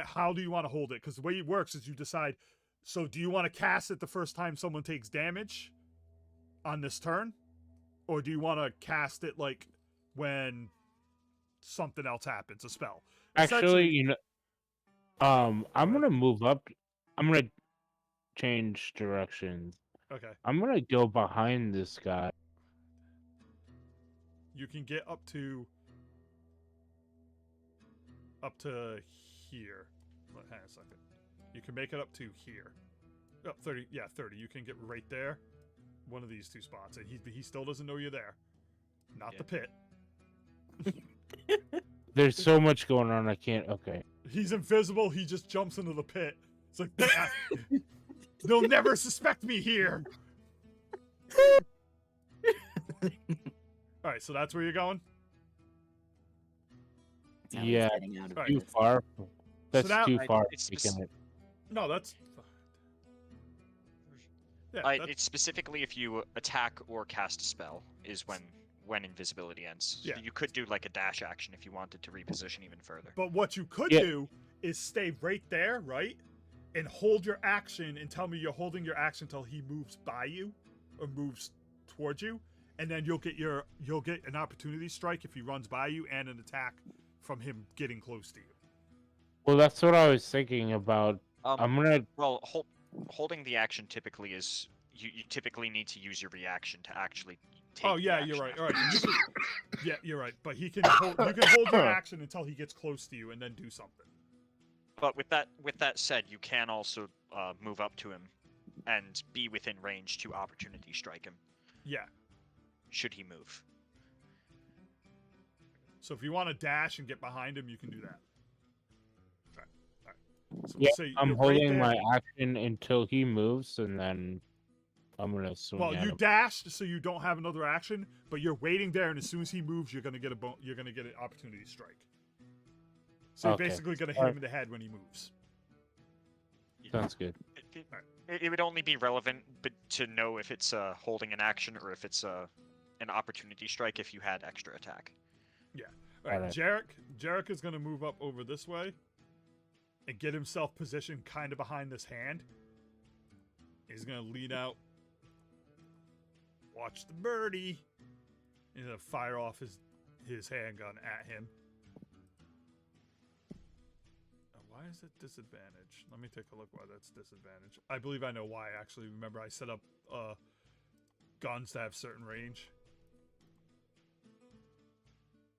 How do you want to hold it? Because the way it works is you decide. So, do you want to cast it the first time someone takes damage on this turn, or do you want to cast it like when something else happens, a spell? Actually, I'm gonna move up. I'm gonna change directions. Okay. I'm gonna go behind this guy. You can get up to here. Hang on a second. You can make it up to here. Oh, 30. Yeah, 30. You can get right there. One of these two spots. And he still doesn't know you're there. Not the pit. There's so much going on. I can't. Okay. He's invisible. He just jumps into the pit. It's like, they'll never suspect me here. All right, so that's where you're going. That's how he's Yeah, getting out of Right. Too this. far. That's now- too I- far. it's Taking spec- it. No, that's. Yeah, that's It's specifically if you attack or cast a spell is when invisibility ends. So Yeah. you could do like a dash action if you wanted to reposition even further. But what you could Yeah. do is stay right there, right? And hold your action and tell me you're holding your action until he moves by you or moves towards you. And then you'll get an opportunity strike if he runs by you and an attack from him getting close to you. Well, that's what I was thinking about. I'm gonna. Well, holding the action typically is you typically need to use your reaction to actually take. Oh the yeah, you're action right. All after. right. Yeah, you're right. But you can hold your action until he gets close to you and then do something. But with that said, you can also move up to him and be within range to opportunity strike him Yeah. should he move. So if you want to dash and get behind him, you can do that. All right. So Yeah, we'll say I'm you're right holding there. my action until he moves, and then I'm gonna swing Well, at you him. dashed, so you don't have another action, but you're waiting there, and as soon as he moves, you're gonna get an opportunity strike. So you're Okay. basically gonna hit Alright. him in the head when he moves. Sounds good. It would only be relevant to know if it's holding an action or if it's an opportunity strike if you had extra attack. All right, Alright. Jarek is gonna move up over this way and get himself positioned kind of behind this hand. He's gonna lean out, watch the birdie, and gonna fire off his handgun at him. Why is it disadvantage? Let me take a look why that's disadvantage. I believe I know why, actually. Remember, I set up guns to have certain range.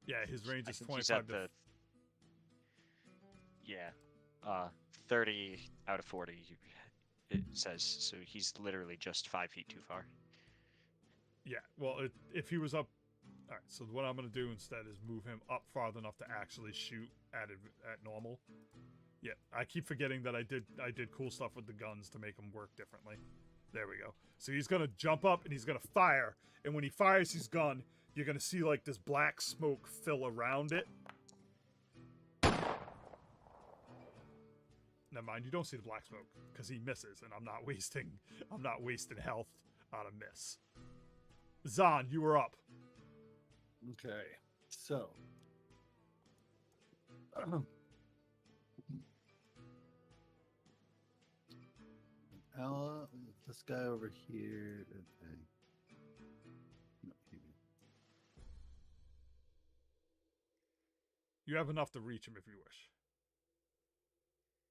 Yeah, his range I is think he's at 25 to... the. Yeah, 30 out of 40. It says so. He's literally just 5 feet too far. Yeah, well, if he was up... Alright, so what I'm going to do instead is move him up farther enough to actually shoot at normal. Yeah, I keep forgetting that I did cool stuff with the guns to make them work differently. There we go. So he's going to jump up and he's going to fire. And when he fires his gun, you're going to see like this black smoke fill around it. Never mind, you don't see the black smoke because he misses, and I'm not wasting health on a miss. Zahn, you were up. Okay, so Ella, this guy over here. Okay. No, You have enough to reach him if you wish,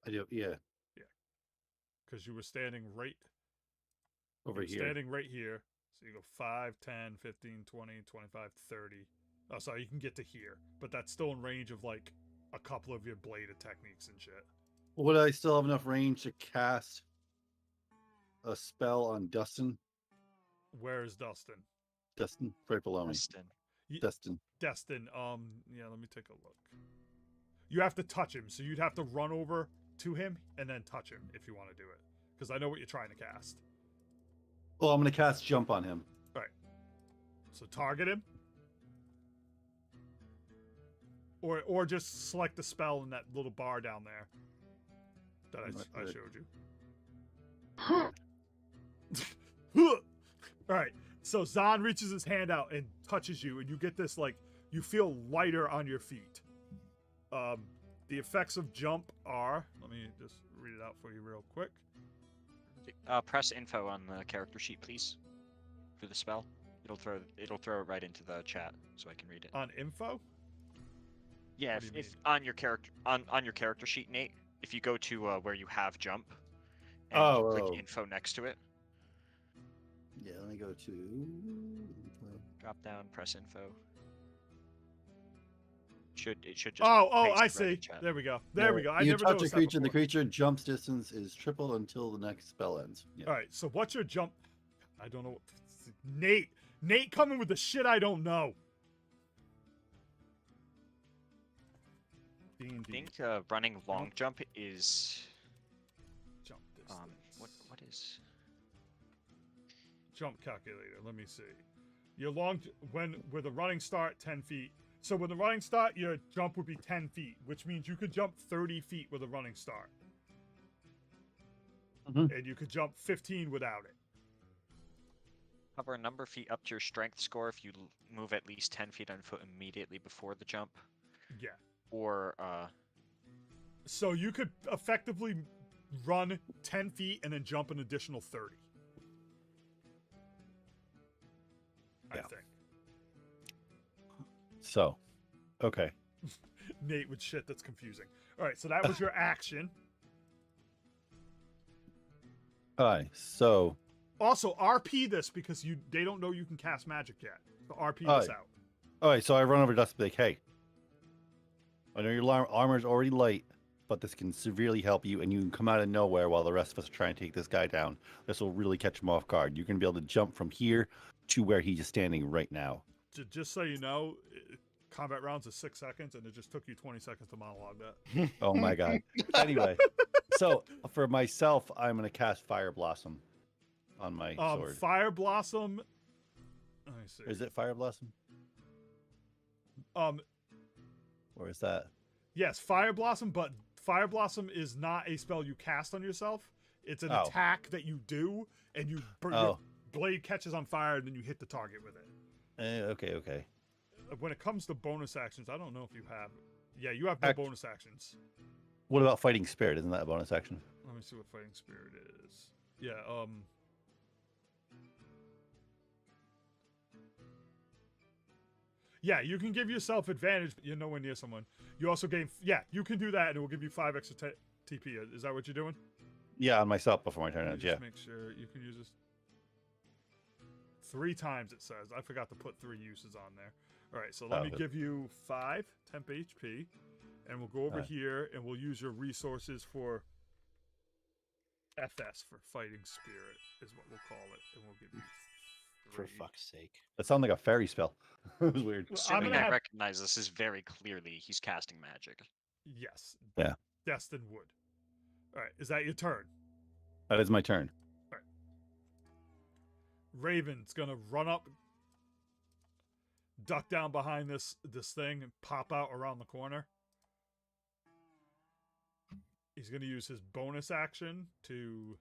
I do, yeah, because you were standing right over You're here. standing right here. So you go 5, 10, 15, 20, 25, 30. Oh, sorry, you can get to here. But that's still in range of, like, a couple of your bladed techniques and shit. Would I still have enough range to cast a spell on Dustin? Where is Dustin? Dustin, right below me. Dustin. Dustin. Destin, yeah, let me take a look. You have to touch him, so you'd have to run over to him and then touch him if you want to do it. Because I know what you're trying to cast. Well, I'm going to cast Jump on him. So target him. Or just select the spell in that little bar down there that I Right. showed you. Alright, so Zahn reaches his hand out and touches you, and you get this, like, you feel lighter on your feet. The effects of jump are, let me just read it out for you real quick. Press info on the character sheet, please, for the spell. It'll throw it right into the chat so I can read it. On info? Yeah, What do you if mean? on your character sheet, Nate, if you go to where you have jump and Oh, click oh. info next to it, Yeah, let me go to. drop down, press info. It should just. Oh, paste it I right see. in chat. There we go. There we go. I you never touch a noticed that creature, and the before. creature jumps distance is tripled until the next spell ends. Yeah. All right, so what's your jump? I don't know. Nate coming with the shit I don't know. I D&D think running long jump is jump distance. what is Jump calculator. Let me see. Your with a running start 10 feet. So with a running start, your jump would be 10 feet, which means you could jump 30 feet with a running start. And you could jump 15 without it. Cover a number of feet up to your strength score if you move at least 10 feet on foot immediately before the jump. Yeah. Or, So you could effectively run 10 feet and then jump an additional 30. I Yeah. think. So, okay. Nate with shit that's confusing. All right, so that was your action. All right. So, Also, RP this because they don't know you can cast magic yet. So RP this Alright. out. all right. So I run over to Dusty, like, hey, I know your armor's already light, but this can severely help you, and you can come out of nowhere while the rest of us are trying to take this guy down. This will really catch him off guard. You're gonna be able to jump from here to where he's standing right now. Just so you know, combat rounds is 6 seconds, and it just took you 20 seconds to monologue that. Oh my god. Anyway, so for myself, I'm gonna cast Fire Blossom on my sword. Fire Blossom. Let me see. Is it Fire Blossom? Or is that? Yes, Fire Blossom, but Fire Blossom is not a spell you cast on yourself. It's an Oh. attack that you do, and your blade catches on fire, and then you hit the target with it. Okay. When it comes to bonus actions, I don't know if you have. Yeah, you have no Act- bonus actions. What about Fighting Spirit? Isn't that a bonus action? Let me see what Fighting Spirit is. Yeah, Yeah, you can give yourself advantage, but you're nowhere near someone. You also gain. Yeah, you can do that, and it will give you 5 extra TP. Is that what you're doing? Yeah, on myself before my turn Let me ends. Yeah. just make sure you can use this 3 times. It says I forgot to put 3 uses on there. All right, so let me good. give you 5 temp HP, and we'll go over Alright. here, and we'll use your resources for FS for Fighting Spirit is what we'll call it, and we'll give you. For 3. fuck's sake. That sounded like a fairy spell. It was weird. Well, assuming gonna I have- recognize this is very clearly he's casting magic. Yes. Yeah. Destin would. All right, is that your turn? That is my turn. Raven's gonna run up, duck down behind this thing, and pop out around the corner. He's gonna use his bonus action to.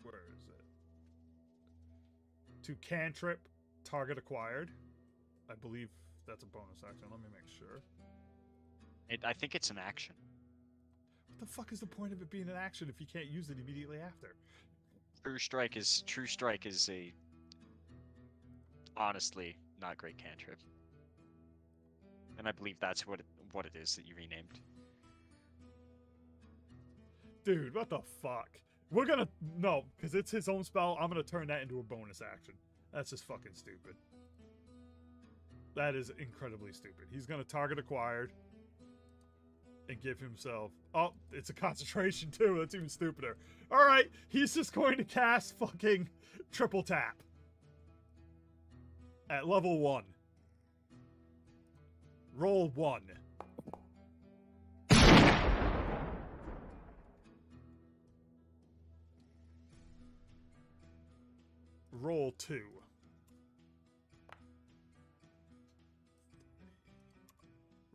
Where is it? To cantrip target acquired. I believe that's a bonus action. Let me make sure. I think it's an action. What the fuck is the point of it being an action if you can't use it immediately after? True Strike is a honestly not great cantrip, and I believe that's what it is that you renamed. Dude, what the fuck? We're gonna no, because it's his own spell. I'm gonna turn that into a bonus action. That's just fucking stupid. That is incredibly stupid. He's gonna target acquired and give himself. Oh, it's a concentration too. That's even stupider. All right, he's just going to cast fucking triple tap at level 1. Roll 1. Roll 2.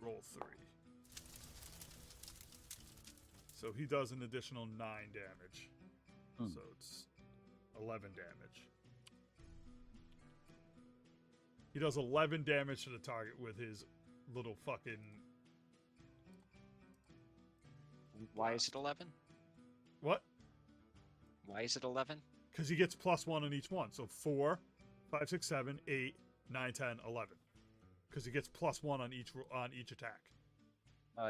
Roll 3. So he does an additional 9 damage. So it's 11 damage. He does 11 damage to the target with his little fucking. Why is it 11? What? Why is it 11? Because he gets +1 on each one. So 4, 5, 6, 7, 8, 9, 10, 11. Because he gets +1 on each attack.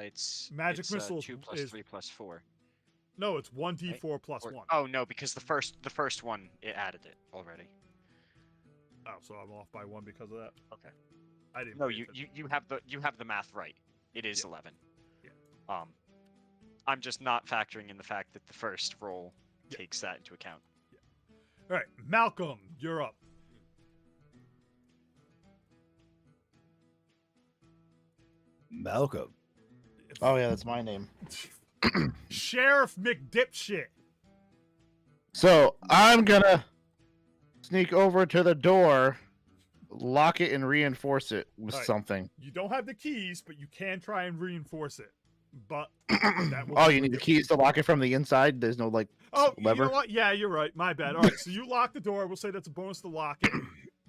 It's Magic it's, missile 2 plus is- 3 plus 4. No, it's 1d4 plus Or- 1. Oh no, because the first one it added it already. Oh, so I'm off by 1 because of that. Okay. I didn't. No, pay you attention. you have the math right. It is Yeah. 11. Yeah. I'm just not factoring in the fact that the first roll Yeah. takes that into account. All right, Malcolm, you're up. Malcolm. Oh yeah, that's my name. Sheriff McDipshit. So I'm gonna sneak over to the door, lock it, and reinforce it with Alright. something. You don't have the keys, but you can try and reinforce it. But that will Oh, be you need the keys to lock it from the inside? There's no, like, Oh, lever? you know what? Yeah, you're right. My bad. All right, so you lock the door. We'll say that's a bonus to lock it.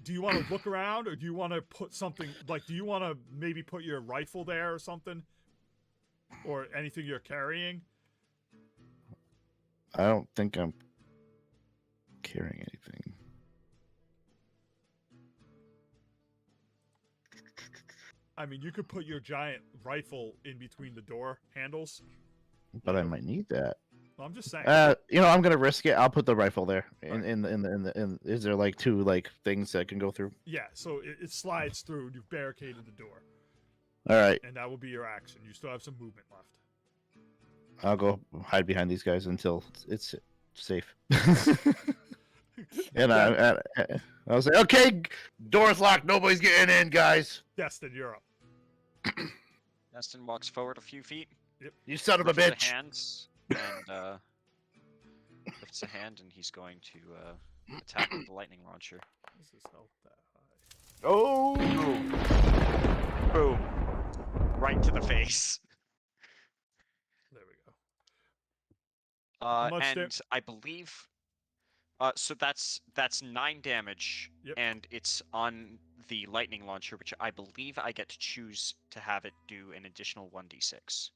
Do you want to look around, or do you want to put something, like, do you want to maybe put your rifle there or something? Or anything you're carrying? I don't think I'm carrying anything. I mean, you could put your giant rifle in between the door handles. But I might need that. Well, I'm just saying. I'm gonna risk it. I'll put the rifle there. Is there like two like things that can go through? Yeah, so it slides through, and you've barricaded the door. All right, And that will be your action. You still have some movement left. I'll go hide behind these guys until it's safe. And I'll say, okay, door's locked. Nobody's getting in, guys. Destin, you're up. Destin walks forward a few feet. You son of a lifts a bitch. hand and lifts a hand, and he's going to attack with the lightning launcher. This is health that high. Oh, Boom! Right to the face. There we go. much And da- I believe. So that's 9 damage, Yep. and it's on the lightning launcher, which I believe I get to choose to have it do an additional 1d6.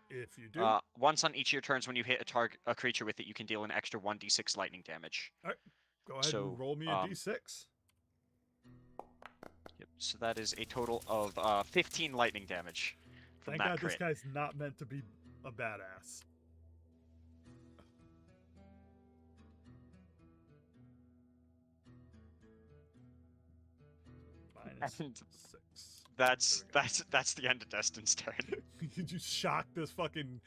If you do, Once on each of your turns, when you hit a creature with it, you can deal an extra 1d6 lightning damage. go ahead so, and roll me a d6. Yep. So that is a total of 15 lightning damage from Thank that God crit. this guy's not meant to be a badass. Minus And 6. That's There we that's the end of Destin's turn. You just shock this fucking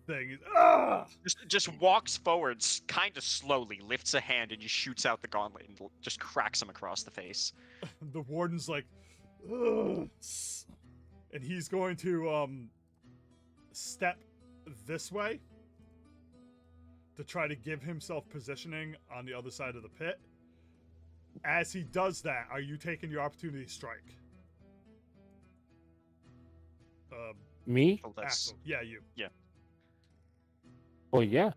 thing. Ah! just walks forwards, kind of slowly, lifts a hand, and just shoots out the gauntlet and just cracks him across the face. The warden's like, ugh. And he's going to step this way to try to give himself positioning on the other side of the pit. As he does that, are you taking your opportunity strike? Me? Oh, that's Axel. Yeah, you. Oh yeah.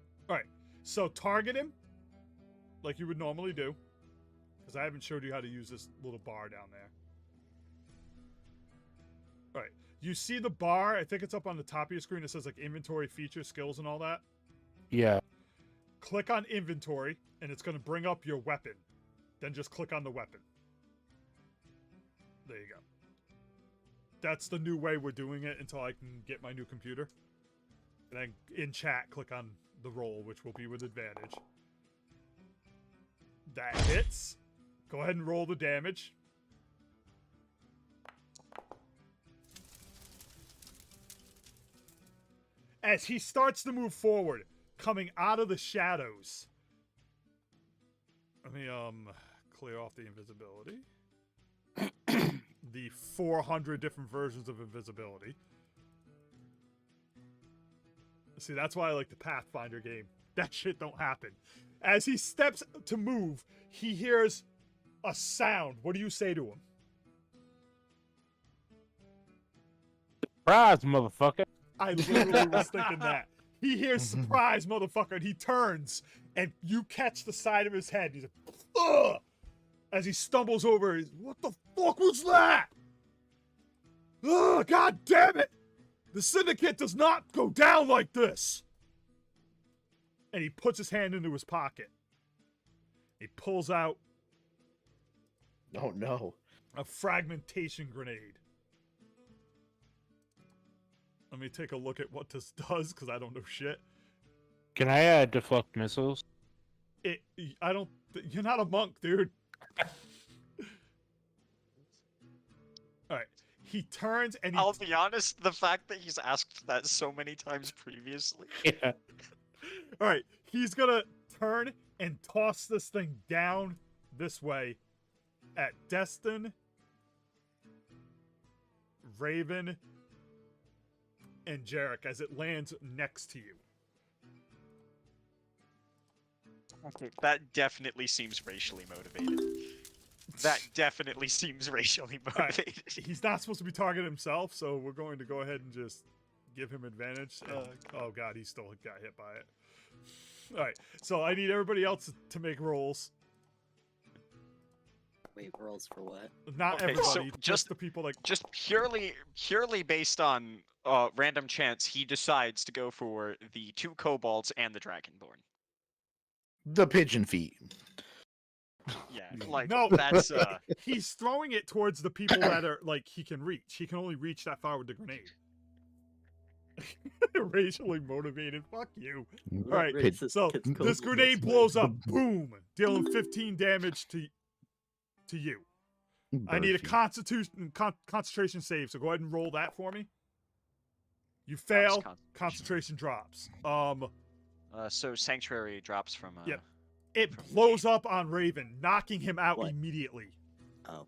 So target him like you would normally do, because I haven't showed you how to use this little bar down there. All right. You see the bar? I think it's up on the top of your screen. It says like inventory, features, skills, and all that. Yeah. Click on inventory, and it's going to bring up your weapon. Then just click on the weapon. There you go. That's the new way we're doing it until I can get my new computer. And then in chat, click on the roll, which will be with advantage. That hits. Go ahead and roll the damage. As he starts to move forward, coming out of the shadows. Let me clear off the invisibility. The 400 different versions of invisibility. See, that's why I like the Pathfinder game. That shit don't happen. As he steps to move, he hears a sound. What do you say to him? Surprise, motherfucker. I literally was thinking that. He hears surprise, motherfucker, and he turns, and you catch the side of his head. He's like, ugh! As he stumbles over, he's, what the fuck was that? Oh, god damn it! The Syndicate does not go down like this! And he puts his hand into his pocket. He pulls out oh no. a fragmentation grenade. Let me take a look at what this does, because I don't know shit. Can I deflect missiles? I don't... You're not a monk, dude. Alright. He turns and he... I'll be honest, the fact that he's asked that so many times previously. Yeah. Alright. He's gonna turn and toss this thing down this way at Destin, Raven, and Jarek as it lands next to you. Okay, that definitely seems racially motivated. That definitely seems racially Alright, motivated. he's not supposed to be targeting himself, so we're going to go ahead and just give him advantage. Oh god, he still got hit by it. Alright, so I need everybody else to make rolls. Wait, rolls for what? Not Okay, so everybody, just just- the people like Just purely based on random chance, he decides to go for the 2 kobolds and the dragonborn. The pigeon feet. Yeah, like No. that's he's throwing it towards the people that are like he can reach. He can only reach that far with the grenade. Racially motivated. Fuck you. Not Alright, racist so 'cause this kobolds grenade were- blows up. Boom, dealing 15 damage to you. I need a Bird concentration save. So go ahead and roll that for me. You that was fail. concentration. Concentration drops. So sanctuary drops from Yep. It blows up on Raven, knocking him out What? immediately. Oh,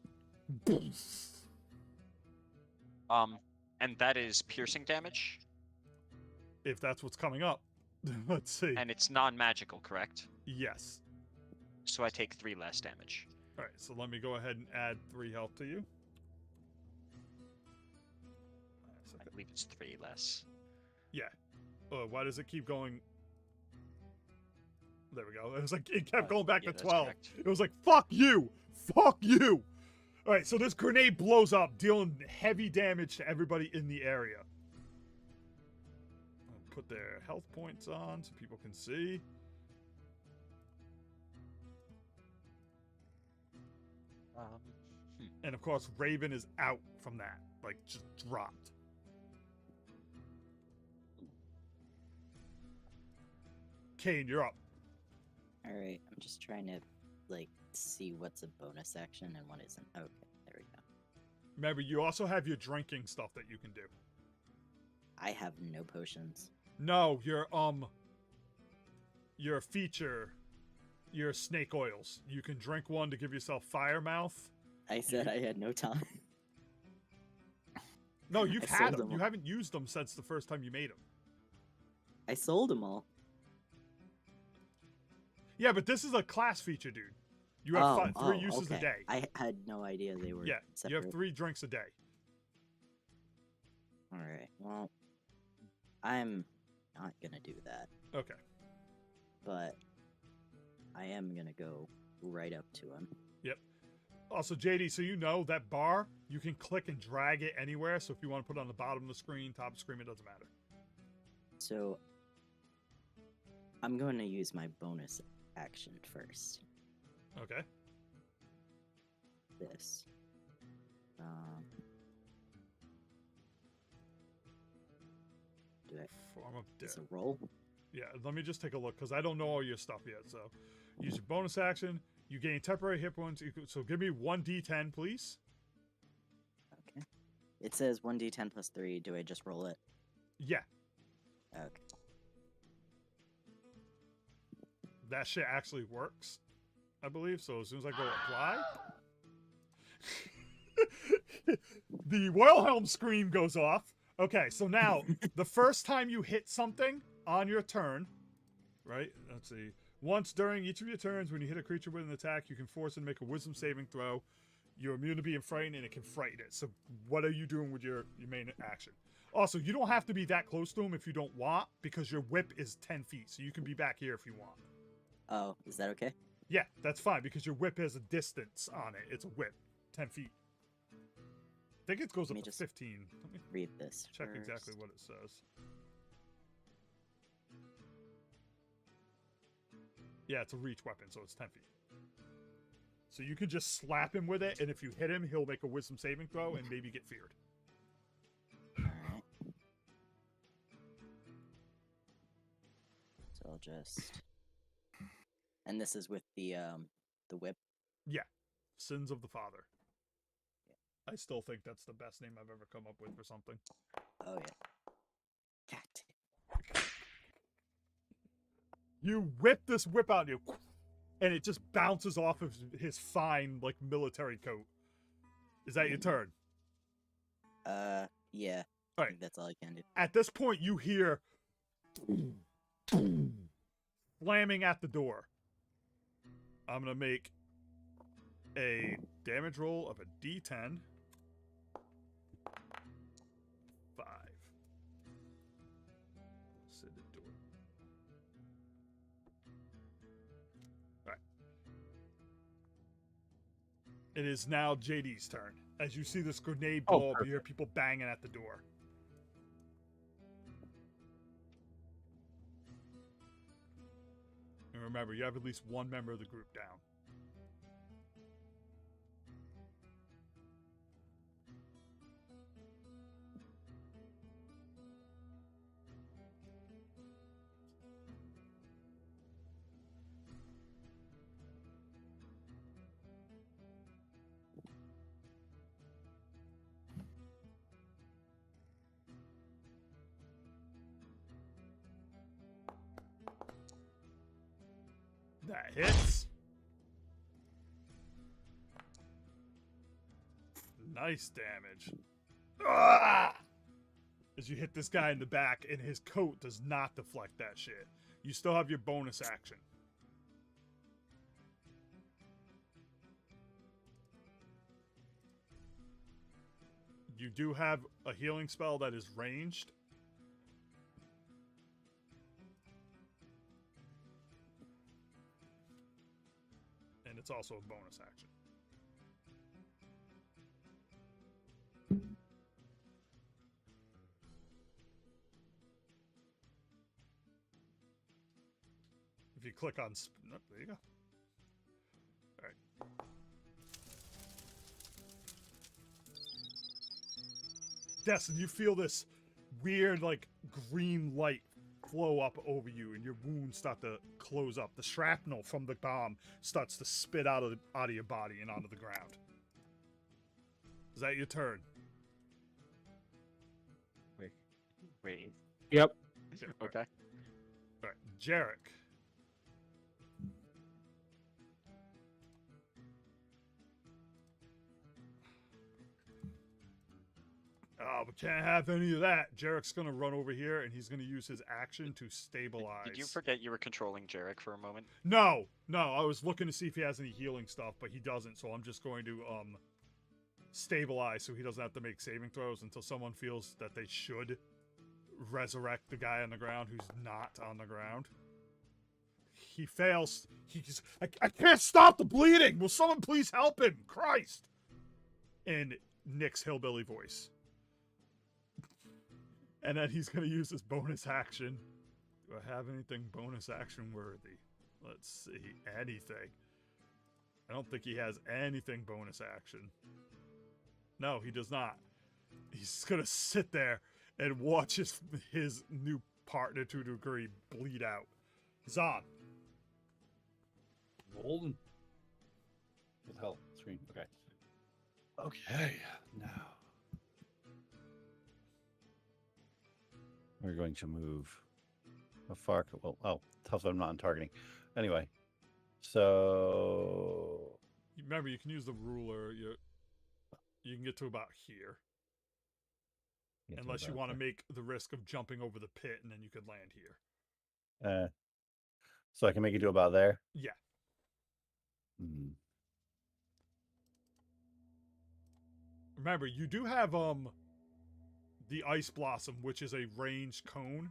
and that is piercing damage, If that's what's coming up. Let's see. and it's non-magical, correct? Yes. So I take 3 less damage. All right, so let me go ahead and add 3 health to you. I believe it's 3 less. Why does it keep going? There we go. It was like it kept going back yeah, to that's 12. correct. It was like fuck you, fuck you. All right, so this grenade blows up, dealing heavy damage to everybody in the area. I'll put their health points on so people can see. And of course, Raven is out from that, like just dropped. Kane, you're up. all right. I'm just trying to like see what's a bonus action and what isn't. Okay, there we go. Remember, you also have your drinking stuff that you can do. I have no potions. No, your feature, your snake oils. You can drink one to give yourself fire mouth. I said I had no time. No, you've I had sold them. them You all. haven't used them since the first time you made them. I sold them all. Yeah, but this is a class feature, dude. You have 3 uses a okay. day. I had no idea they were. Yeah, separate. you have 3 drinks a day. All right. Well, I'm not gonna do that, Okay. but I am gonna go right up to him. Also, JD, so you know that bar, you can click and drag it anywhere. So if you want to put it on the bottom of the screen, top of the screen, it doesn't matter. So I'm going to use my bonus action first. Okay. This. Do I Form of is death. a roll? Yeah, let me just take a look because I don't know all your stuff yet. So, use your bonus action. You gain temporary hit points. So give me 1d10, please. Okay. It says 1d10 plus 3. Do I just roll it? Yeah, Okay. that shit actually works, I believe. So as soon as I go apply, the Wilhelm screen goes off. Okay, so now the first time you hit something on your turn, right? Let's see. Once during each of your turns, when you hit a creature with an attack, you can force it to make a wisdom saving throw. You're immune to being frightened, and it can frighten it. So what are you doing with your main action? Also, you don't have to be that close to him if you don't want, because your whip is 10 feet, so you can be back here if you want. Oh, is that okay? Yeah, that's fine, because your whip has a distance on it. It's a whip, 10 feet. I think it goes Let me up to just 15. Let me Read this. check exactly first. what it says. Yeah, it's a reach weapon, so it's 10 feet. So you can just slap him with it, and if you hit him, he'll make a wisdom saving throw and maybe get feared. Alright. So I'll just. And this is with the whip. Sins of the Father. I still think that's the best name I've ever come up with for something. Oh yeah. God. You whip this whip out, and and it just bounces off of his fine, like, military coat. Is that your turn? Yeah. I Alright. think that's all I can do. At this point, you hear slamming at the door. I'm gonna make a damage roll of a D10. 5. Sit it to it. Alright. It is now JD's turn. As you see this grenade Oh, blow up, you hear people banging at the door. And remember, you have at least one member of the group down. That hits. Nice damage. Ah! As you hit this guy in the back, and his coat does not deflect that shit. You still have your bonus action. You do have a healing spell that is ranged. And it's also a bonus action. If you click on... Oh, there you go. Alright. Destin, you feel this weird, like, green light flow up over you, and your wounds start to close up. The shrapnel from the bomb starts to spit out of your body and onto the ground. Is that your turn? Wait. Yep. Yeah, Okay. All right, Jarek. Oh, we can't have any of that. Jarek's gonna run over here, and he's gonna use his action to stabilize. Did you forget you were controlling Jarek for a moment? No, I was looking to see if he has any healing stuff, but he doesn't, so I'm just going to stabilize so he doesn't have to make saving throws until someone feels that they should resurrect the guy on the ground who's not on the ground. He fails. He's I can't stop the bleeding. Will someone please help him? Christ. In Nick's hillbilly voice. And then he's going to use his bonus action. Do I have anything bonus action worthy? Let's see. Anything. I don't think he has anything bonus action. No, he does not. He's going to sit there and watch his new partner to a degree bleed out. Zon. Golden. What the hell? Screen. Okay. Okay. Now. We're going to move a far. Well, oh, tough that I'm not on targeting. Anyway, so Remember, you can use the ruler. You can get to about here. Unless you want to make the risk of jumping over the pit, and then you could land here. So I can make it to about there. Yeah. Hmm. Remember, you do have the Ice Blossom, which is a ranged cone.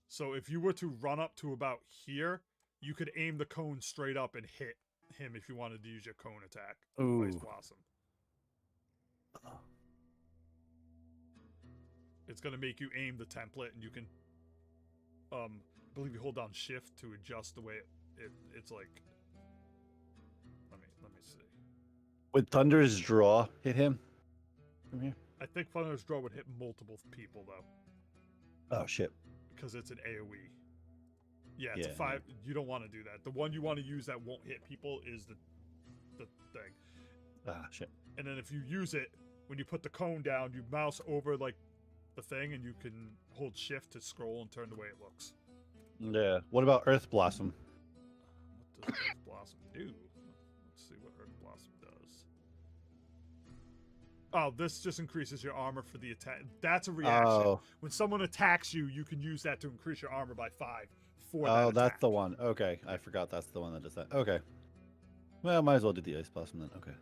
So if you were to run up to about here, you could aim the cone straight up and hit him if you wanted to use your cone attack. Ooh. Ice Blossom. It's going to make you aim the template, and you can, I believe you hold down shift to adjust the way it's like. Let me see. Would Thunder's Draw hit him from here? I think Thunder's Draw would hit multiple people, though. Oh, shit. Because it's an AoE. Yeah, it's a Yeah. 5. You don't want to do that. The one you want to use that won't hit people is the thing. Ah, shit. And then if you use it, when you put the cone down, you mouse over, like, the thing, and you can hold shift to scroll and turn the way it looks. Yeah. What about Earth Blossom? What does Earth Blossom do? Let's see what Earth Blossom does. Oh, this just increases your armor for the attack. That's a reaction. Oh. When someone attacks you, you can use that to increase your armor by 5. for that Oh, that's attack. the one. Okay, I forgot that's the one that does that. Okay. Well, might as well do the ice blossom then. Okay.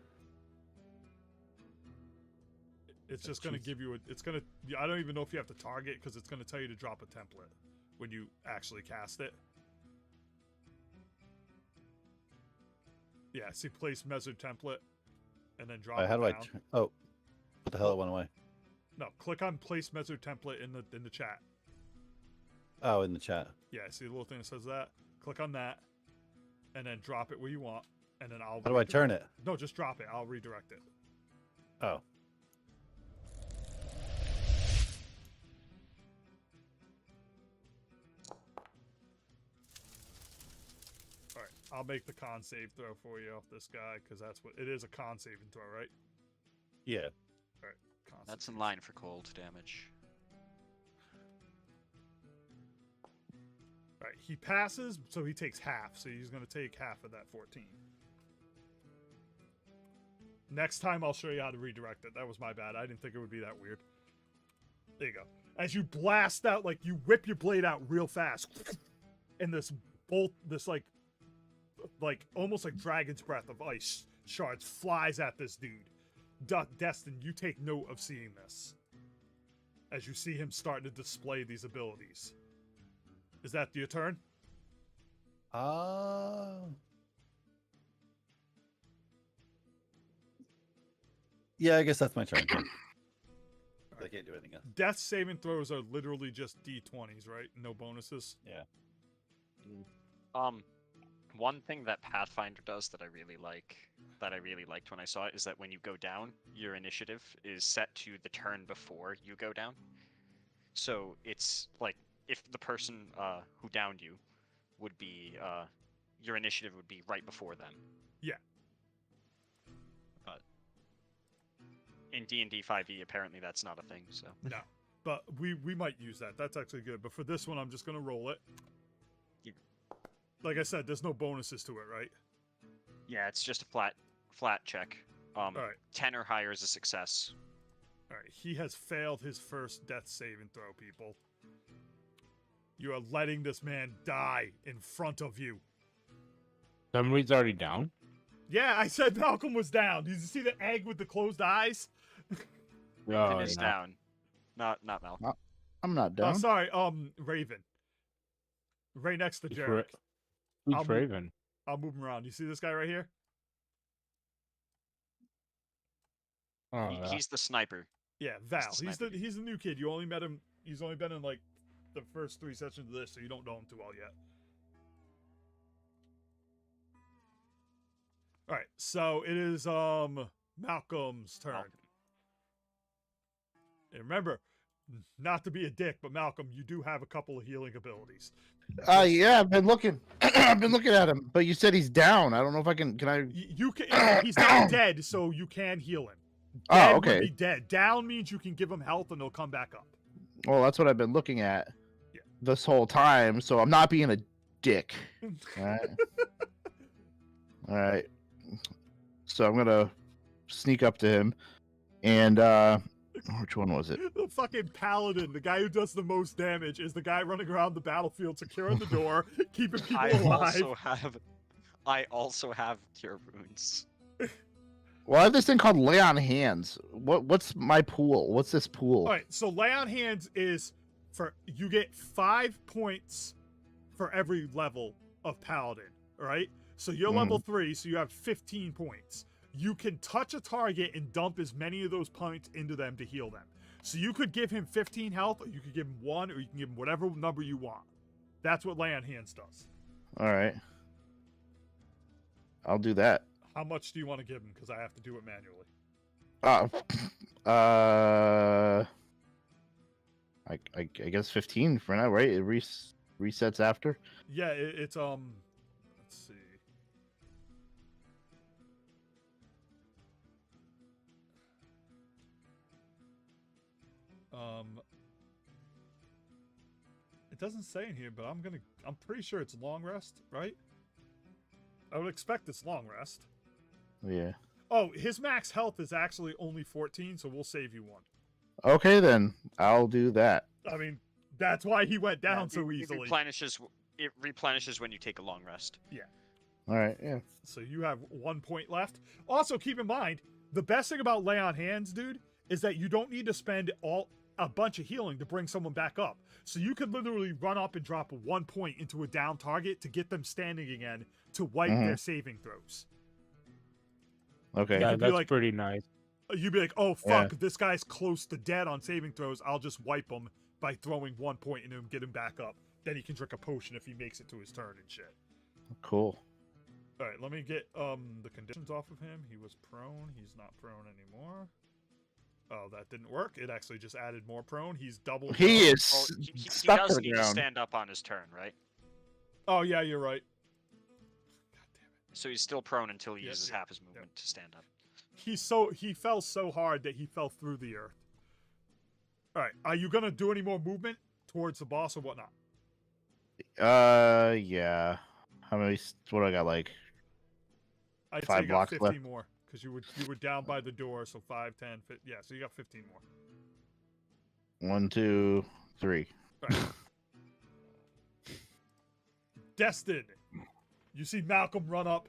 It's just going to give you it's going to, I don't even know if you have to target because it's going to tell you to drop a template when you actually cast it. Yeah, see place measured template and then drop How it do I? down. Oh, what the hell? It went away. No, click on place measured template in the chat. Oh, in the chat. Yeah, see the little thing that says that? Click on that and then drop it where you want and then I'll How do I turn it? No, just drop it. I'll redirect it. Oh. All right, I'll make the con save throw for you off this guy because that's what it is, a con saving throw, right? Yeah. All right, con That's save. in line for cold damage. All right, he passes, so he takes half. So he's going to take half of that 14. Next time, I'll show you how to redirect it. That was my bad. I didn't think it would be that weird. There you go. As you blast out, like you whip your blade out real fast, and this bolt, this like almost like dragon's breath of ice shards flies at this dude. Destin, you take note of seeing this as you see him starting to display these abilities. Is that your turn? Yeah, I guess that's my turn. I can't do anything else. Death saving throws are literally just D20s, right? No bonuses. Yeah. One thing that Pathfinder does that I really liked when I saw it, is that when you go down, your initiative is set to the turn before you go down. So it's like if the person who downed you would be, your initiative would be right before them. Yeah. But in D&D 5e, apparently that's not a thing. So No, but we might use that. That's actually good. But for this one, I'm just gonna roll it. Yeah. Like I said, there's no bonuses to it, right? yeah, it's just a flat check. All right. 10 or higher is a success. All right. He has failed his first death saving throw, people. You are letting this man die in front of you. Somebody's already down. Yeah, I said Malcolm was down. Did you see the egg with the closed eyes? Oh, It is no. down. Not Malcolm. I'm not Oh, done. sorry. Raven. Right next to It's Jarek. Who's I'll move- Raven? I'll move him around. You see this guy right here? Oh, He- yeah. He's the sniper. Yeah, Val. the He's sniper the new kid. You only met him. He's only been in like the first 3 sessions of this, so you don't know him too well yet. All right, so it is Malcolm's turn. Malcolm. And remember, not to be a dick, but Malcolm, you do have a couple of healing abilities. Yeah, I've been looking. I've been looking at him, but you said he's down. I don't know if I can. Can I? You can. He's not dead, so you can heal him. Oh, Dead would okay. be dead. Down means you can give him health and he'll come back up. Well, that's what I've been looking at Yeah. this whole time. So I'm not being a dick. All right. All right. So I'm gonna sneak up to him, and which one was it? The fucking paladin, the guy who does the most damage, is the guy running around the battlefield, securing the door, keeping people alive. I also have cure wounds. Well, I have this thing called Lay on Hands. What's my pool? What's this pool? All right, so lay on hands is for you get 5 points for every level of paladin. All right, so you're level 3, so you have 15 points. You can touch a target and dump as many of those points into them to heal them. So you could give him 15 health, or you could give him 1, or you can give him whatever number you want. That's what lay on hands does. All right. I'll do that. How much do you want to give him? Because I have to do it manually. I guess 15 for now, right? It resets after. Yeah, it's let's see. It doesn't say in here, but I'm pretty sure it's long rest, right? I would expect it's long rest. Yeah. Oh, his max health is actually only 14, so we'll save you 1. Okay, then I'll do that. I mean, that's why he went down Yeah, so it easily. it replenishes when you take a long rest. All right, yeah. So you have 1 point left. Also, keep in mind, the best thing about lay on hands, dude, is that you don't need to spend a bunch of healing to bring someone back up. So you could literally run up and drop 1 point into a down target to get them standing again to wipe their saving throws. Okay. Yeah, could be that's like- pretty nice. You'd be like, oh, Yeah. fuck, this guy's close to dead on saving throws. I'll just wipe him by throwing 1 point into him, get him back up. Then he can drink a potion if he makes it to his turn and shit. Cool. All right, let me get the conditions off of him. He was prone. He's not prone anymore. Oh, that didn't work. It actually just added more prone. He's double. He prone. is Well, he stuck does to the need to ground. stand up on his turn, right? Oh yeah, you're right. God damn it. So he's still prone until he Yep, uses yep, half his movement to stand up. He fell so hard that he fell through the earth. All right, are you gonna do any more movement towards the boss or whatnot? Yeah. How many? What do I got? Like, I'd say 5 you got blocks 15 left. more because you were down by the door, so 5, 10, 15, yeah. So you got 15 more. 1, 2, 3. All right. Destin, you see Malcolm run up,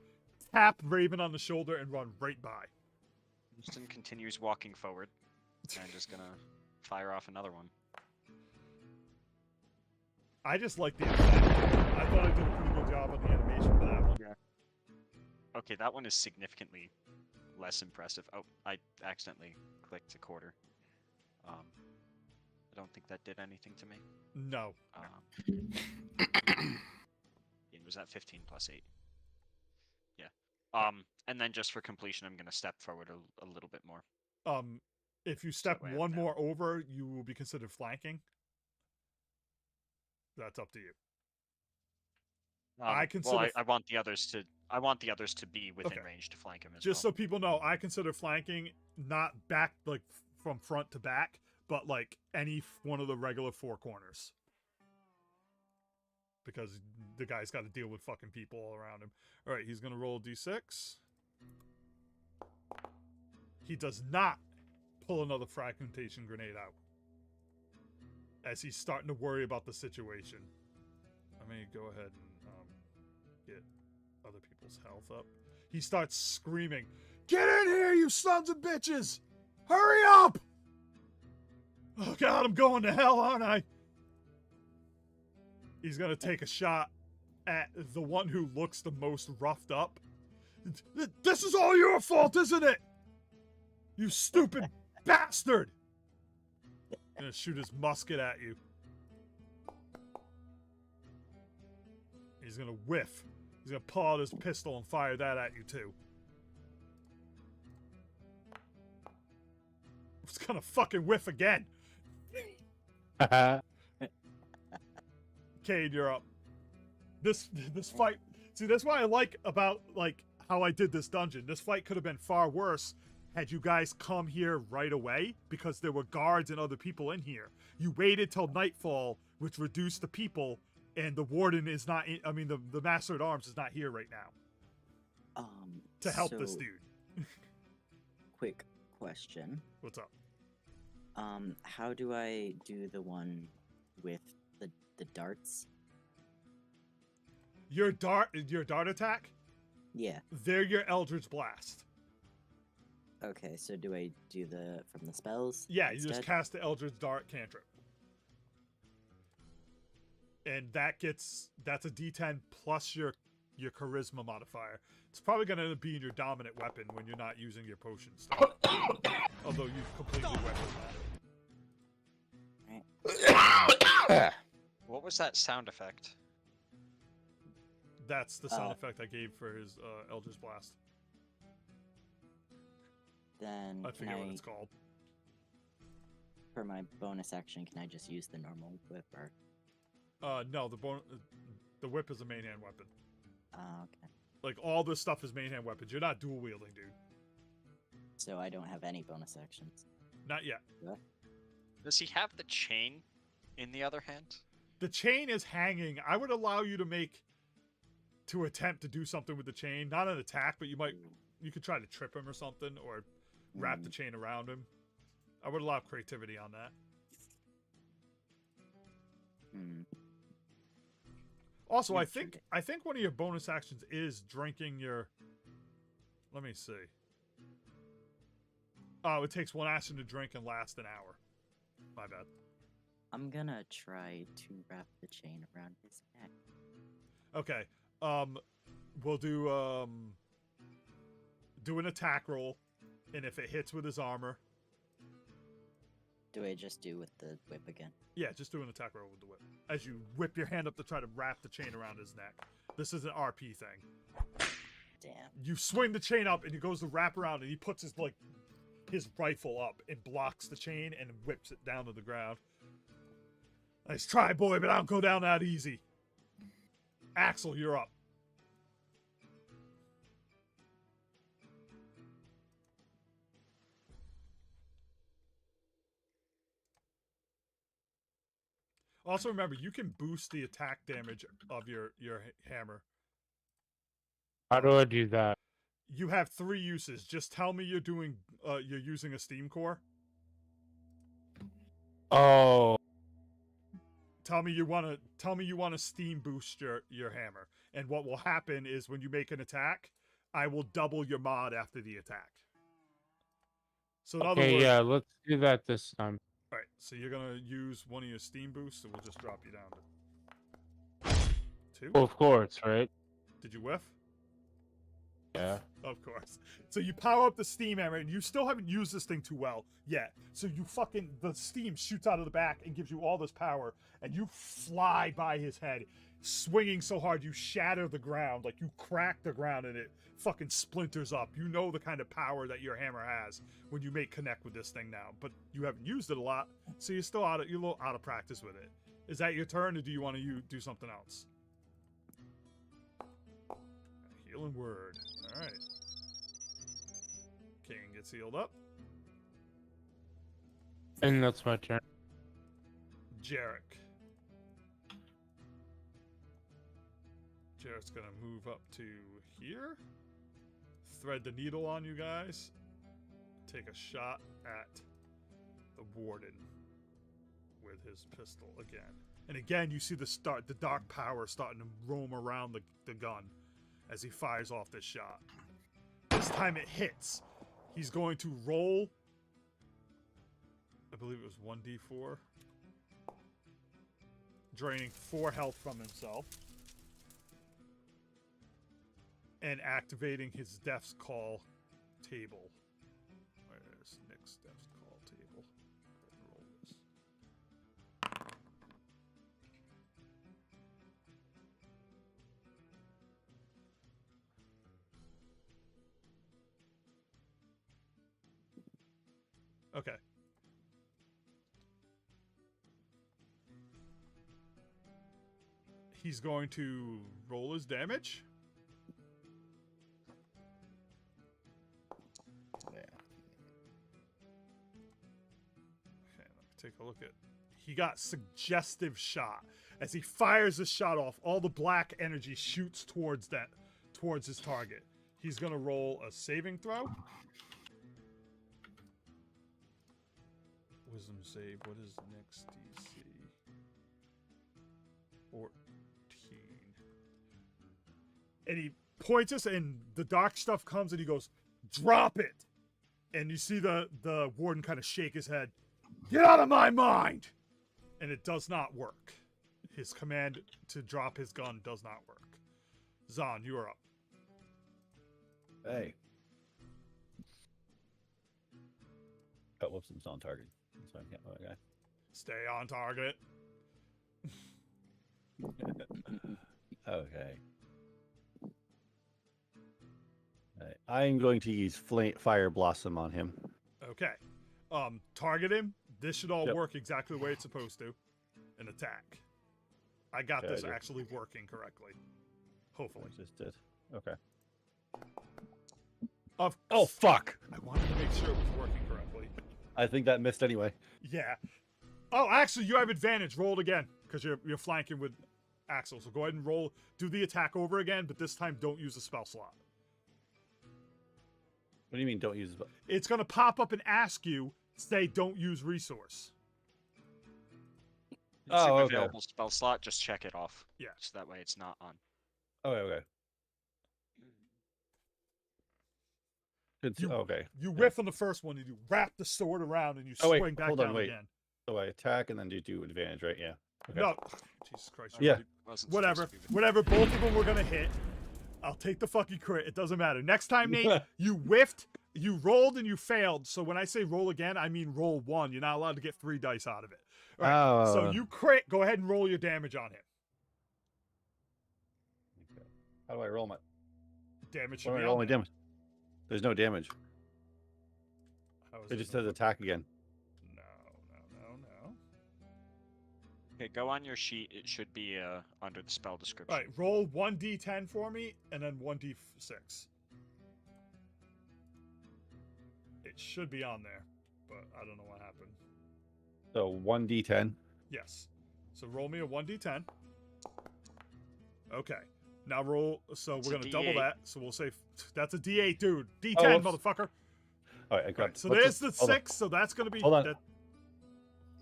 tap Raven on the shoulder, and run right by. Winston continues walking forward and is gonna fire off another one. I just like the effect. I thought I did a pretty good job on the animation for that one. Okay, that one is significantly less impressive. Oh, I accidentally clicked a quarter. I don't think that did anything to me. No. It was at 15 plus 8. Yeah. And then just for completion, I'm gonna step forward a little bit more. If you step way up one now. more over, you will be considered flanking. That's up to you. I consider Well, f- I want the others to. I want the others to be within Okay. range to flank him as Just well. so people know, I consider flanking not back like from front to back, but like one of the regular 4 corners. Because the guy's got to deal with fucking people all around him. All right, he's gonna roll a d6. He does not pull another fragmentation grenade out, as he's starting to worry about the situation. Let me go ahead and get other people's health up. He starts screaming, "Get in here, you sons of bitches! Hurry up! Oh god, I'm going to hell, aren't I?" He's gonna take a shot at the one who looks the most roughed up. "This is all your fault, isn't it? You stupid bastard!" Gonna shoot his musket at you. He's gonna whiff. He's gonna pull out his pistol and fire that at you too. It's gonna fucking whiff again. Cade, you're up. This fight. See, that's what I like about like how I did this dungeon. This fight could have been far worse had you guys come here right away because there were guards and other people in here. You waited till nightfall, which reduced the people, and the warden is not. I mean, the master at arms is not here right now to help this so, dude. Quick question. What's up? How do I do the one with the darts? Your dart attack. Yeah. They're your Eldritch Blast. Okay, so do I do the from the spells? Yeah, you just instead? cast the Eldritch Dart cantrip. And that's a D10 plus your charisma modifier. It's probably going to end up being your dominant weapon when you're not using your potion stuff. Although you've completely weaponed that. What was that sound effect? That's the sound effect I gave for his Eldritch Blast. Then I can forget what it's called. for my bonus action, can I just use the normal whip or? No, the whip is a main hand weapon. Okay. Like all this stuff is main hand weapons. You're not dual wielding, dude. So I don't have any bonus actions. Not yet. Does he have the chain in the other hand? The chain is hanging. I would allow you to attempt to do something with the chain. Not an attack, but you could try to trip him or something, or wrap the chain around him. I would allow creativity on that. Hmm. Also, Yeah, I sure think did. I think one of your bonus actions is drinking your. Let me see. Oh, it takes 1 action to drink and last an hour. My bad. I'm gonna try to wrap the chain around his neck. Okay. We'll do an attack roll, and if it hits with his armor, Do I just do with the whip again? yeah, just do an attack roll with the whip. As you whip your hand up to try to wrap the chain around his neck. This is an RP thing. Damn. You swing the chain up, and he goes to wrap around, and he puts his rifle up and blocks the chain and whips it down to the ground. Nice try, boy, but I don't go down that easy. Axel, you're up. Also remember, you can boost the attack damage of your hammer. How do I do that? You have 3 uses. Just tell me you're using a steam core. Oh, Tell me you want to steam boost your hammer. And what will happen is when you make an attack, I will double your mod after the attack. So in other okay, words, yeah, let's do that this time. all right, so you're going to use one of your steam boosts, and we'll just drop you down to 2. Well, of course, right? Did you whiff? Yeah. Of course. So you power up the steam hammer, and you still haven't used this thing too well yet. So the steam shoots out of the back and gives you all this power, and you fly by his head, swinging so hard you shatter the ground, like you crack the ground and it fucking splinters up. You know the kind of power that your hammer has when you make connect with this thing now, but you haven't used it a lot, so you're still you're a little out of practice with it. Is that your turn, or do you want to do something else? Healing word. All right. King gets healed up. And that's my turn. Jarek. Jarek's gonna move up to here. Thread the needle on you guys. Take a shot at the warden with his pistol again. And again, you see the dark power starting to roam around the gun as he fires off this shot. This time it hits. He's going to roll, I believe it was 1d4, draining 4 health from himself, and activating his Death's Call table. Where's Nick's Death's Call table? Roll this. Okay. He's going to roll his damage. Yeah. Okay, let me take a look at. He got suggestive shot. As he fires the shot off, all the black energy shoots towards his target. He's gonna roll a saving throw. Wisdom save. What is the next DC? 14. And he points us, and the dark stuff comes, and he goes, "Drop it!" And you see the warden kind of shake his head. "Get out of my mind!" And it does not work. His command to drop his gun does not work. Zahn, you are up. Hey. Oh, whoops, it's on target. So I can't that guy. Stay on target. Okay. Right. I'm going to use Fire Blossom on him. Okay. Target him. This should all Yep. work exactly the way it's supposed to. An attack. I got Okay, this I do. actually working correctly. Hopefully. I just did. Okay. Oh, fuck! I wanted to make sure it was working correctly. I think that missed anyway. Yeah. Oh, actually, you have advantage. Roll it again, because you're flanking with Axel. So go ahead and roll. Do the attack over again, but this time don't use the spell slot. What do you mean don't use it? It's going to pop up and ask you, say, don't use resource. Consume Oh, okay. available spell slot. Just check it off. Yeah. So that way it's not on. Okay. Okay. You whiff on the first one, and you wrap the sword around, and you Oh, wait, swing back hold on, down wait. again. So I attack and then do advantage, right? Yeah. Okay. No, Jesus Christ. Yeah. Wasn't supposed Whatever. to be the- Whatever. Both of them were gonna hit. I'll take the fucking crit. It doesn't matter. Next time, Nate, you whiffed, you rolled, and you failed. So when I say roll again, I mean roll 1. You're not allowed to get 3 dice out of it. All right. So Oh. you crit. Go ahead and roll your damage on him. How do I roll my? Damage should How do be I roll on my there. damage? There's no damage. How is It it just no- says attack again. No. Okay, go on your sheet. It should be under the spell description. All right. Roll 1d10 for me, and then 1d6. It should be on there, but I don't know what happened. So 1d10. Yes. So roll me a 1d10. Okay. Now roll. So It's we're a going to double D8. that. So we'll say that's a d8, dude. D10, Oh, whoops. motherfucker. All right, I got. Right, so what's there's this? the Hold on. 6. So that's going to be. Hold on. That,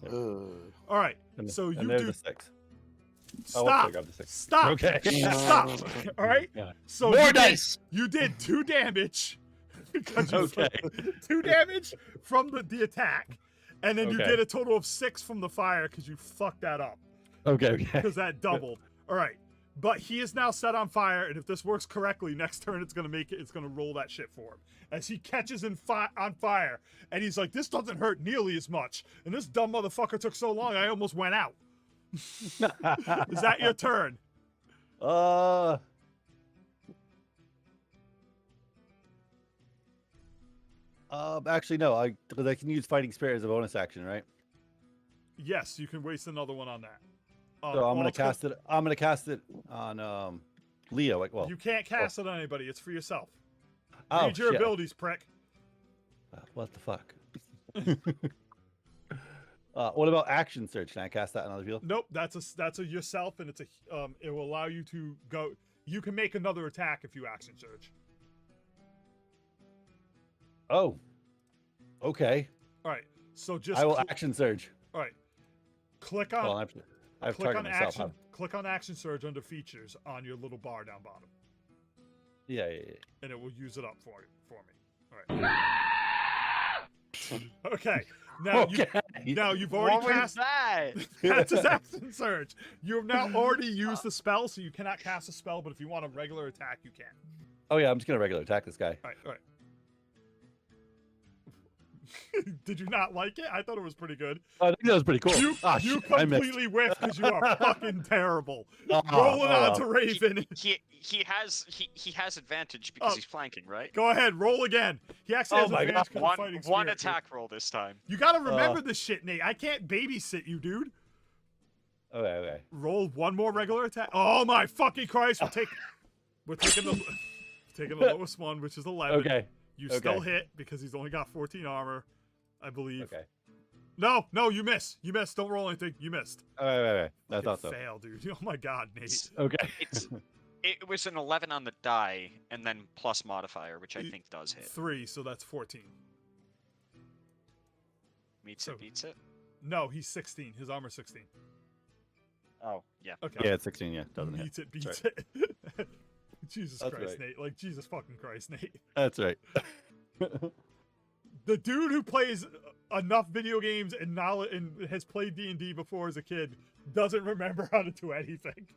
Ugh. all right. And, So and you there's do. the 6. Oh, Stop. I got the 6. Stop. Okay. Stop. All right. Yeah. So More you did- dice. You did 2 damage. Because you Okay. 2 damage from the attack, and then you Okay. did a total of 6 from the fire because you fucked that up. Okay. Because that doubled. All right. But he is now set on fire, and if this works correctly, next turn it's gonna make it. It's gonna roll that shit for him as he catches on fire, and he's like, "This doesn't hurt nearly as much." And this dumb motherfucker took so long, I almost went out. Is that your turn? Actually, no. Because I can use fighting spirit as a bonus action, right? Yes, you can waste another one on that. So I'm gonna cast it. I'm gonna cast it on Leo. Like, well, You can't cast it on anybody. It's for yourself. oh Read your shit. abilities, prick. What the fuck? What about action search? Can I cast that on other people? Nope, that's a yourself, and it's a it will allow you to go. You can make another attack if you action surge. Oh. Okay. All right, so just I will action surge. all right. Click on Well, I have click target on myself. action. Click on action surge under features on your little bar down bottom, Yeah. and it will use it up for me. All right. Okay. Now Okay. you've already What was cast. that? That's his action surge. You have now already used the spell, so you cannot cast a spell. But if you want a regular attack, you can. Oh yeah, I'm just gonna regular attack this guy. All right. All right. Did you not like it? I thought it was pretty good. Oh, I think that was pretty cool. You Ah, you shit, I missed. completely whiffed because you are fucking terrible. Oh, Rolling oh, on to Raven. He has advantage because Oh. he's flanking, right? Go ahead, roll again. He actually Oh has my advantage God. 'cause of One fighting one spirit, dude. attack roll this time. You gotta remember this shit, Nate. I can't babysit you, dude. Okay. Roll one more regular attack. Oh my fucking Christ! We're taking the lowest one, which is 11. Okay. You still okay. hit because he's only got 14 armor, I believe. Okay. No, you miss. You missed. Don't roll anything. You missed. Right. I You thought so. fail, dude. Oh my God, Nate. Okay. It was an 11 on the die, and then plus modifier, which I Y- think does hit. 3, so that's 14. Meets so- it, beats it. No, he's 16. His armor's 16. Oh, yeah. Okay. Yeah, it's 16. Yeah, doesn't hit. Beats it. Beats That's it. Jesus That's Christ, right. Nate. Like, Jesus fucking Christ, Nate. That's right. The dude who plays enough video games and knowledge and has played D&D before as a kid doesn't remember how to do anything.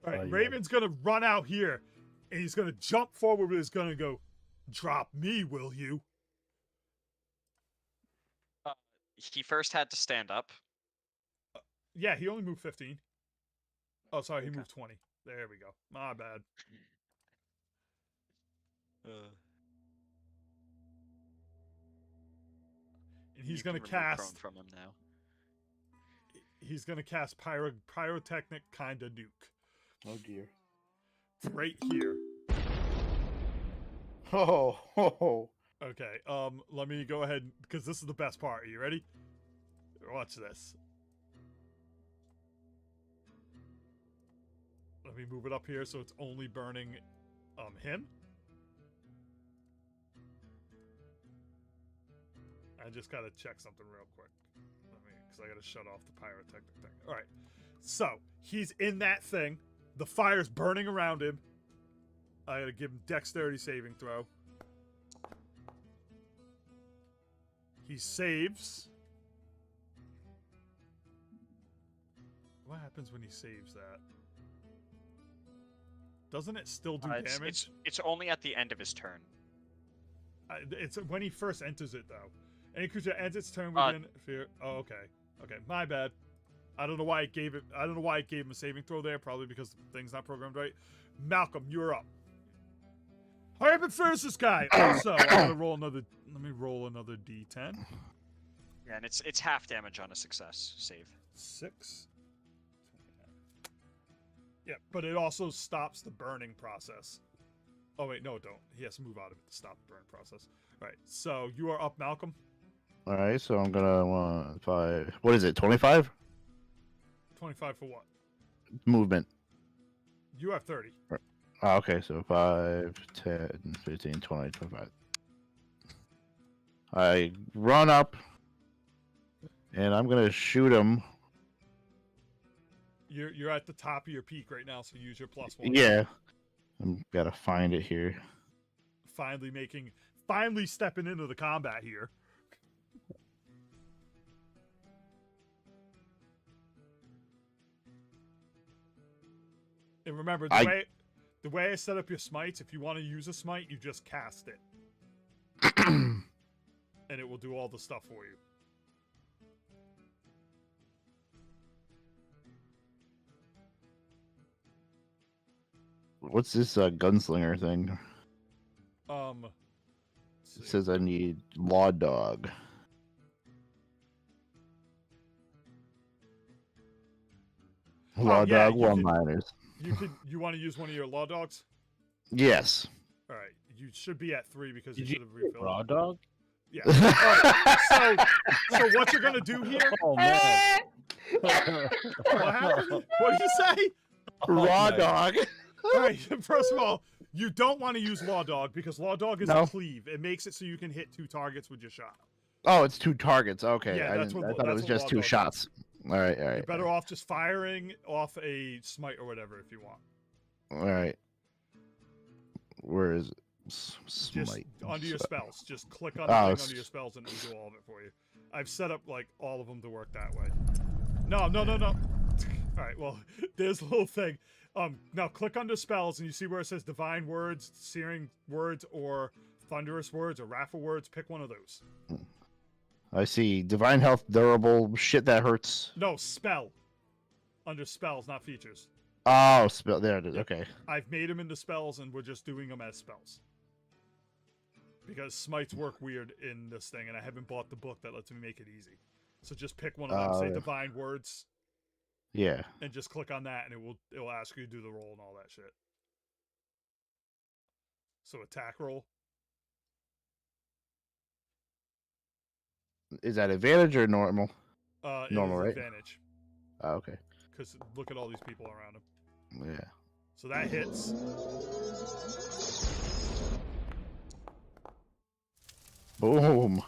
All right, Oh, yeah. Raven's gonna run out here, and he's gonna jump forward with his gun and go, "Drop me, will you?" He first had to stand up. Yeah, he only moved 15. Oh, sorry, he Okay. moved 20. There we go. My bad. And he's You gonna can remove prone cast. from him now. He's gonna cast pyrotechnic kinda nuke Oh dear. right here. Oh. Okay. Let me go ahead because this is the best part. Are you ready? Watch this. Let me move it up here so it's only burning him. I just gotta check something real quick. Let me because I gotta shut off the pyrotechnic thing. All right, so he's in that thing. The fire's burning around him. I gotta give him dexterity saving throw. He saves. What happens when he saves that? Doesn't it still do damage? It's only at the end of his turn. It's when he first enters it, though. Any creature ends its turn within fear. Oh, okay. Okay, my bad. I don't know why it gave it. I don't know why it gave him a saving throw there. Probably because the thing's not programmed right. Malcolm, you're up. Hurry up and finish this guy. Also, I'm gonna roll another. Let me roll another D10. Yeah, and it's half damage on a success save. 6. Yeah, but it also stops the burning process. Oh wait, no, it don't. He has to move out of it to stop the burn process. All right, so you are up, Malcolm. All right, so I'm gonna 5. What is it? 25 25 for what? movement. You have 30. Oh, okay, so 5, 10, 15, 20, 25. I run up, and I'm gonna shoot him. You're at the top of your peak right now, so use your +1. Yeah, I'm gotta find it here. Finally stepping into the combat here. And remember, the way I set up your smites, if you want to use a smite, you just cast it. And it will do all the stuff for you. What's this gunslinger thing? It says I need Law Dog. Law yeah, Dog one-liners. You want to use one of your law dogs? Yes. All right, you should be at 3 because Did you you should have refilled. Raw dog? Yeah. All right, so what you're gonna do here? Oh man. What happened? What did you say? Raw my- Dog. All right. First of all, you don't want to use Law Dog because Law Dog is a No. cleave. It makes it so you can hit 2 targets with your shot. Oh, it's 2 targets. Okay, Yeah, I that's thought what it was Law just 2 Dog shots. All right, all right. You're better off just firing off a smite or whatever if you want. All right. Where is it? Just Smite. under your spells. Just click on the Oh, thing under your spells and it'll do all of it for you. I've set up like all of them to work that way. No. All right, well, there's a little thing. Now click under spells and you see where it says divine words, searing words, or thunderous words, or wrathful words. Pick one of those. I see divine health, durable, shit that hurts. No, spell. Under spells, not features. Oh, spell. There it is. Okay. I've made them into spells and we're just doing them as spells. Because smites work weird in this thing, and I haven't bought the book that lets me make it easy. So just pick one of them, say yeah. divine words, Yeah. and just click on that, and it will ask you to do the roll and all that shit. So attack roll. Is that advantage or normal? It Normal, is right? advantage. Oh, okay. Because look at all these people around him. Yeah. So that hits. Boom.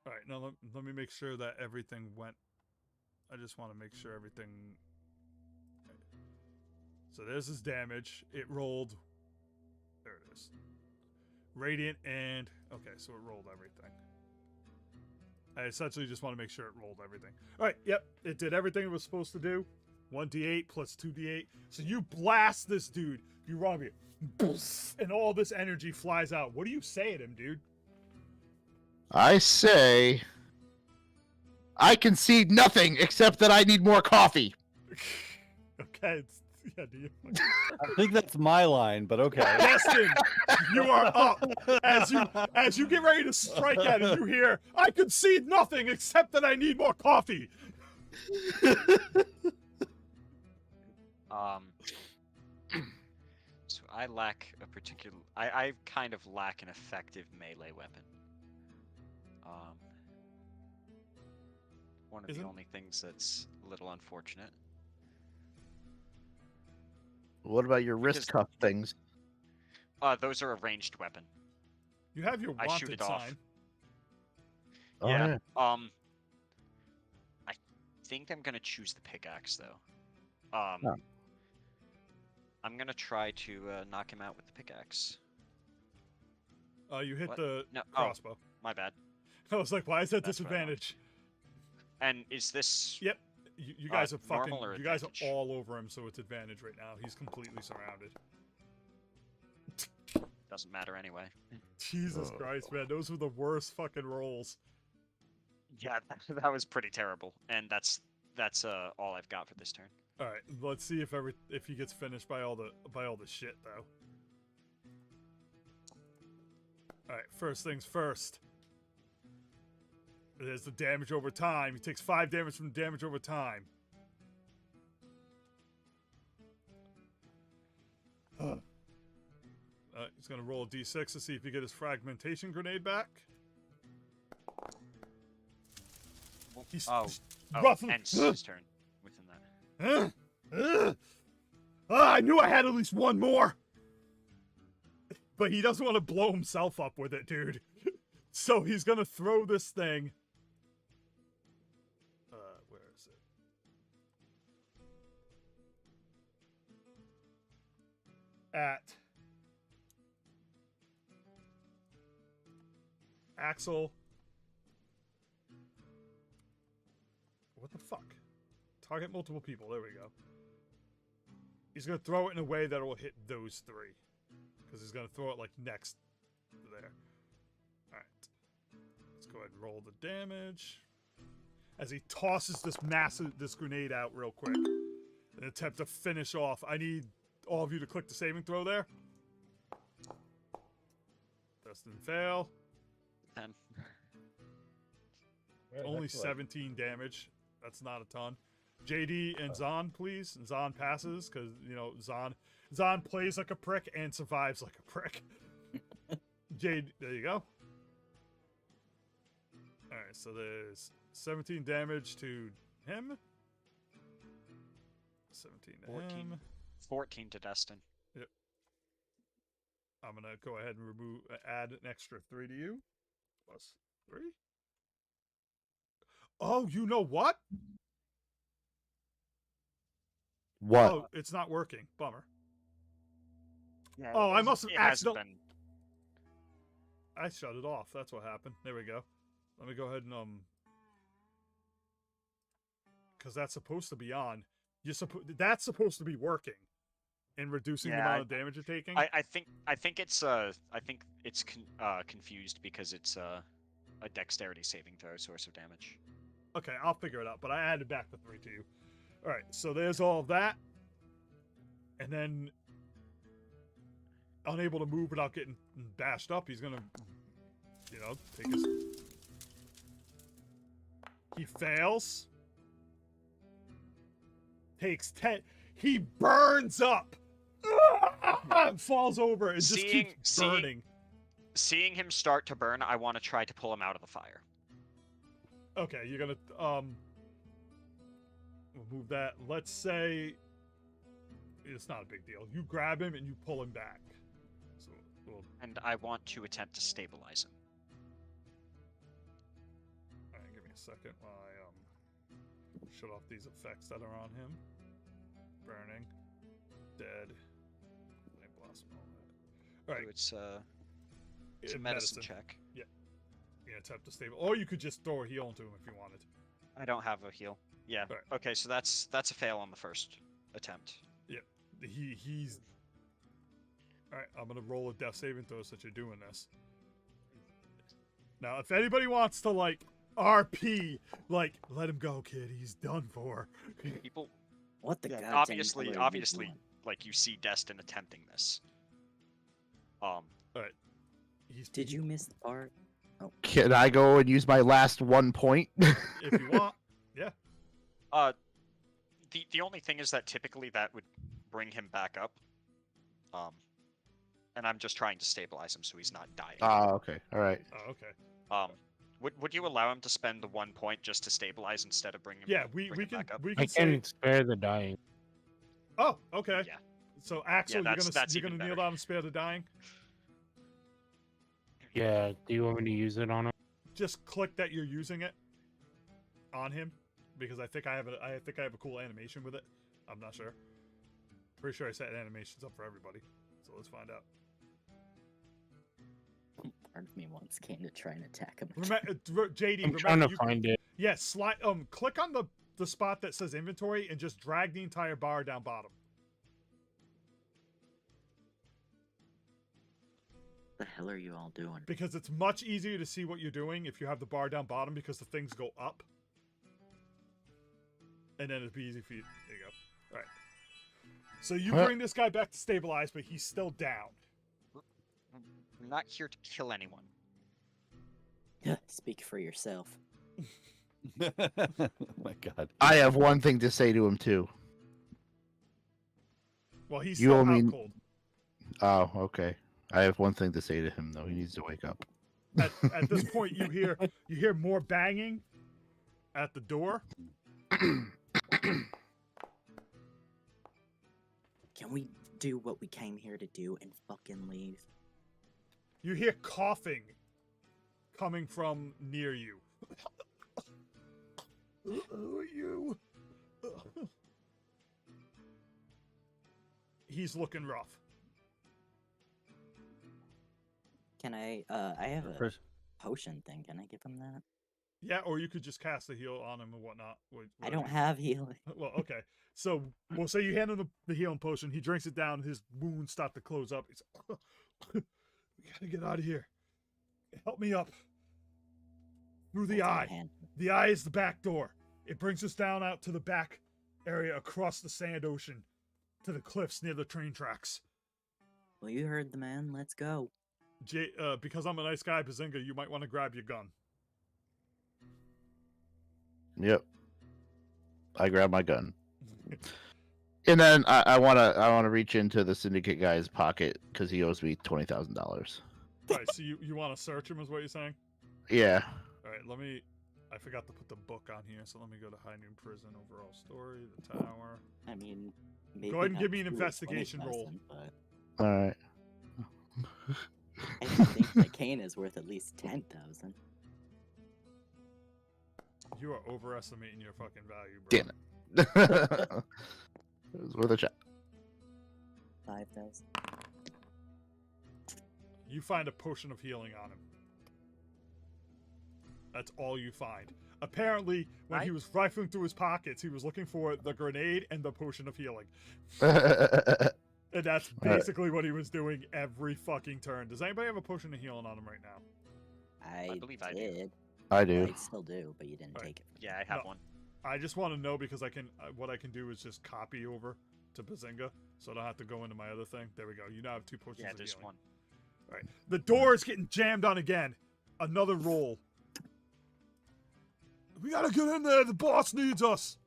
All right, now let me make sure that everything went. I just want to make sure everything. So there's his damage. It rolled. There it is. Radiant and okay, so it rolled everything. I essentially just want to make sure it rolled everything. All right, yep, it did everything it was supposed to do. 1d8 plus 2d8. So you blast this dude. You run here, and all this energy flies out. What do you say at him, dude? I say I concede nothing except that I need more coffee. Okay, yeah, do you? I think that's my line, but okay. Destin, you are up. As you get ready to strike at him, you hear, I concede nothing except that I need more coffee. So I lack a particular. I kind of lack an effective melee weapon. One of Isn't- the only things that's a little unfortunate. What about your Because- wrist cuff things? Those are a ranged weapon. You have your I shoot wanted it off. sign. Oh, Yeah. think I'm gonna choose the pickaxe though. Oh. I'm gonna try to knock him out with the pickaxe. You hit What? the No, crossbow. My bad. I was like, why is that That's what I want. disadvantage? And is this? Yep. You guys are fucking. normal or You guys are advantage? all over him, so it's advantage right now. He's completely surrounded. Doesn't matter anyway. Jesus Christ, man, those were the worst fucking rolls. Yeah, that was pretty terrible, and that's all I've got for this turn. All right, let's see if he gets finished by all the shit though. All right, first things first. There's the damage over time. He takes 5 damage from damage over time. He's gonna roll a d6 to see if he get his fragmentation grenade back. He's roughly. Ends his turn within that. I knew I had at least one more. But he doesn't want to blow himself up with it, dude. So he's gonna throw this thing. Where is it? At Axel. What the fuck? Target multiple people. There we go. He's gonna throw it in a way that will hit those 3. Because he's gonna throw it like next there. Alright. Let's go ahead and roll the damage. As he tosses this grenade out real quick. In an attempt to finish off. I need all of you to click the saving throw there. Dustin fail. 10. Only 17 damage. That's not a ton. JD and Zahn, please. Zahn passes, because, you know, Zahn plays like a prick and survives like a prick. JD, there you go. Alright, so there's 17 damage to him. 17 to 14. him. 14 to Destin. Yep. I'm gonna go ahead and add an extra 3 to you. Plus 3. Oh, you know what? What? Oh, it's not working. Bummer. Yeah, Oh, I must have it hasn't accidentally. been. I shut it off. That's what happened. There we go. Let me go ahead and because that's supposed to be on. That's supposed to be working, and reducing the Yeah, amount of damage you're taking. I think it's confused because it's a dexterity saving throw source of damage. Okay, I'll figure it out. But I added back the 3 to you. All right, so there's all of that, and then unable to move without getting bashed up. He's gonna, you know, take his. He fails. Takes 10. He burns up. Falls over and just keeps burning. Seeing him start to burn, I want to try to pull him out of the fire. Okay, you're gonna we'll move that. Let's say it's not a big deal. You grab him and you pull him back. So And I want to attempt to stabilize him. all right, give me a second while I shut off these effects that are on him. Burning, dead, flame blossom, all that. All right, So it's a medicine check. you're gonna attempt to stable, or you could just throw a heal into him if you wanted. I don't have a heal. Yeah. Right. Okay, so that's a fail on the first attempt. He's all right. I'm gonna roll a death saving throw since you're doing this. Now, if anybody wants to like RP, like let him go, kid. He's done for. People What the Yeah, goddamn obviously, hell are you obviously, doing? like you see Destin attempting this. Did you miss the part? Can I go and use my last 1 point? If you want, yeah. The only thing is that typically that would bring him back up. And I'm just trying to stabilize him so he's not dying. Okay. All right. Oh, okay. Would you allow him to spend the 1 point just to stabilize instead of bringing him? Yeah, we bring him can back up? we I can say. can spare the dying. Oh, okay. Yeah. So Axel, that's you're even gonna kneel better. down and spare the dying. Yeah, do you want me to use it on him? Just click that you're using it on him. because I think I have a cool animation with it. I'm not sure. Pretty sure I set animations up for everybody. So let's find out. Part of me wants Kane to try and attack him. JD, I'm trying remember to you find it. yeah, slide click on the spot that says inventory and just drag the entire bar down bottom. What the hell are you all doing? Because it's much easier to see what you're doing if you have the bar down bottom because the things go up. And then it'd be easy for you. There you go. All right. So you bring this guy back to stabilize, but he's still down. I'm not here to kill anyone. Speak for yourself. Oh my god. I have one thing to say to him too. Well, he's You still owe me- out cold. Oh, okay. I have one thing to say to him though. He needs to wake up. At this point, you hear more banging at the door. Can we do what we came here to do and fucking leave? You hear coughing coming from near you. Who are you? He's looking rough. Can I have a First, potion thing. Can I give him that? Yeah, or you could just cast the heal on him and whatnot. I don't have healing. Well, okay. So we'll say you hand him the healing potion. He drinks it down. His wounds start to close up. He's we gotta get out of here. Help me up. Through the Hold my eye. hand. The eye is the back door. It brings us down out to the back area across the sand ocean to the cliffs near the train tracks. Well, you heard the man. Let's go. Because I'm a nice guy, Bazinga, you might want to grab your gun. Yep. I grab my gun. And then I wanna reach into the syndicate guy's pocket because he owes me $20,000. Right, so you want to search him is what you're saying? Yeah. Alright, I forgot to put the book on here, so let me go to High Noon Prison, overall story, the tower. I mean, maybe ahead and not give me an true investigation roll. 20,000, But All right. I think that Kane is worth at least 10,000. You are overestimating your fucking value, bro. Damn it. It was worth a shot. 5,000. You find a potion of healing on him. That's all you find. Apparently, when he was rifling through his pockets, he was looking for the grenade and the potion of healing. And that's basically what he was doing every fucking turn. Does anybody have a potion of healing on him right now? I believe I do. did. I Well, do. I still do, but you didn't Alright. take it. Yeah, I have No. one. I just want to know because I can. What I can do is just copy over to Bazinga, so I don't have to go into my other thing. There we go. You now have 2 potions Yeah, of there's healing. one. All right. The door is getting jammed on again. Another roll. We gotta get in there. The boss needs us.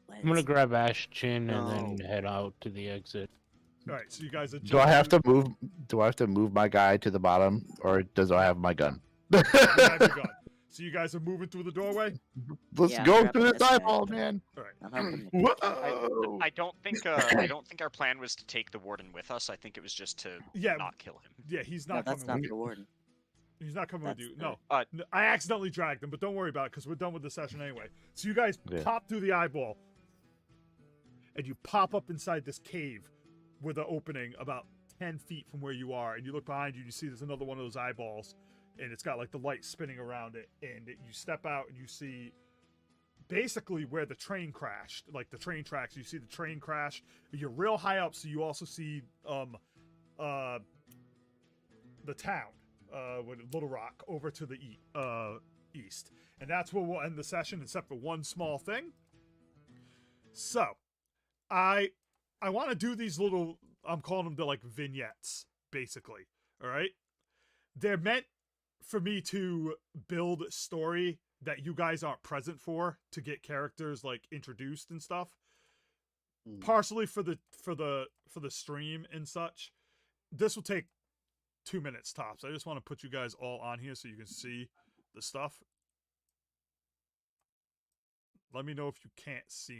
Let's I'm gonna grab Ashton and then No. head out to the exit. All right. So you guys are. Do I have to move? Do I have to move my guy to the bottom, or does I have my gun? You have your gun. So you guys are moving through the doorway. Let's Yeah, go grab through this this guy. eyeball, man. All right. I'm helping you. Whoa! I don't think our plan was to take the warden with us. I think it was just to Yeah. not kill him. Yeah. He's No, not that's coming not with the you. warden. He's not coming with That's you. the- No. Uh, No, I accidentally dragged him, but don't worry about it because we're done with the session anyway. So you guys Yeah. pop through the eyeball, and you pop up inside this cave with an opening about 10 feet from where you are, and you look behind you, and you see there's another one of those eyeballs, and it's got like the light spinning around it, and you step out and you see basically where the train crashed, like the train tracks. You see the train crash. You're real high up, so you also see the town, with Little Rock over to the east, and that's where we'll end the session, except for one small thing. So, I want to do these little, I'm calling them the like vignettes, basically. All right, they're meant for me to build a story that you guys aren't present for, to get characters like introduced and stuff. Partially for the stream and such. This will take 2 minutes tops. I just want to put you guys all on here so you can see the stuff. Let me know if you can't see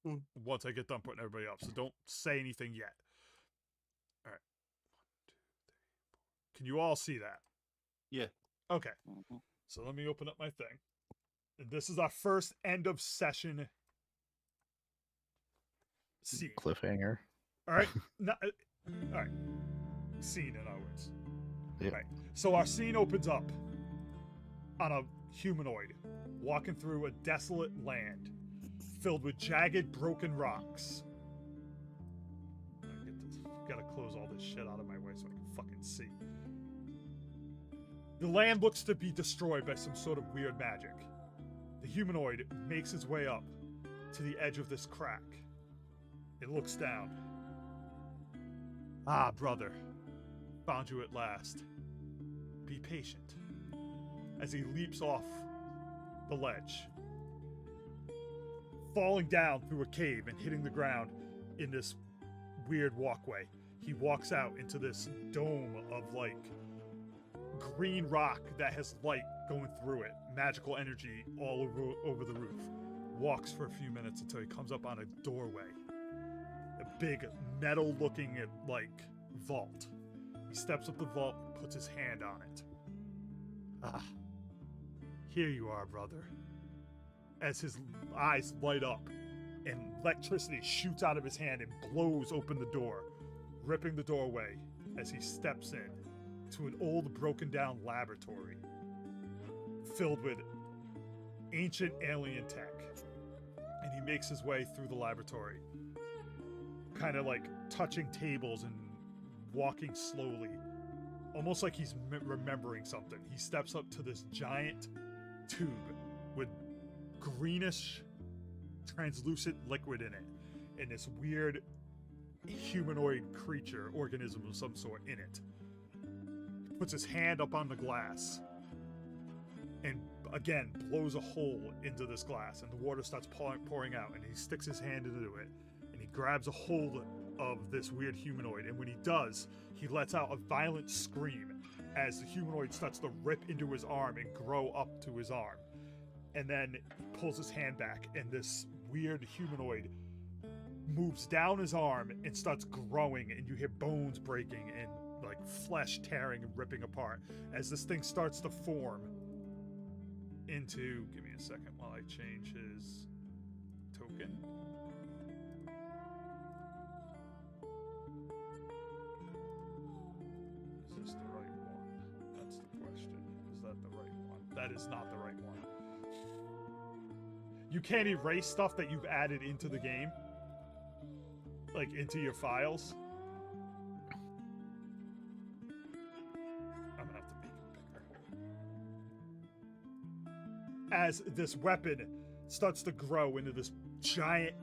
anything once I get done putting everybody up. So don't say anything yet. All right. 1, 2, 3, 4. Can you all see that? Yeah. Okay. Mhm. So let me open up my thing. And this is our first end of session scene. Cliffhanger. All right. No, all right. Scene, in other words. Yeah. Right. So our scene opens up on a humanoid walking through a desolate land filled with jagged, broken rocks. Gotta close all this shit out of my way so I can fucking see. The land looks to be destroyed by some sort of weird magic. The humanoid makes its way up to the edge of this crack. It looks down. Ah, brother. Found you at last. Be patient. As he leaps off the ledge, falling down through a cave and hitting the ground in this weird walkway. He walks out into this dome of like green rock that has light going through it, magical energy all over the roof. Walks for a few minutes until he comes up on a doorway, a big metal-looking like vault. He steps up the vault, puts his hand on it. Ah, here you are, brother. As his eyes light up and electricity shoots out of his hand and blows open the door, ripping the doorway as he steps in to an old broken down laboratory filled with ancient alien tech. And he makes his way through the laboratory, kind of like touching tables and walking slowly, almost like he's remembering something. He steps up to this giant tube with greenish translucent liquid in it, and this weird humanoid creature, organism of some sort in it. He puts his hand up on the glass and again blows a hole into this glass, and the water starts pouring out, and he sticks his hand into it and he grabs a hold of this weird humanoid, and when he does, he lets out a violent scream as the humanoid starts to rip into his arm and grow up to his arm. And then he pulls his hand back, and this weird humanoid moves down his arm and starts growing, and you hear bones breaking and like flesh tearing and ripping apart as this thing starts to form into, give me a second while I change his token. Is this the right one? That's the question. Is that the right one? That is not the right one. You can't erase stuff that you've added into the game, like into your files. I'm gonna have to make it bigger. As this weapon starts to grow into this giant,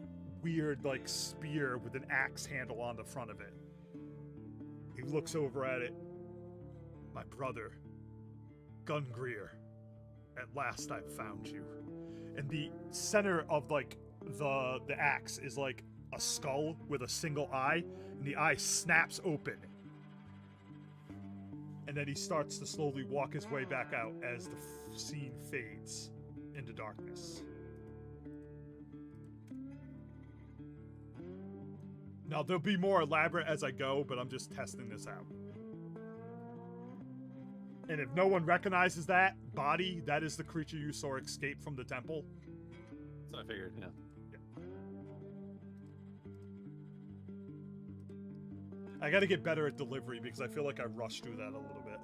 weird, like spear with an axe handle on the front of it, he looks over at it. My brother, Gungreer, at last I've found you. And the center of like the axe is like a skull with a single eye, and the eye snaps open. And then he starts to slowly walk his way back out as the scene fades into darkness. Now there'll be more elaborate as I go, but I'm just testing this out. And if no one recognizes that body, that is the creature you saw escape from the temple. So I figured, yeah. I gotta get better at delivery because I feel like I rushed through that a little bit.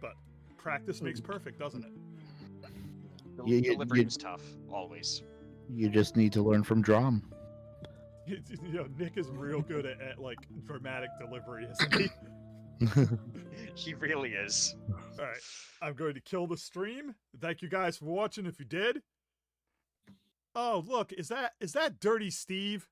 But practice makes perfect, doesn't it? Delivery is tough, always. You just need to learn from Drom. You know, Nick is real good at like dramatic delivery, isn't he? He really is. All right, I'm going to kill the stream. Thank you guys for watching. If you did, oh look, is that Dirty Steve?